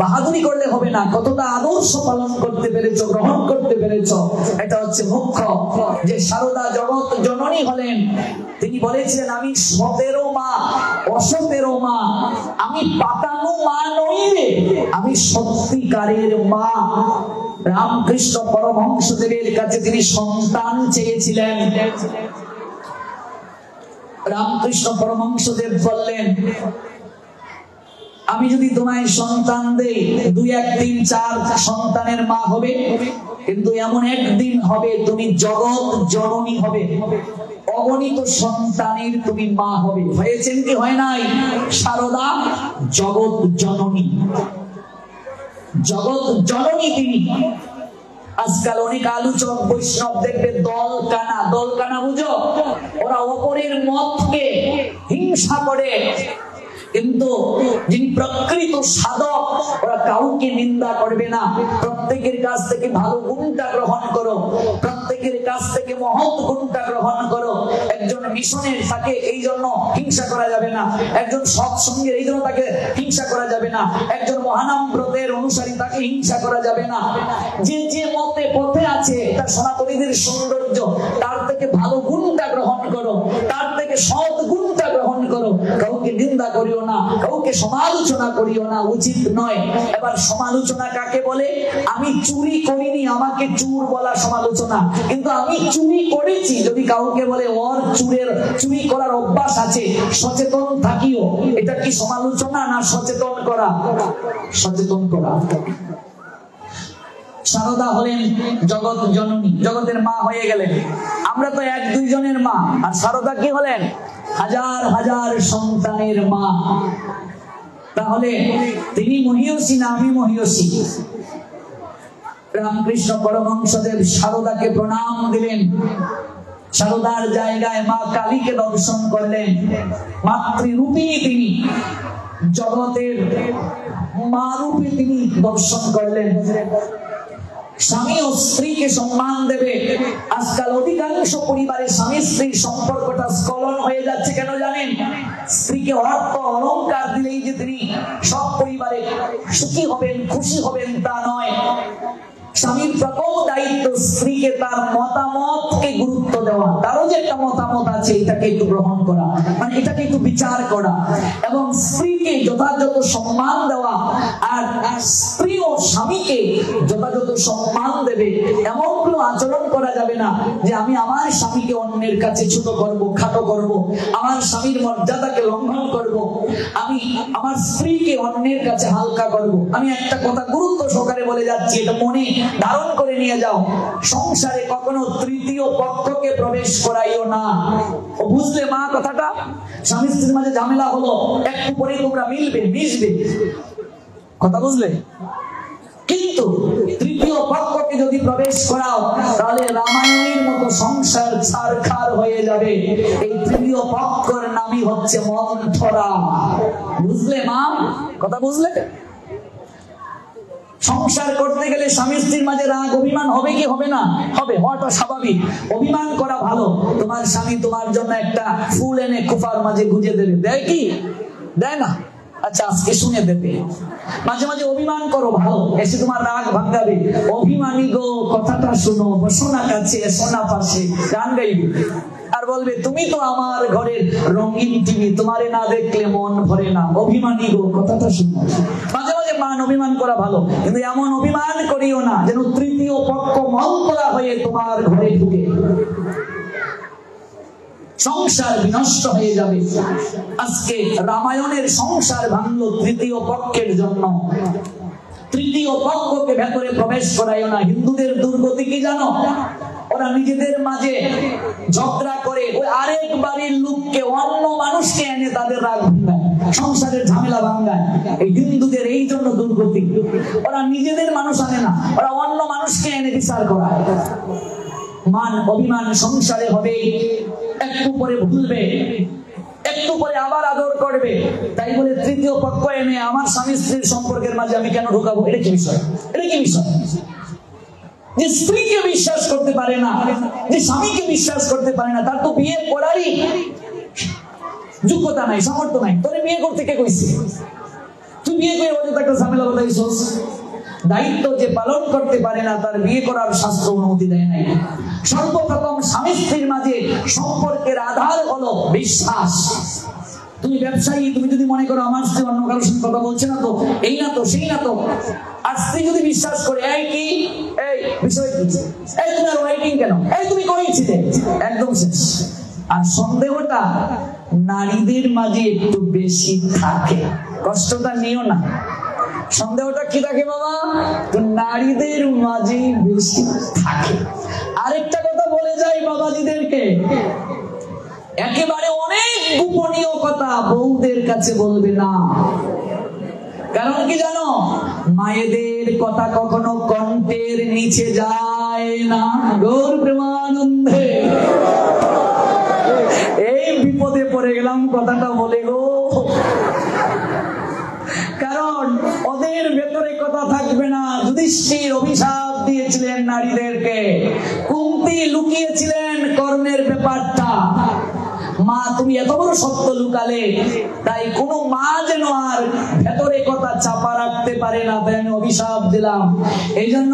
S1: বাহাদুরি করলে হবে না। কতটা আদর্শ পালন করতে পেরেছো, গ্রহণ করতে পেরেছো, এটা হচ্ছে মুখ্য। যে সারদা জগৎ জননী হলেন, তিনি বলেছিলেন আমি সতেরো মা, অসতেরো মা, আমি পাতানো মা নই রে, আমি সত্যিকারের মা। রামকৃষ্ণ পরমহংসদেবের কাছে তিনি সন্তান চেয়েছিলেন। রামকৃষ্ণ পরমহংসদেব বললেন আমি যদি তোমায় সন্তান দেই, 2, 1, 3, 4 সন্তানের মা হবে, কিন্তু এমন একদিন হবে তুমি জগৎ জননী হবে, অগণিত সন্তানের তুমি মা হবে। হয়েছেন কি হয় নাই? সারদা জগৎ জননী, জগৎ জননী তিনি। আজকাল অনেক আলোচক বৈষ্ণব দেখবে দল কানা, দল কানা বুঝো? ওরা অপরের মতকে হিংসা করে, কিন্তু যিনি প্রকৃত সাধক ওরা কাউকে নিন্দা করবে না। প্রত্যেকের কাছ থেকে ভালো গুণটা গ্রহণ করো, প্রত্যেকের কাছ থেকে মহৎ গুণটা গ্রহণ করো। একজন মিশনের তাকে এই জন্য হিংসা করা যাবে না, একজন সৎসঙ্গের এই জন্য তাকে হিংসা করা যাবে না, একজন মহানাম ব্রতের অনুসারী তাকে হিংসা করা যাবে না। যে যে মতে পথে আছে তার সনাতনীদের সৌন্দর্য, তার থেকে ভালো গুণটা গ্রহণ করো, তার থেকে সৎ গুণটা গ্রহণ করো। কাউকে নিন্দা করিও না, কাউকে সমালোচনা করিও না, উচিত নয়। এবার সমালোচনা কাকে বলে? আমি চুরি করিনি, আমাকে চুর বলা সমালোচনা। কিন্তু আমি চুরি করেছি যদি কাউকে বলে ওর চুরি করার অভ্যাস আছে, সচেতন থাকিও, এটা কি সমালোচনা না সচেতন করা? সচেতন করা। সারদা হলেন জগৎ জননী, জগতের মা হয়ে গেলেন। আমরা তো 1-2 জনের মা, আর সারদা কি হলেন? হাজার হাজার সন্তানের মা। তাহলে তিনি মহিয়সী না আমি মহিয়সী? রামকৃষ্ণ পরমহংসদেব সারদাকে প্রণাম দিলেন, সারদার জায়গায় মা কালীকে দর্শন করলেন। মাতৃরূপী তিনি, জগতের মা রূপে তিনি দর্শন করলেন। স্বামী ও স্ত্রীকে সম্মান দেবে। আজকাল অধিকাংশ পরিবারে স্বামী স্ত্রীর সম্পর্কটা স্খলন হয়ে যাচ্ছে, কেন জানেন? স্ত্রীকে অর্থ অলংকার দিলেই যে তিনি সব পরিবারে সুখী হবেন, খুশি হবেন তা নয়। স্বামীর প্রথম দায়িত্ব স্ত্রীকে তার মতামতকে গুরুত্ব দেওয়া, তারও যে একটা মতামত আছে এটাকে একটু গ্রহণ করা, মানে এটাকে একটু বিচার করা, এবং স্ত্রীকে যথাযথ সম্মান দেওয়া। আর স্ত্রী ও স্বামীকে যথাযথ সম্মান দেবে, এমন কোনো আচরণ করা যাবে না যে আমি আমার স্বামীকে অন্যের কাছে ছোট করব, খাটো করব, আমার স্বামীর মর্যাদাকে লঙ্ঘন করব, আমি আমার স্ত্রীকে অন্যের কাছে হালকা করব। আমি একটা কথা গুরুত্ব সহকারে বলে যাচ্ছি, এটা মনে ধারণ করে নিয়ে যাও। সংসারে কখনো তৃতীয় পক্ষকে প্রবেশ করাইও না। ও বুঝলে মা কথাটা? স্বামী স্ত্রীর মাঝে ঝামেলা হলো, একটু পরে তোমরা মিলবে, মিশবে, কথা বুঝলে? কিন্তু তৃতীয় পক্ষকে যদি প্রবেশ করাও তাহলে রামায়ণের মতো সংসার ছারখার হয়ে যাবে। এই তৃতীয় পক্ষের নামই হচ্ছে মন্থরা। বুঝলে মা কথা? বুঝলে? সংসার করতে গেলে স্বামী স্ত্রীর মাঝে রাগ অভিমান হবে কি হবে না? হবে, হওয়াটা স্বাভাবিক। অভিমান করা ভালো। তোমার স্বামী তোমার জন্য একটা ফুল এনে কুফার মাঝে গুজে দেবে, দেয় কি? দেয় না? আচ্ছা আজকে শুনে দেবে। মাঝে মাঝে অভিমান করো, ভালো, এসে তোমার রাগ ভাঙাবে। অভিমানী গো কথাটা শুনো, সোনা কাছে সোনা পাশে, গান গাইবে আর বলবে তুমি তো আমার ঘরের রঙিন টিভি, তোমারে না দেখলে মন ভরে না। অভিমানী গো কথাটা শুনো। মাঝে মাঝে মান অভিমান করা ভালো, কিন্তু এমন অভিমান করিও না যেন তৃতীয় পক্ষ মন্থরা হয়ে তোমার ঘরে ঢুকে সংসার বিনষ্ট হয়ে যাবে। আজকে রামায়ণের সংসার ভাঙলো তৃতীয় পক্ষের জন্য। তৃতীয় পক্ষকে ভেতরে প্রবেশ করাইও না। হিন্দুদের দুর্গতি কি জানো? ওরা নিজেদের মাঝে ঝগড়া করে ওই আরেক বাড়ির লোককে, অন্য মানুষকে এনে তাদের রাগ ভাঙায়, সংসারের ঝামেলা ভাঙায়। এই হিন্দুদের এই জন্য দুর্গতি। ওরা নিজেদের মানুষ আনে না, ওরা অন্য মানুষকে এনে বিচার করায়। মান অভিমান সংসারে হবে, একটু পরে ভুলবে, একটু পরে আবার আদর করবে। তাই বলে তৃতীয় পক্ষ এনে আমার স্বামী স্ত্রীর সম্পর্কের মাঝে আমি কেন ঢুকাবো? এটা কি বিষয়? এটা কি বিষয়? যে স্ত্রীকে বিশ্বাস করতে পারে না, যে স্বামীকে বিশ্বাস করতে পারে না, তার তো বিয়ে করারই যোগ্যতা নাই, সামর্থ্য নাই। তোরে বিয়ে করতে কে কইছে? তুই বিয়ে করে অযথা একটা ঝামেলা বাঁধাইছস। দায়িত্ব যে পালন করতে পারে না তার বিয়ে করার শাস্ত্র অনুমতি দেয় নাই। সর্বপ্রথম স্বামী স্ত্রীর মাঝে সম্পর্কের আধার হলো বিশ্বাস। তুমি ব্যবসায়ী, তুমি যদি মনে করো আমার স্ত্রী অন্য কারোর সঙ্গে কথা বলছে না তো, এই না তো, সেই না তো, আর স্ত্রী যদি বিশ্বাস করে এই কি, এই বিষয় কি, এই তুমি আর ওয়েটিং কেন, এই তুমি কইছিলে, একদম শেষ। আর সন্দেহটা নারীদের মাঝে একটু বেশি থাকে, কষ্টটা নিও না। সন্দেহটা কি থাকে বাবা? তো নারীদের মাঝে বেশি থাকে। আরেকটা কথা বলে যাই বাবাজিদেরকে, একেবারে অনেক গোপনীয় কথা বউদের কাছে বলবে না। কারণ কি জানো? মায়েদের কথা কখনো কণ্ঠের নিচে যায় না। গৌর প্রেমানন্দে। এই বিপদে পড়ে গেলাম কথাটা বলে গো। কারণ ওদের ভেতরে কথা থাকবে না। যুধিষ্ঠির অভিশাপ দিয়েছিলেন নারীদেরকে, কুন্তি লুকিয়েছিলেন কর্ণের ব্যাপারটা। মা তুমি এত বড় সত্য লুকালে, তাই কোন মা যেন আর ভেতরে কথা চাপা রাখতে পারে না, তাই আমি অভিশাপ দিলাম। এই জন্য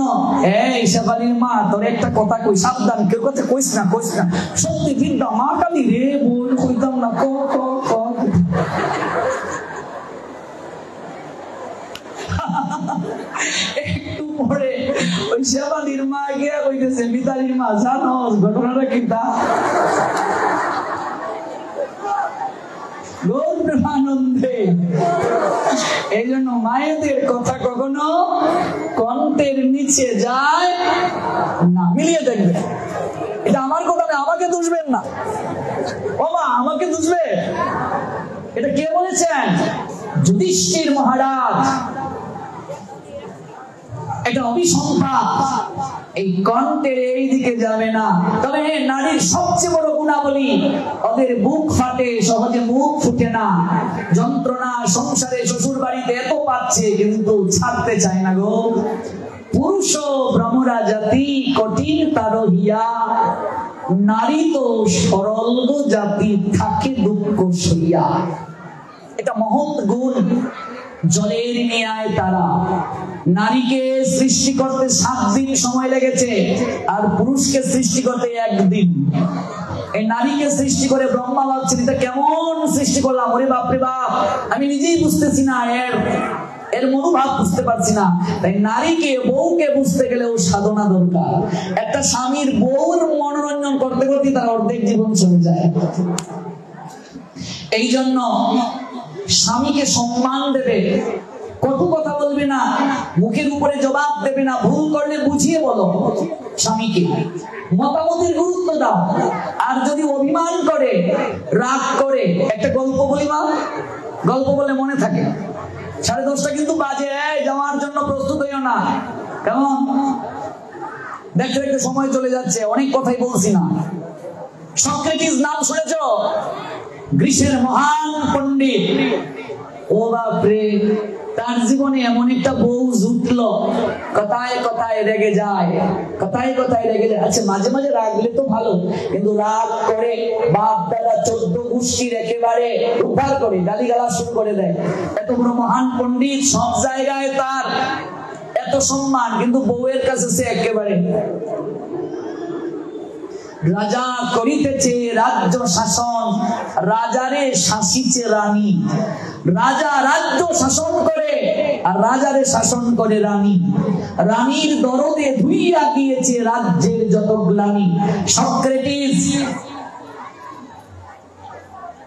S1: এই শেফালির মা তোর একটা কথা কই, সাবধান, কেউ কথা কইস না, কইস না। সত্যি কিন্তু মা কালী রে বল কইতাম না, ক ক ক। একটু পরে ওই শেফালির মা গিয়া কইতেছে, মিতালির মা জানো ঘটনাটা কি? তা আনন্দে। এই জন্য মায়েদের কথা কখনো কণ্ঠের নিচে যায় না। মিলিয়ে দেখবে, এটা আমার কথা না, আমাকে দুষবেন না। ও মা আমাকে দুষবে, এটা কে বলেছেন? যুধিষ্ঠির মহারাজ। এটা অভিসম্পাত, এই কণ্ঠের এই দিকে যাবে না। তবে নারীর সবচেয়ে বড় গুণাবলী, ওদের বুক ফাটে, সহজে মুখ ফুটে না। যন্ত্রণা সংসারে শ্বশুর বাড়িতে এত পাচ্ছে কিন্তু ছাড়তে চায় না গো। পুরুষ ভ্রমরা জাতি কঠিন তার হিয়া। নারী তো সরল জাতি থাকে দুঃখ সইয়া, এটা মহৎ গুণ। জলের ন্যায় তারা। নারীকে সৃষ্টি করতে 7 দিন সময় লেগেছে, আর পুরুষকে সৃষ্টি করতে 1 দিন। এই নারীকে সৃষ্টি করে ব্রহ্মা ভাবছেন এটা কেমন সৃষ্টি করলাম, ওরে বাপ রে বাপ, আমি নিজেই বুঝতেছি না, এর মনোভাব বুঝতে পারছি না। তাই নারীকে, বউকে বুঝতে গেলেও সাধনা দরকার। একটা স্বামীর বউর মনোরঞ্জন করতে করতে তার অর্ধেক জীবন চলে যায়। এই জন্য স্বামীকে সম্মান দেবে, কটু কথা বলবে না, মুখের উপরে জবাব দেবে না, ভুল করলে বুঝিয়ে বলো স্বামীকে, মতামতের গুরুত্ব দাও। আর যদি অভিমান করে, রাগ করে, একটা গল্প বলি মা, গল্প বলে মনে থাকে। 10:30 কিন্তু বাজে, যাওয়ার জন্য প্রস্তুত হইও না, কেমন? দেখতে দেখতে সময় চলে যাচ্ছে, অনেক কথাই বলছি না। সক্রেটিস নাম শুনেছ? গ্রিসের মহান পণ্ডিত। ও বাপরে, তার জীবনে এমন একটা বউ জুটলো, কথায় কথায় রেগে যায়, কথায় কথায় রেগে যায়। আচ্ছা, মাঝে মাঝে রাগলে তো ভালো, কিন্তু রাগ করে বাপ দাদা 14 গোষ্ঠীর একেবারে উদ্ধার করে গালিগালাজ শুরু করে দেয়। এত বড় মহান পণ্ডিত, সব জায়গায় তার এত সম্মান, কিন্তু বউয়ের কাছে সে একেবারে। রাজা করিতেছে রাজ্য শাসন, রাজারে শাসিছে রানী। রাজা রাজ্য শাসন করে, আর রাজারে শাসন করে রানী। রানীর দরদে ধুইয়া গিয়েছে রাজ্যের যত গ্লানি। সক্রেটিস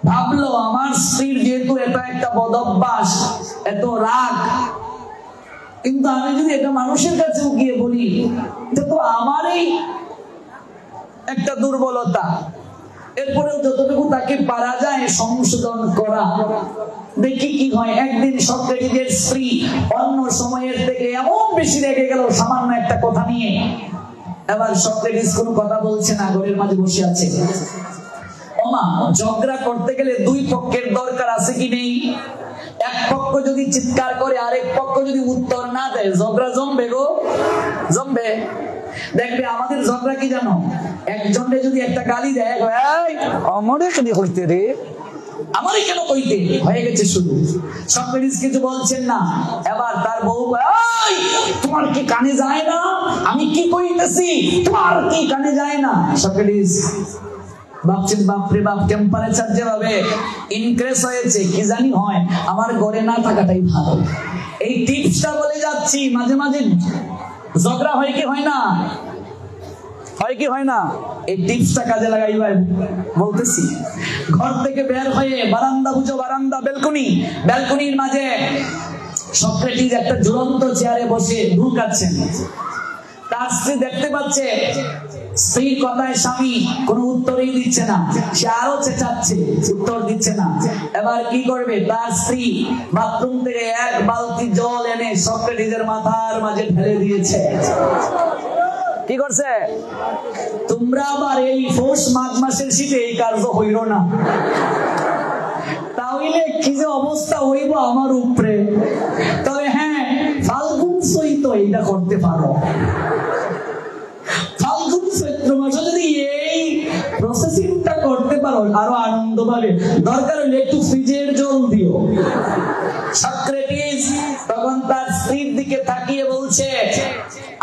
S1: ভাবলো, আমার স্ত্রীর যেহেতু এটা একটা বদভ্যাস, এত রাগ, কিন্তু আমি যদি এটা মানুষের কাছে গিয়ে বলি, এটা তো আমারই একটা দুর্বলতা। এরপরেও যতটুকু তাকে পারা যায় সংশোধন করা, দেখি কি হয়। একদিন সক্রেটিসের স্ত্রী অন্য সময়ের থেকে এমন বেশি রেগে গেল সামান্য একটা কথা নিয়ে। এবার সক্রেটিস কোনো কথা বলছে না, ঘরের মাঝে বসে আছে। ওমা, ঝগড়া করতে গেলে 2 পক্ষের দরকার আছে কি নেই? এক পক্ষ যদি চিৎকার করে, আরেক পক্ষ যদি উত্তর না দেয়, ঝগড়া জমবে গো, জমবে। দেখবে আমাদের ঝগড়া কি জানো, একজনকে যদি একটা গালি দেয়, আমারে কেন হইতে রে, আমারই কেন কইতে, হয়ে গেছে শুরু। সক্রেটিস কিছু বলছেন না। এবার তার বউ, তোমার কি কানে যায় না আমি কি কইতেছি, তোমার কি কানে যায় না? সক্রেটিস ভাবছেন, বাপরে বাপ, টেম্পারেচার যেভাবে ইনক্রিজ হয়েছে, কি জানি হয় আমার ঘরে না থাকাটাই ভালো। এই টিপসটা বলে যাচ্ছি, মাঝে মাঝে ঝগড়া হয় কি হয় না, হয় কি হয় না, এই টিপসটা কাজে লাগাইবা বলতেছি। ঘর থেকে বের হয়ে বারান্দা, বুঝো বারান্দা, ব্যালকনির মাঝে সক্রেটিস একটা ঝুলন্ত চেয়ারে বসে ঢুকাচ্ছেন। তার স্ত্রী দেখতে পাচ্ছে স্ত্রীর কথায় স্বামী কোনো উত্তরই দিচ্ছে না, সে আরো চেঁচাচ্ছে, উত্তর দিচ্ছে না। এবার কি করবে? তার স্ত্রী বাথরুম থেকে 1 বালতি জল এনে সক্রেটিসের মাথার মাঝে ঢেলে দিয়েছে। কি করছে? তোমরা আবার এই পৌষ মাঘ মাসের শীতে এই কার্য হইল না, তাহলে কি যে অবস্থা হইব আমার উপরে। তবে হ্যাঁ, ফাল্গুন চৈত্র এইটা করতে পারো। ফাল্গুন চৈত্র মাসে যদি এই প্রসেসিংটা করতে পারো, আরো আনন্দ পাবে। দরকার হলে একটু ফ্রিজের জল দিও। সক্রেটিস তখন তার স্ত্রীর দিকে তাকিয়ে বলছে,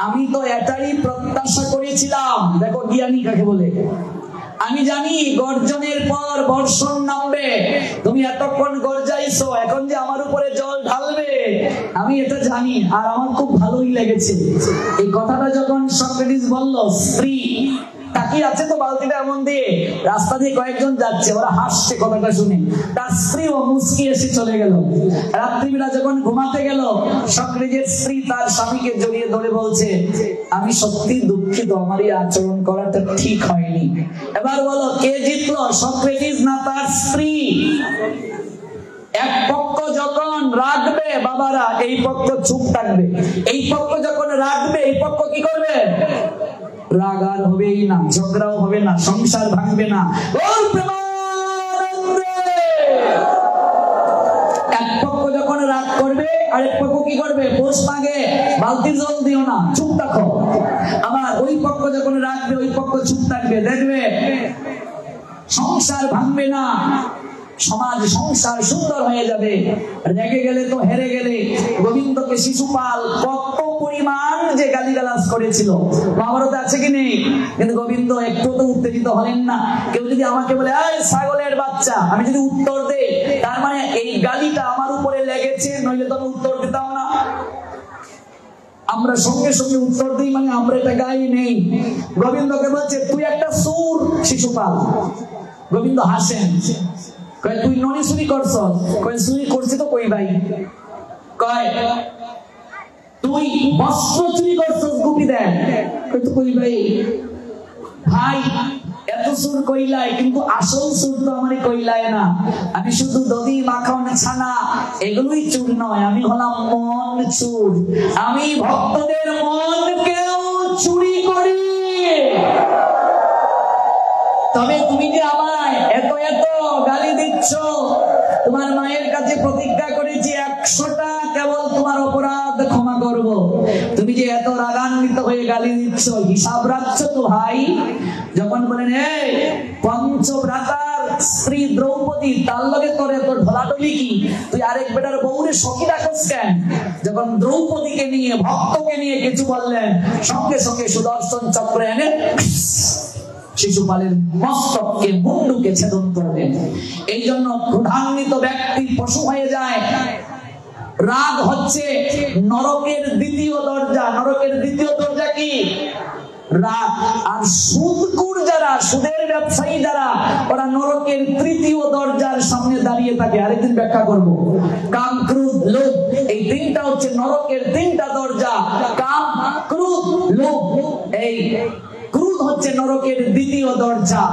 S1: আমি তো এটারই প্রত্যাশা করেছিলাম। দেখো জ্ঞানী কাকে বলে। আমি জানি গর্জনের পর বর্ষণ নামবে, তুমি এতক্ষণ গর্জাইছো, এখন যে আমার উপরে জল ঢালবে আমি এটা জানি, আর আমার খুব ভালোই লেগেছে। এই কথাটা যখন সক্রেটিস বলল, স্ত্রী তাকিয়ে আছে তো বালতিটা এমন দিয়ে, রাস্তা দিয়ে কয়েকজন যাচ্ছে, ওরা হাসছে কথাটা শুনে। তার স্ত্রীও মুচকি এসে চলে গেল। রাত্রিবেলা যখন ঘুমাতে গেল, সক্রেটিসের স্ত্রী তার স্বামীকে জড়িয়ে ধরে বলছে, আমি সত্যি দুঃখিত, আমার এই আচরণ করাটা ঠিক হয়নি। এবার বলো কে জিতলো, সক্রেটিস না তার স্ত্রী? এক পক্ষ যখন রাখবে বাবারা, এই পক্ষ চুপ থাকবে। এই পক্ষ যখন রাখবে, এই পক্ষ কি করবে? রাগ আর হবেই না, ঝগড়াও হবে না, সংসার ভাঙবে না। এক পক্ষ যখন রাগ করবে, আরেক পক্ষ কি করবে? পোষ মাগে, বালতির জল দিও না, চুপ থাকো। আবার ওই পক্ষ যখন রাখবে ওই পক্ষ চুপ থাকবে, দেখবে সংসার ভাঙবে না, সমাজ সংসার সুন্দর হয়ে যাবে। রেগে গেলে তো হেরে গেলে। গোবিন্দকে শিশুপাল কত পরিমাণ যে গালিগালাজ করেছিল, মহাভারতে আছে কি নেই? কিন্তু গোবিন্দ একটু তো উত্তেজিত হলেন না। কেউ যদি আমাকে বলে এই ছাগলের বাচ্চা, আমি যদি উত্তর দেই তার মানে এই গালিটা আমার উপরে লেগেছে, নইলে তো আমি উত্তর দিতাম না। আমরা সঙ্গে সঙ্গে উত্তর দিই, মানে আমরা এটা গাই নেই। গোবিন্দকে বলছে তুই একটা সুর। শিশুপাল গোবিন্দ হাসেন, কয় তুই ননি চুরি করছ? কয় চুরি করছি তো কই ভাই। কয় তুই বস্ত্র চুরি করছস গুপি দেন? কয় তো কই ভাই। ভাই এত সুর কইলাই, কিন্তু আসল সুর তো আমারই কইলাই না। আমি শুধু দধি মাখন ছানা এগুলোই চুর নয়, আমি হলাম মন চুর। আমি ভক্তদের মনকেও চুরি করি। তবে তুমি যে আমায় এত এত গালি দিচ্ছ, তোমার মায়ের কাছে প্রতিজ্ঞা করেছি 100টা কেবল তোমার অপরাধ ক্ষমা করব। তুমি যে এত রাগান্বিত হয়ে গালি দিচ্ছ, হিসাব রাখছো তো ভাই? যখন বলেন এই পঞ্চভ্রাতার স্ত্রী দ্রৌপদী, তার লগে তোর এত ঢলাঢলি কি? তুই আরেক বেটার বউরে সখী রাখস কেন? যখন দ্রৌপদীকে নিয়ে ভক্তকে নিয়ে কিছু বললেন, সঙ্গে সঙ্গে সুদর্শন চক্র এনে শিশুপালের মস্তককে মুন্ডুকে ছেদন করলেন। এই জন্য ক্রোধান্বিত ব্যক্তি পশু হয়ে যায়। রাগ হচ্ছে নরকের দ্বিতীয় দরজা। নরকের দ্বিতীয় দরজা কি? রাগ। আর সুদকুর যারা, সুদের ব্যবসায়ী যারা, ওরা নরকের তৃতীয় দরজার সামনে দাঁড়িয়ে থাকে। আরেকদিন ব্যাখ্যা করব। কাম, ক্রোধ, লোভ, এই তিনটা হচ্ছে নরকের তিনটা দরজা। কাম, ক্রোধ, লোভ। এই ক্রোধ হচ্ছে নরকের দ্বিতীয় দরজা।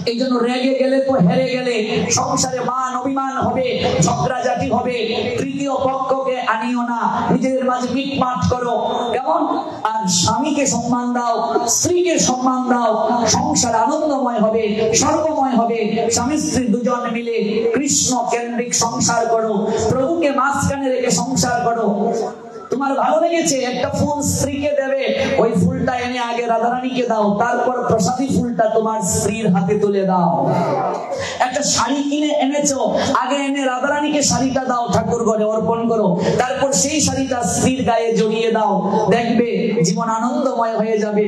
S1: এই জন্য রেগে গেলে তো হেরে গেলে সংসারে মান অভিমান হবে, ঝগড়াঝাটি হবে। তৃতীয় পক্ষকে আনিও না, নিজেদের মাঝে মিটমাট করো। কেমন? আর স্বামীকে সম্মান দাও, স্ত্রীকে সম্মান দাও। সংসার আনন্দময় হবে, স্বর্গময় হবে। স্বামী স্ত্রী দুজন মিলে কৃষ্ণ কেন্দ্রিক সংসার করো, প্রভুকে মাঝখানে রেখে সংসার করো। তোমার ভালো লেগেছে একটা ফুল স্ত্রীকে দেবে, ওই ফুলটা এনে আগে রাধারানীকে দাও, তারপর প্রসাদী ফুলটা তোমার স্ত্রীর হাতে তুলে দাও। একটা শাড়ি কিনে এনেছো, আগে এনে রাধারানীকে শাড়িটা দাও, ঠাকুর ঘরে অর্পণ করো, তারপর সেই শাড়িটা স্ত্রীর গায়ে জড়িয়ে দাও। দেখবে জীবন আনন্দময় হয়ে যাবে।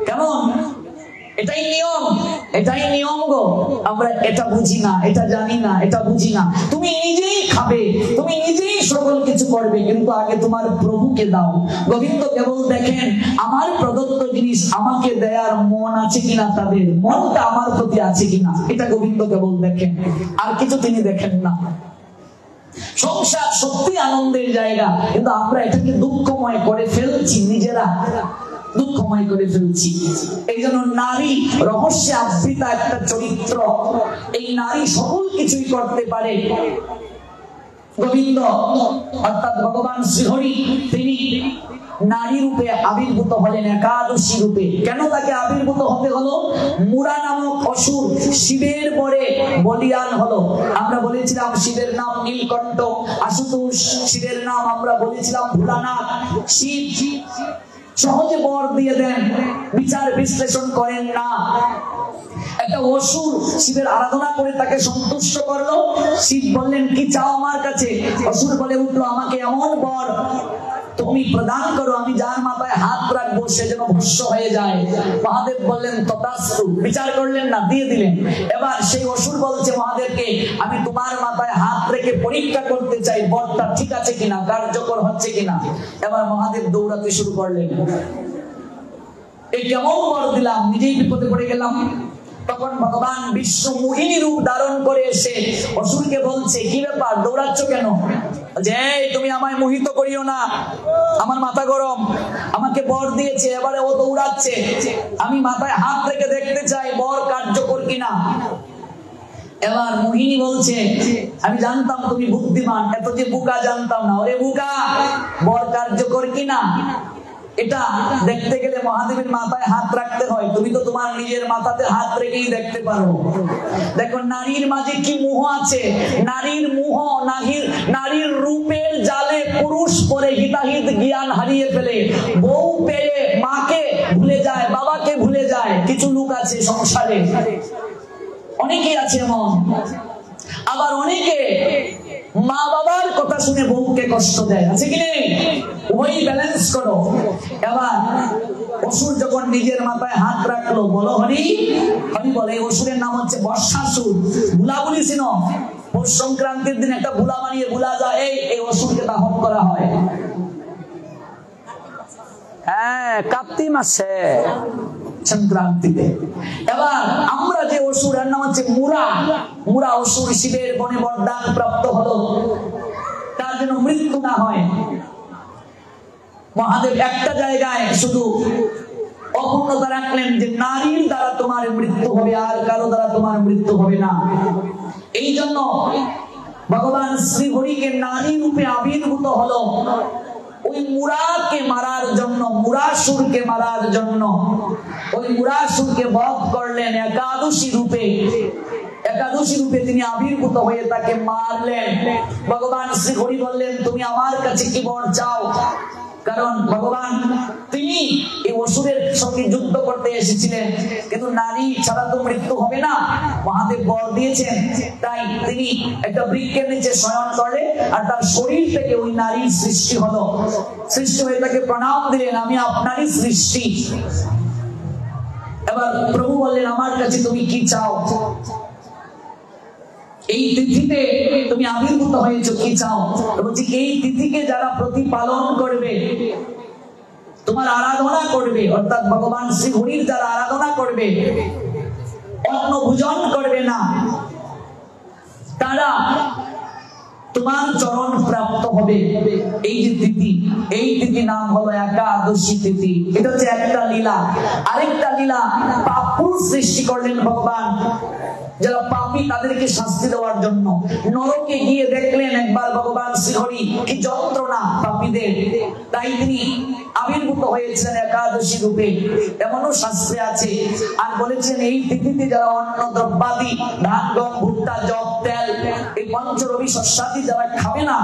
S1: কেমন? এটাই নিয়ম, এটাই নিয়ম গো। আমরা এটা বুঝি না, এটা জানি না, এটা বুঝি না। তুমি নিজেই খাবে, তুমি নিজেই সকল কিছু করবে, কিন্তু আগে তোমার প্রভুকে দাও। গোবিন্দ কেবল দেখেন আমার প্রদত্ত জিনিস আমাকে দেয়ার মন আছে কিনা, তাদের মনটা আমার প্রতি আছে কিনা, এটা গোবিন্দ কেবল দেখেন, আর কিছু তিনি দেখেন না। সংসার সত্যি আনন্দের জায়গা, কিন্তু আমরা এটাকে দুঃখময় করে ফেলছি, নিজেরা দুঃখময় করে ফেলছি। এই জন্য নারী রহস্যে আবৃতা একটা চরিত্র। এই নারী সকল কিছুই করতে পারে। গোবিন্দ অর্থাৎ ভগবান শ্রীহরি তিনি নারী রূপে আবির্ভূত হলেন, একাদশী রূপে। কেন তাকে আবির্ভূত হতে হলো? মুরা নামক অসুর শিবের পরে বলিয়ান হলো। আমরা বলেছিলাম শিবের নাম নীলকণ্ঠ, আশুতোষ শিবের নাম আমরা বলেছিলাম ভোলানাথ। শিব সহজে বর দিয়ে দেন, বিচার বিশ্লেষণ করেন না। একটা অসুর শিবের আরাধনা করে তাকে সন্তুষ্ট করলো। শিব বললেন কি চাও আমার কাছে? অসুর বলে উঠলো আমাকে এমন বর তুমি প্রদান করো, আমি যার মাথায় হাত রাখবো সে যেন ভস্ম হয়ে যায়। মহাদেব বললেন তথাস্তু। বিচার করলেন না, দিয়ে দিলেন। এবার সেই অসুর বলছে মহাদেবকে আমি তোমার মাথায় হাত রেখে পরীক্ষা করতে চাই বরটা ঠিক আছে কিনা, কার্যকর হচ্ছে কিনা। এবার মহাদেব দৌড়াতে শুরু করলেন। এই কেমন বর দিলাম, নিজেই বিপদে পড়ে গেলাম। তখন ভগবান বিষ্ণু মোহিনী রূপ ধারণ করে এসে অসুরকে বলছে কি ব্যাপার, দৌড়াচ্ছ কেন? যে তুমি আমায় মোহিত করিও না, আমার মাথা গরম, আমাকে বর দিয়েছে, এবারে ও দৌড়াচ্ছে, আমি মাথায় হাত রেখে দেখতে চাই বর কার্যকর কিনা। এবার মোহিনী বলছে আমি জানতাম তুমি বুদ্ধিমান, এত যে বুকা জানতাম না। ওরে বুকা, বর কার্যকর কিনা? এটা দেখতে গেলে মহাদেবের মাথায় হাত রাখতে হয়। তুমি তো তোমার নিজের মাথাতে হাত রেখেই দেখতে পারো। দেখো নারীর মাঝে কি মোহ আছে। নারীর মোহ, নারীর রূপের জালে পুরুষ পরে হিতাহিত জ্ঞান হারিয়ে ফেলে। বউ পেয়ে মাকে ভুলে যায়, বাবাকে ভুলে যায়। কিছু লোক আছে সংসারে, অনেকেই আছে এমন। আবার অনেকে মা বাবার কথা শুনে বউকে কষ্ট দেয়, আছে কি নেই? ওই ব্যালেন্স করো। এবার অসুর যখন নিজের মাথায় হাত রাখলো, বলো হরি হরি বলে। এই অসুরের নাম হচ্ছে বর্ষাসুর। ভুলা বলিস না, পৌষ সংক্রান্তির দিন একটা ভুলা বানিয়ে ভুলা যায়, এই অসুরকে দাহন করা হয়। হ্যাঁ, কার্তিক মাসে সংক্রান্তিতে। এবার আমরা যে অসুর, এর নাম হচ্ছে মুরা। মুরা অসুর শিবের বনে বরদান প্রাপ্ত হলো, তার যেন মৃত্যু না হয়। মহাদেব একটা জায়গায় শুধু অপূর্ণতা রাখলেন যে নারীর দ্বারা তোমার মৃত্যু হবে, আর কারো দ্বারা তোমার মৃত্যু হবে না। এই জন্য ভগবান শ্রী হরিকে নারী রূপে আবির্ভূত হলো ওই মুরাকে মারার জন্য, মুরাসুরকে মারার জন্য। ওই মুরাসুরকে বধ করলেন একাদশী রূপে। একাদশী রূপে তিনি আবির্ভূত হয়ে তাকে মারলেন। ভগবান শ্রী হরি বললেন, তুমি আমার কাছে কি বর চাও? কারণ ভগবান তিনি এই অসুরের সঙ্গে যুদ্ধ করতে এসেছিলেন, কিন্তু নারী ছাড়া তো মৃত্যু হবে না। মহাদেব বর দিয়েছেন, তাই তিনি একটা বৃক্ষের নিচে শয়ন করে, আর তার শরীর থেকে ওই নারীর সৃষ্টি হলো। সৃষ্টি হয়ে তাকে প্রণাম দিলেন, আমি আপনারই সৃষ্টি। এবার প্রভু বললেন, আমার কাছে তুমি কি চাও? এই তিথিতে তুমি আবির্ভূত হয়েছো, কি চাও? বলছি এই তিথিকে যারা প্রতিপালন করবে, তোমার আরাধনা করবে, অর্থাৎ ভগবান শ্রী হরির যারা আরাধনা করবে, অন্ন ভোজন করবে না, তারা তোমার চরণ প্রাপ্ত হবে। এই যে তিথি, এই তিথি নাম হলো একাদশী তিথি। এটা হচ্ছে একটা লীলা। আরেকটা লীলা, পাপুর সৃষ্টি করলেন ভগবান। যারা পাপী তাদেরকে শাস্তি দেওয়ার জন্য নরকে গিয়ে দেখলেন একবার ভগবান শ্রীহরি কি যন্ত্রণা পাপীদের, তাই তিনি আবির্ভূত হয়েছিলেন একাদশী রূপে। এমনও শাস্ত্রে আছে। আর বলেছেন এই তিথিতে যারা অন্ন দ্রব্যাদি, ধান গম ভুট্টা জব তেল, এই পঞ্চরবি শস্যাদি যারা খাবে না,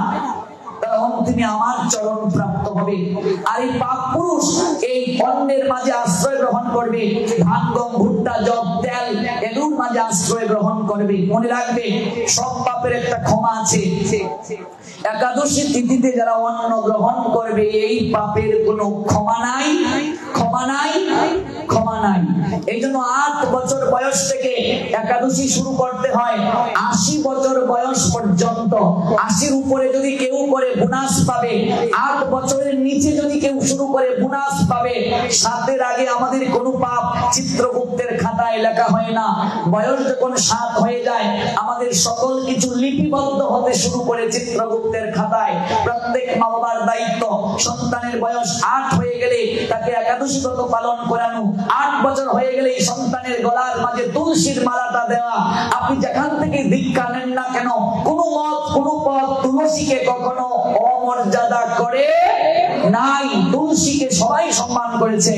S1: তারা অন্তিমে আমার চরণ প্রাপ্ত হবে। আর এই পাপ পুরুষ এই অন্নের মাঝে আশ্রয় গ্রহণ করবে, ধান গম ভুট্টা জব তেল এগুলোর মাঝে আশ্রয় গ্রহণ করবে। মনে রাখবে, সব পাপের একটা ক্ষমা আছে। একাদশী তিথিতে যারা অন্ন গ্রহণ করবে, এই পাপের কোনো ক্ষমা নাই, ক্ষমা নাই, ক্ষমা নাই। এই জন্য 8 বছর বয়স থেকে একাদশী শুরু করতে হয়, 80 বছর বয়স পর্যন্ত। 80-র উপরে যদি কেউ করে বোনাস পাবে, 8 বছরের নিচে যদি কেউ শুরু করে বোনাস পাবে। 7-এর আগে আমাদের কোনো পাপ চিত্রগুপ্তের খাতায় লেখা হয় না। বয়স যখন 7 হয়ে যায়, আমাদের সকল কিছু লিপিবদ্ধ হতে শুরু করে চিত্রগুপ্তের খাতায়। প্রত্যেক মা বাবার দায়িত্ব, সন্তানের বয়স 8 হয়ে গেলে তাকে একাদশী ব্রত পালন করানো। 8 বছর হয়ে গেলে সন্তানের গলার মাঝে তুলসীর মালাটা দেওয়া। আপনি যেখান থেকে দীক্ষা নেন না কেন, কোনো মত কোনো পথ তুলসীকে কখনো অমর্যাদা করে নাই। তুলসীকে সবাই সম্মান করেছে।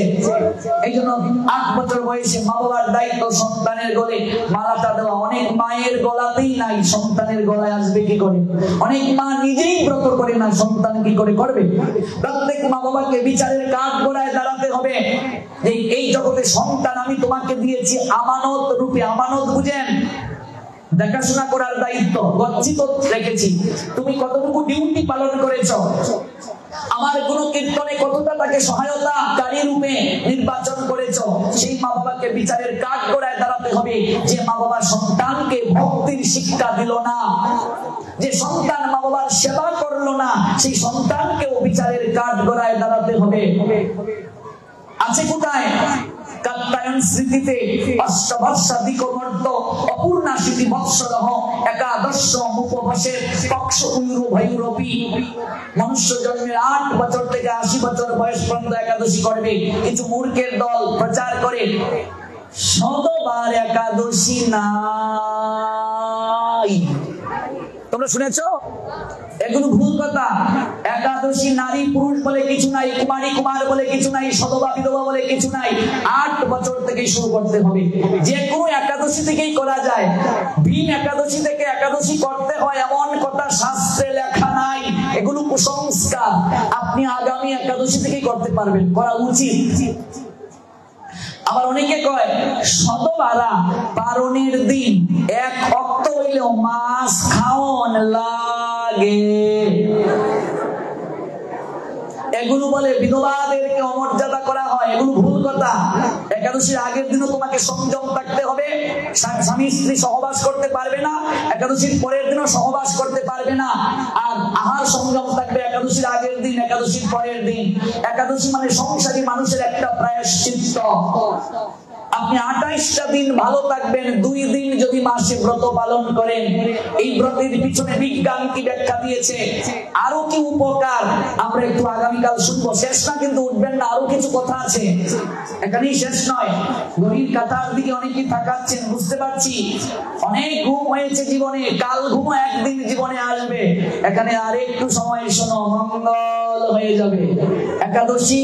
S1: এই জন্য 8 বছর বয়সে মা বাবার দায়িত্ব সন্তানের গলে মালাটা দেওয়া। অনেক মায়ের গলাতেই নাই, সন্তানের গলায় আসবে কি করে? অনেক মা নিজেই ব্রত করে না, সন্তান কি করে করবে? প্রত্যেক মা বাবাকে বিচারের কাঠ গড়ায় দাঁড়াতে হবে। এই জগতে সন্তান আমি তোমাকে দিয়েছি আমানত রূপে। আমানত বুঝেন? দেখাশোনা করার দায়িত্ব গচ্ছিত রেখেছি। তুমি কতটুকু ডিউটি পালন করেছো? আমার কোন কীর্তনে কতটা তাকে সহায়তাকারী রূপে নির্বাচন করেছো? সেই মা বাবাকে বিচারের কাঠ গড়ায় দাঁড়াতে হবে। যে মা বাবা সন্তানকে ভক্তির শিক্ষা দিল না, যে সন্তান মা বাবার সেবা করলো না, সেই সন্তানকেও বিচারের কাঠ গড়ায় দাঁড়াতে হবে। আছে কোথায়? কাত্যায়ন স্মৃতিতে অষ্টবর্ষাধিকমর্ত অপূর্ণাশীতি বৎসরহ একাদশ উপবাসের পক্ষ ভৈরবী। মনুষ্য জন্মের 8 বছর থেকে 80 বছর বয়স পর্যন্ত একাদশী করবে। কিছু মূর্খের দল প্রচার করে শতবার একাদশী নাই। তোমরা শুনেছো? এগুলো ভুল কথা। একাদশী একাদশী নারী পুরুষ বলে কিছু নাই, কুমারী কুমার বলে কিছু নাই, সধবা বিধবা বলে কিছু নাই। 8 বছর থেকে শুরু করতে হবে। যে কোনো একাদশী থেকেই করা যায়। ভিন একাদশী থেকে একাদশী করতে হয় এমন কথা শাস্ত্রে লেখা নাই, এগুলো কুসংস্কার। আপনি আগামী একাদশী থেকেই করতে পারবেন, করা উচিত। আবার অনেকে কয় সধবারা পারণের দিন 1 অক্ত হইলেও মাছ খাওন লাগে, এগুলো বলে বিধবাদেরকে অমর্যাদা করা হয়, এগুলো ভুল কথা। একাদশীর আগের দিনও তোমাকে সংযম থাকতে হবে, স্বামী স্ত্রী সহবাস করতে পারবে না, একাদশীর পরের দিনও সহবাস করতে পারবে না। আর আহার সংযম থাকবে একাদশীর আগের দিন, একাদশীর পরের দিন। একাদশী মানে সংসারী মানুষের একটা প্রায়শ্চিত্ত। আপনি 28টা দিন ভালো থাকবেন, 2 দিন যদি মাসে ব্রত পালন করেন। এই ব্রতের পিছনে বিজ্ঞান কি ব্যাখ্যা দিয়েছে, আরো কি উপকার, আমরা একটু আগামীকাল শুনবো। শেষ না কিন্তু, উঠবেন না, আরো কিছু কথা আছে, এখানেই শেষ নয়। ঘড়ির কাঁটার দিকে অনেকেই তাকাচ্ছেন, বুঝতে পারছি অনেক ঘুম হয়েছে জীবনে, কাল ঘুম একদিন জীবনে আসবে। এখানে আর একটু সময় শোনো, মঙ্গল হয়ে যাবে। একাদশী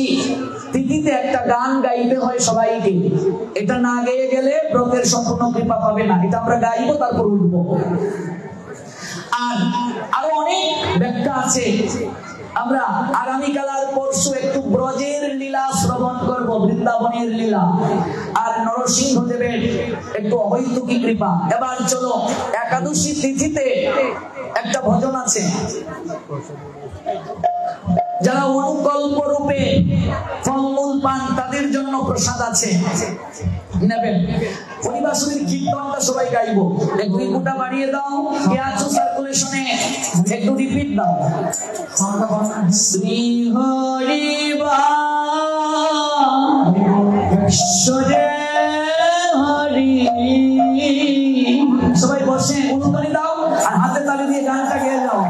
S1: তিথিতে একটা গান গাইতে হয় সবাইকে, এটা না গেয়ে গেলে ব্রতের সম্পূর্ণ কৃপা পাবে না। এটা আমরা গাইবো, তারপর উঠবো। আর আরো অনেক ব্যাখ্যা আছে। আমরা আগামীকাল আর পরশু একটু ব্রজের লীলা শ্রবণ করব, বৃন্দাবনের লীলা, আর নরসিংহ দেবের একটু অহৈতুকী কৃপা। এবার চলো, একাদশী তিথিতে একটা ভজন আছে। যারা অনুকল্প রূপে ফলমূল পান তাদের জন্য প্রসাদ আছে, নেবেন। পরিবাসনের কীর্তনটা সবাই গাইবো, একটু ইকুটা বাড়িয়ে দাও, কে আছো সার্কুলেশনে একটু রিপিট দাও। শ্রী হরি হরি, সবাই বসে অনুতালি দাও আর হাতে তালি দিয়ে গানটা গেয়ে যাও।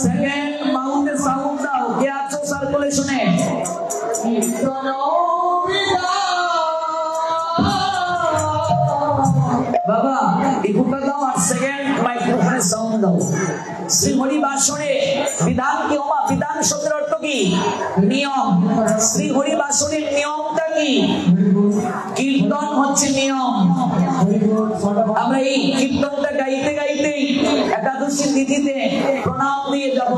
S1: সেকেন্ড মাউন্টে সাউন্ড দাও, কে আছো সার্কুলেশনে। বাবা ইকুটা দাও আর সেকেন্ড মাইক্রোফোনে সাউন্ড দাও। শ্রী হরি বাসনে বিধান কি ওমা, বিধান শব্দের অর্থ কি? নিয়ম। শ্রী হরি বাসনের নিয়মটা কি? কীর্তন হচ্ছে নিয়ম। আমরা এই কীর্তনটা গাইতে গাইতে একাদশী তিথিতে প্রণাম দিয়ে যাব।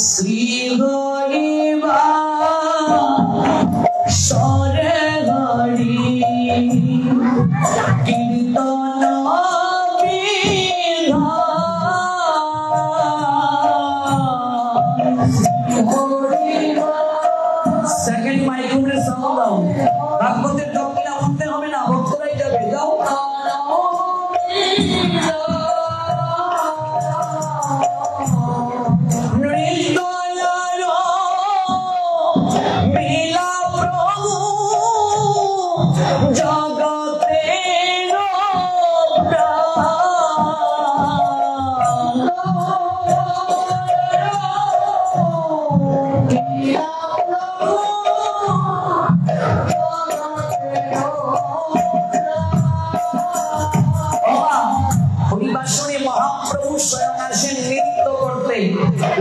S1: শ্রী হরি বাসরে হরি কীর্তন সেকেন্ড মাইক্রোফোনের সাউন্ড দাও। ভাগবতের দক্ষিণা উঠতে হবে না, ভক্তরাই যাবে, যাও। মহাপ্রভু স্বয়ং আসেন নৃত্য করতে,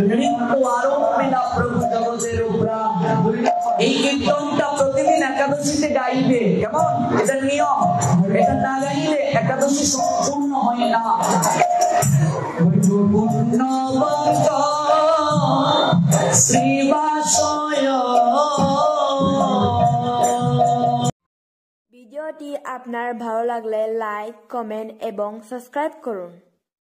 S1: নৃত্য আরম্ভে না প্রভু জগতের প্রাণ। এই কীর্তনটা প্রতিদিন একাদশীতে গাইবে, কেমন? এটা নিয়ম, এটা না গাইলে একাদশী সম্পূর্ণ হয় না।
S2: ভিডিওটি আপনার ভালো লাগলে লাইক, কমেন্ট এবং সাবস্ক্রাইব করুন।